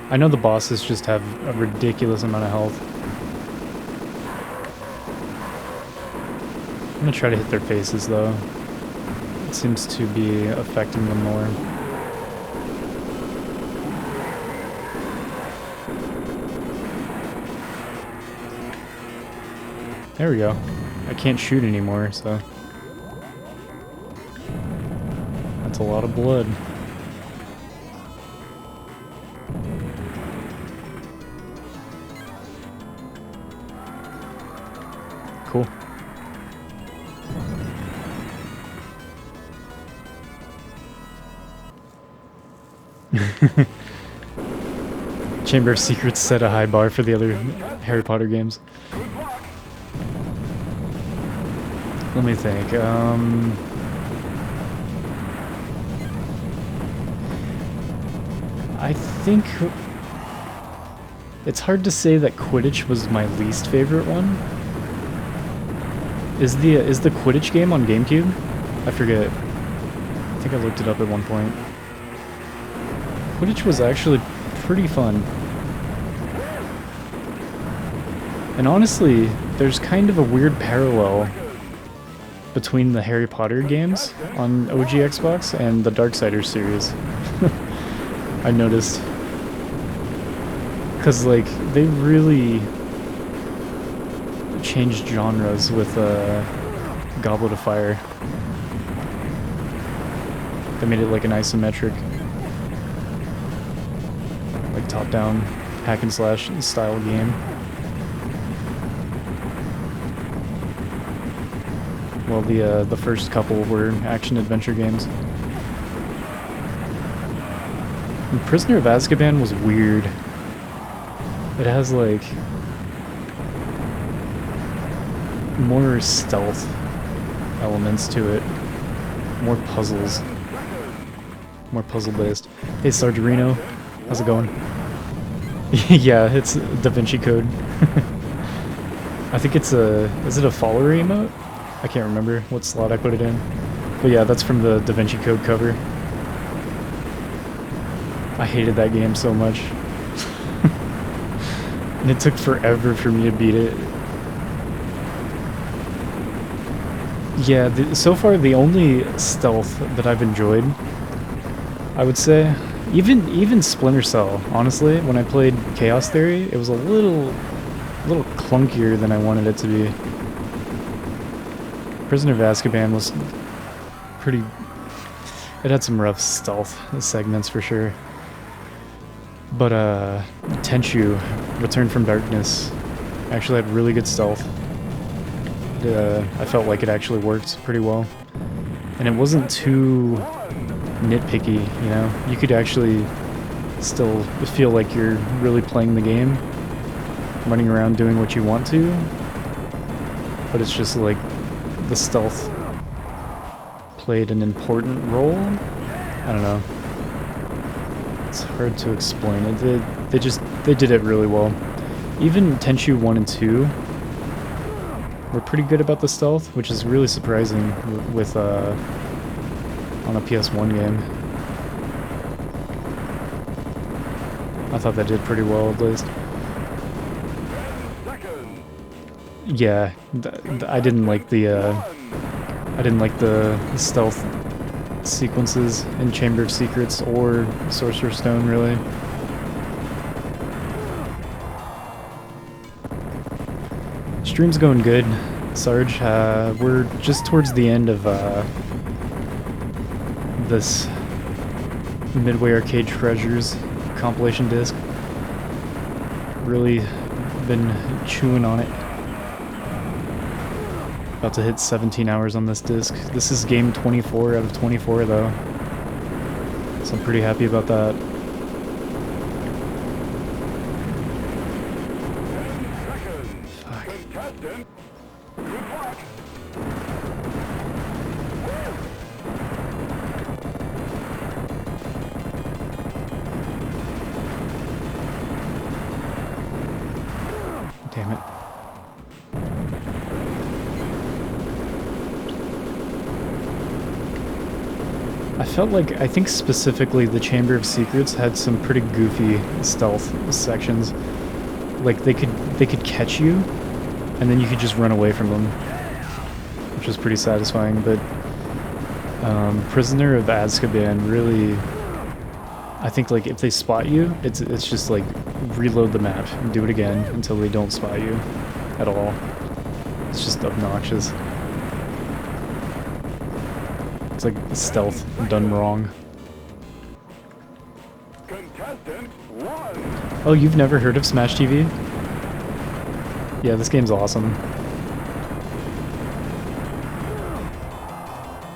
I know the bosses just have a ridiculous amount of health. I'm gonna try to hit their faces though. It seems to be affecting them more. There we go. I can't shoot anymore, so that's a lot of blood. Cool. Chamber of Secrets set a high bar for the other Harry Potter games. Let me think. I think it's hard to say that Quidditch was my least favorite one. Is the Quidditch game on GameCube? I forget. I think I looked it up at one point. Quidditch was actually pretty fun. And honestly, there's kind of a weird parallel between the Harry Potter games on OG Xbox and the Darksiders series. I noticed. Because, like, they really changed genres with Goblet of Fire. They made it like an isometric, like top-down hack and slash style game. Well, the first couple were action-adventure games. And Prisoner of Azkaban was weird. It has, like, more stealth elements to it. More puzzles. More puzzle-based. Hey, Sargerino. How's it going? Yeah, it's Da Vinci Code. I think it's a... Is it a follower emote? I can't remember what slot I put it in. But yeah, that's from the Da Vinci Code cover. I hated that game so much. And it took forever for me to beat it. Yeah, so far the only stealth that I've enjoyed, I would say, even Splinter Cell, honestly, when I played Chaos Theory, it was a little clunkier than I wanted it to be. Prisoner of Azkaban was pretty... It had some rough stealth segments for sure. But Tenchu, Return from Darkness, actually had really good stealth. I felt like it actually worked pretty well. And it wasn't too nitpicky, you know? You could actually still feel like you're really playing the game, running around doing what you want to, but it's just like the stealth played an important role? I don't know. It's hard to explain it. They did it really well. Even Tenchu 1 and 2 were pretty good about the stealth, which is really surprising with on a PS1 game. I thought that did pretty well, at least. Yeah, I didn't like the stealth sequences in Chamber of Secrets or Sorcerer's Stone, really. Stream's going good, Sarge. We're just towards the end of this Midway Arcade Treasures compilation disc. Really been chewing on it. About to hit 17 hours on this disc. This is game 24 out of 24 though, so I'm pretty happy about that. Fuck. Damn it. I think specifically the Chamber of Secrets had some pretty goofy stealth sections. Like they could catch you, and then you could just run away from them, which was pretty satisfying. But Prisoner of Azkaban really, I think like if they spot you, it's just like reload the map and do it again until they don't spot you at all. It's just obnoxious. It's like stealth done wrong. Oh, you've never heard of Smash TV? Yeah, this game's awesome.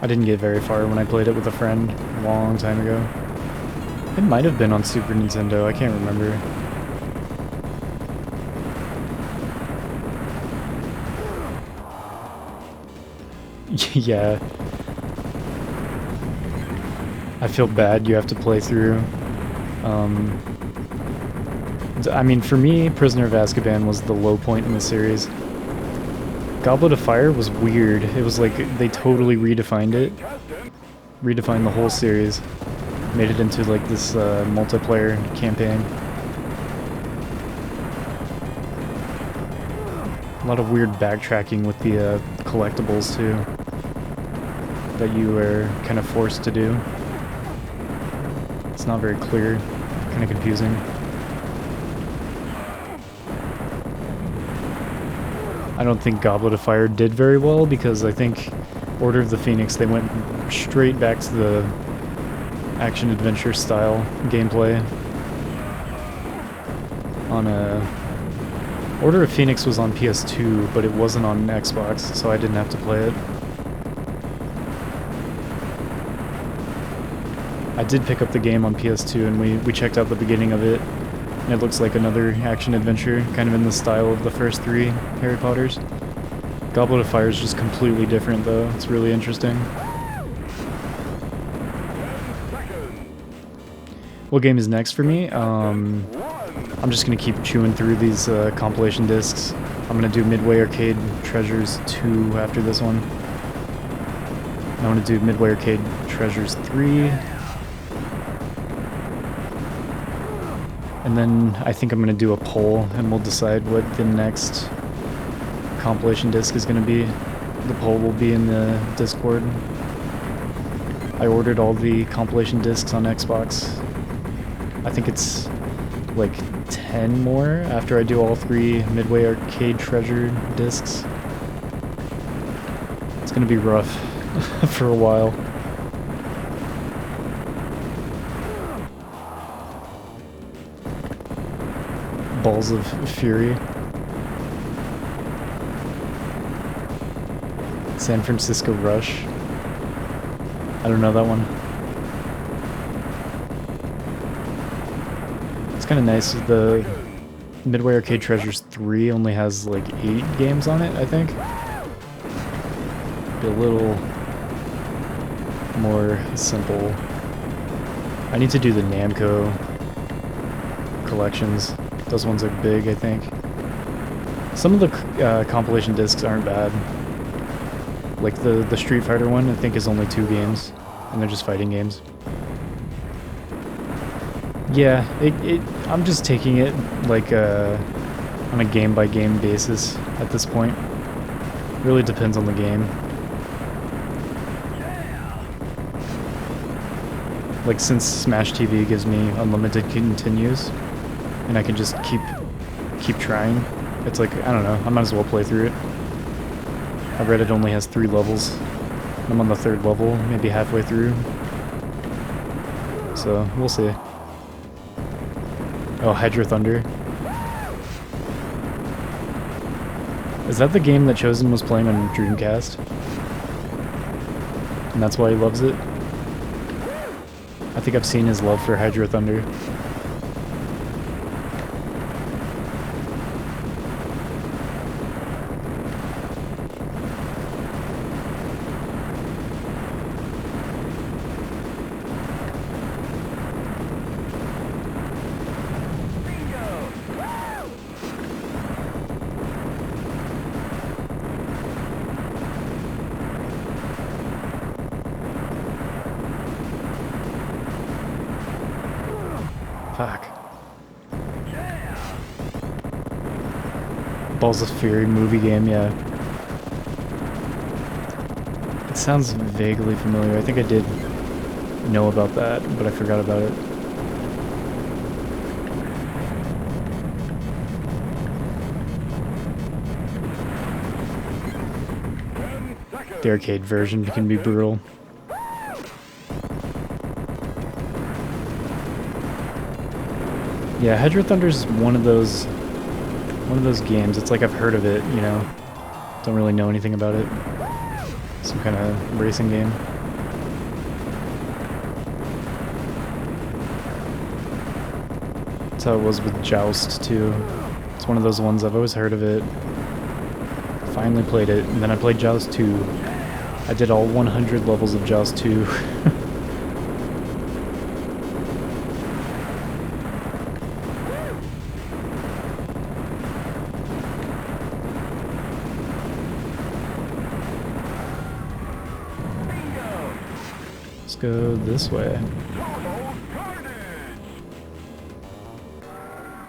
I didn't get very far when I played it with a friend a long time ago. It might have been on Super Nintendo, I can't remember. Yeah. I feel bad you have to play through. I mean, for me, Prisoner of Azkaban was the low point in the series. Goblet of Fire was weird. It was like they totally redefined it. Redefined the whole series. Made it into like this multiplayer campaign. A lot of weird backtracking with the collectibles too. That you were kind of forced to do. It's not very clear. Kind of confusing. I don't think Goblet of Fire did very well because I think Order of the Phoenix, they went straight back to the action-adventure style gameplay. On Order of Phoenix was on PS2, but it wasn't on Xbox, so I didn't have to play it. I did pick up the game on PS2 and we checked out the beginning of it. And it looks like another action-adventure, kind of in the style of the first 3 Harry Potters. Goblet of Fire is just completely different though, it's really interesting. What game is next for me? I'm just gonna keep chewing through these compilation discs. I'm gonna do Midway Arcade Treasures 2 after this one. I want to do Midway Arcade Treasures 3. And then I think I'm going to do a poll and we'll decide what the next compilation disc is going to be. The poll will be in the Discord. I ordered all the compilation discs on Xbox. I think it's like 10 more after I do all 3 Midway Arcade Treasure discs. It's going to be rough for a while. Balls of Fury. San Francisco Rush. I don't know that one. It's kind of nice. The Midway Arcade Treasures 3 only has like 8 games on it, I think. Be a little more simple. I need to do the Namco collections. Those ones are big, I think. Some of the compilation discs aren't bad. Like the Street Fighter one, I think is only 2 games, and they're just fighting games. Yeah, I'm just taking it like on a game-by-game basis at this point. Really depends on the game. Like since Smash TV gives me unlimited continues, and I can just keep trying. It's like, I don't know, I might as well play through it. I read it only has 3 levels. I'm on the 3rd level, maybe halfway through. So, we'll see. Oh, Hydro Thunder. Is that the game that Chosen was playing on Dreamcast? And that's why he loves it? I think I've seen his love for Hydro Thunder. Fuck. Balls of Fury movie game, yeah. It sounds vaguely familiar. I think I did know about that, but I forgot about it. The arcade version can be brutal. Yeah, Hydro Thunder's one of those games. It's like I've heard of it, you know. Don't really know anything about it. Some kind of racing game. That's how it was with Joust too. It's one of those ones I've always heard of it. Finally played it, and then I played Joust 2. I did all 100 levels of Jaws 2. Let's go this way.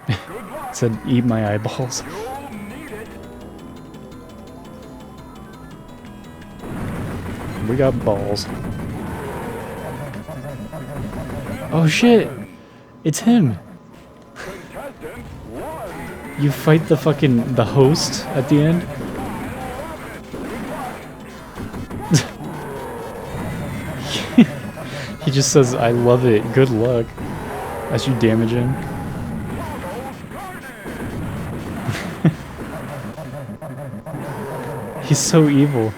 It said, eat my eyeballs. We got balls. Oh shit! It's him! You fight the host at the end? He just says, I love it, good luck, as you damage him. He's so evil.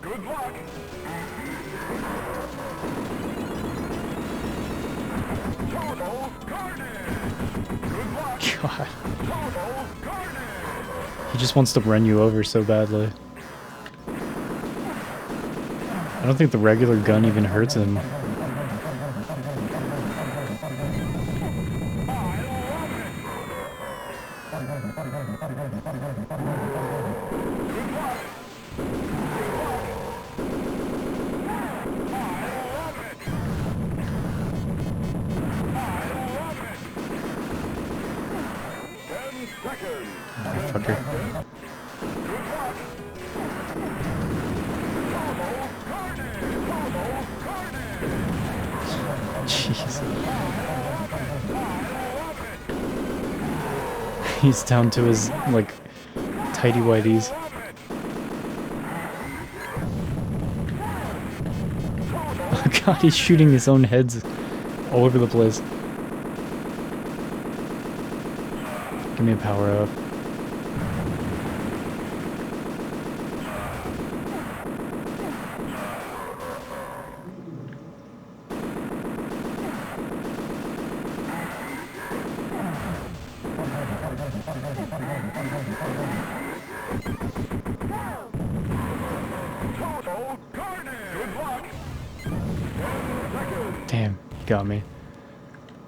Good luck. God. He just wants to run you over so badly. I don't think the regular gun even hurts him. Fucker. Jeez. He's down to his, like, tighty whities. Oh god, he's shooting his own heads all over the place. Give me a power up. Damn, you got me.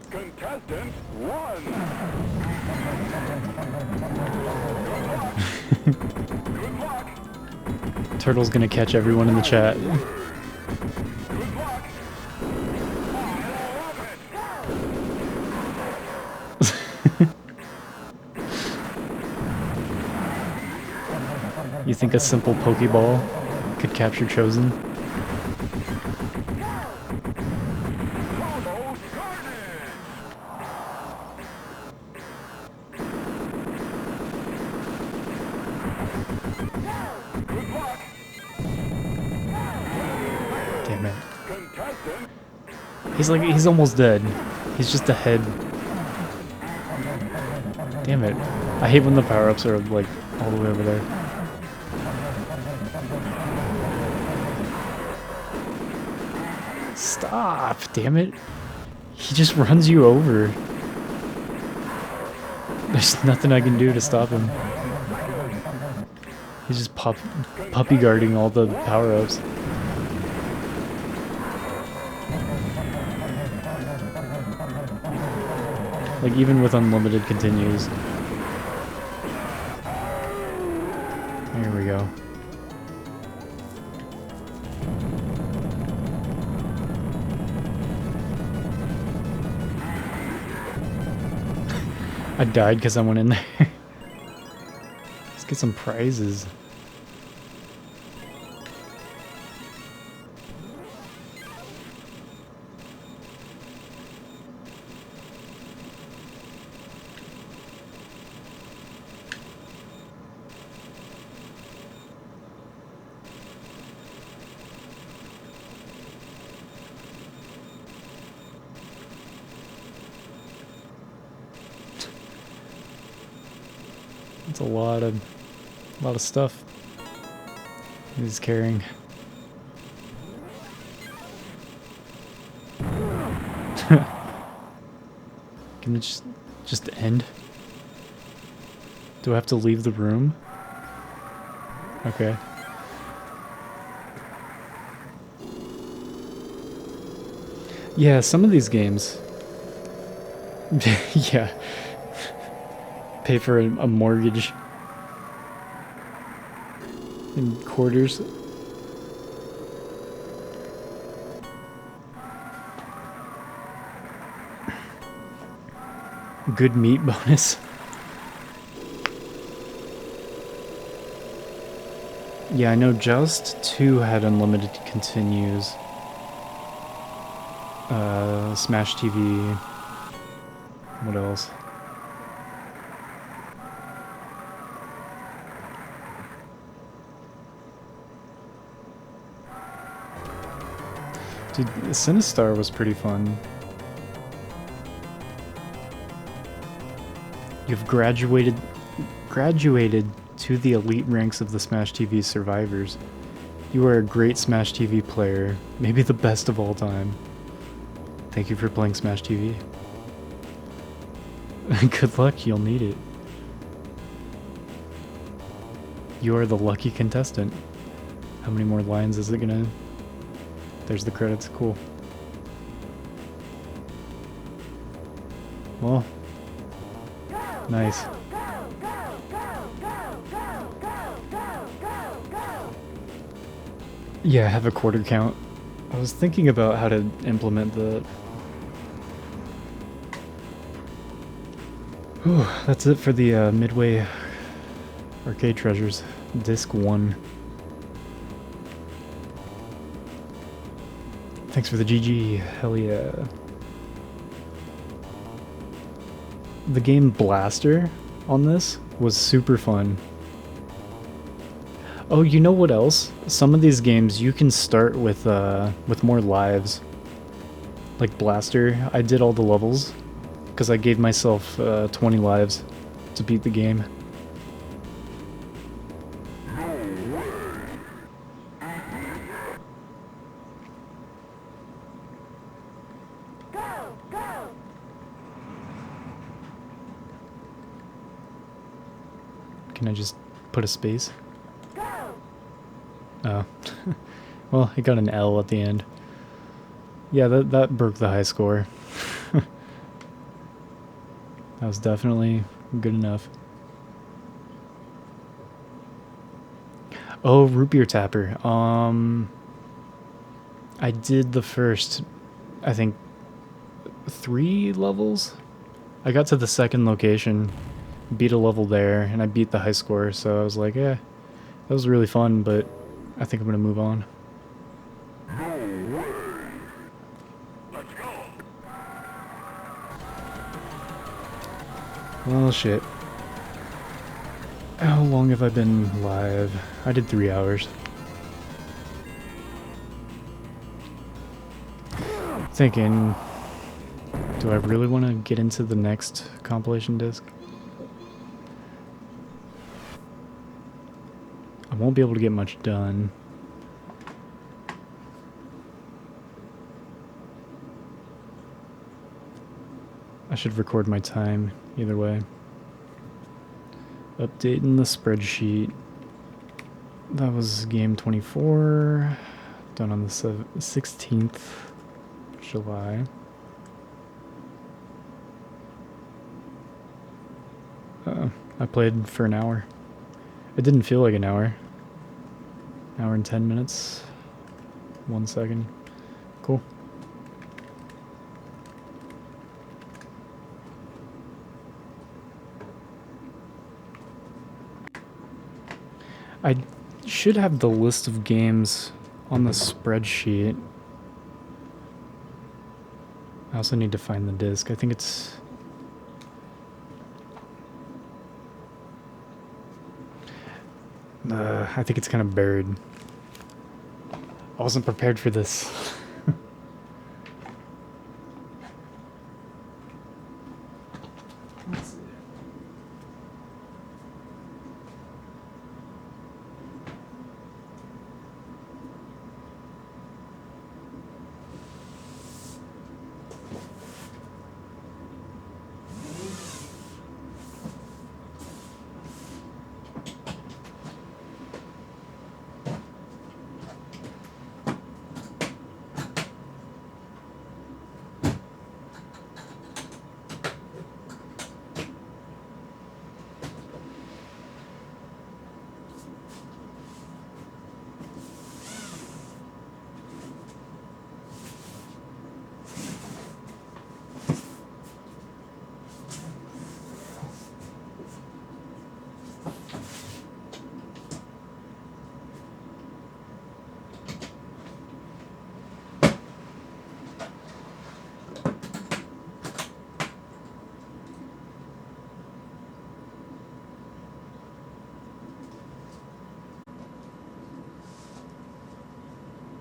Contestant 1. Good luck. Turtle's gonna catch everyone in the chat. Good luck. You think a simple Pokeball could capture Chosen? Damn it. He's almost dead. He's just ahead. Damn it. I hate when the power-ups are like all the way over there. Stop, damn it. He just runs you over. There's nothing I can do to stop him. He's just puppy guarding all the power-ups. Like, even with unlimited continues. Here we go. I died because I went in there. Let's get some prizes. It's a lot of stuff he's carrying. Can it just end? Do I have to leave the room? Okay. Yeah, some of these games. Yeah. Pay for a mortgage in quarters. Good meat bonus. Yeah, I know Just 2 had unlimited continues. Smash TV. What else? Dude, Sinistar was pretty fun. You've graduated to the elite ranks of the Smash TV survivors. You are a great Smash TV player, maybe the best of all time. Thank you for playing Smash TV. Good luck, you'll need it. You are the lucky contestant. How many more lines is it gonna... There's the credits, cool. Well, nice. Yeah, I have a quarter count. I was thinking about how to implement the... Whew, that's it for the Midway Arcade Treasures, Disc 1. Thanks for the GG, hell yeah. The game Blaster on this was super fun. Oh, you know what else? Some of these games you can start with more lives. Like Blaster, I did all the levels because I gave myself 20 lives to beat the game. Can I just put a space? Oh. Well, it got an L at the end. Yeah, that broke the high score. That was definitely good enough. Oh, root beer tapper. I did the first, I think, 3 levels? I got to the second location, beat a level there, and I beat the high score, so I was like, yeah, that was really fun, but I think I'm gonna move on. Well, shit. How long have I been live? I did 3 hours. Thinking, do I really want to get into the next compilation disc? I won't be able to get much done. I should record my time either way. Updating the spreadsheet. That was game 24, done on the 16th July. I played for an hour. It didn't feel like an hour. Hour and 10 minutes. 1 second. Cool. I should have the list of games on the spreadsheet. I also need to find the disc. I think it's... I think it's kind of buried. I wasn't prepared for this.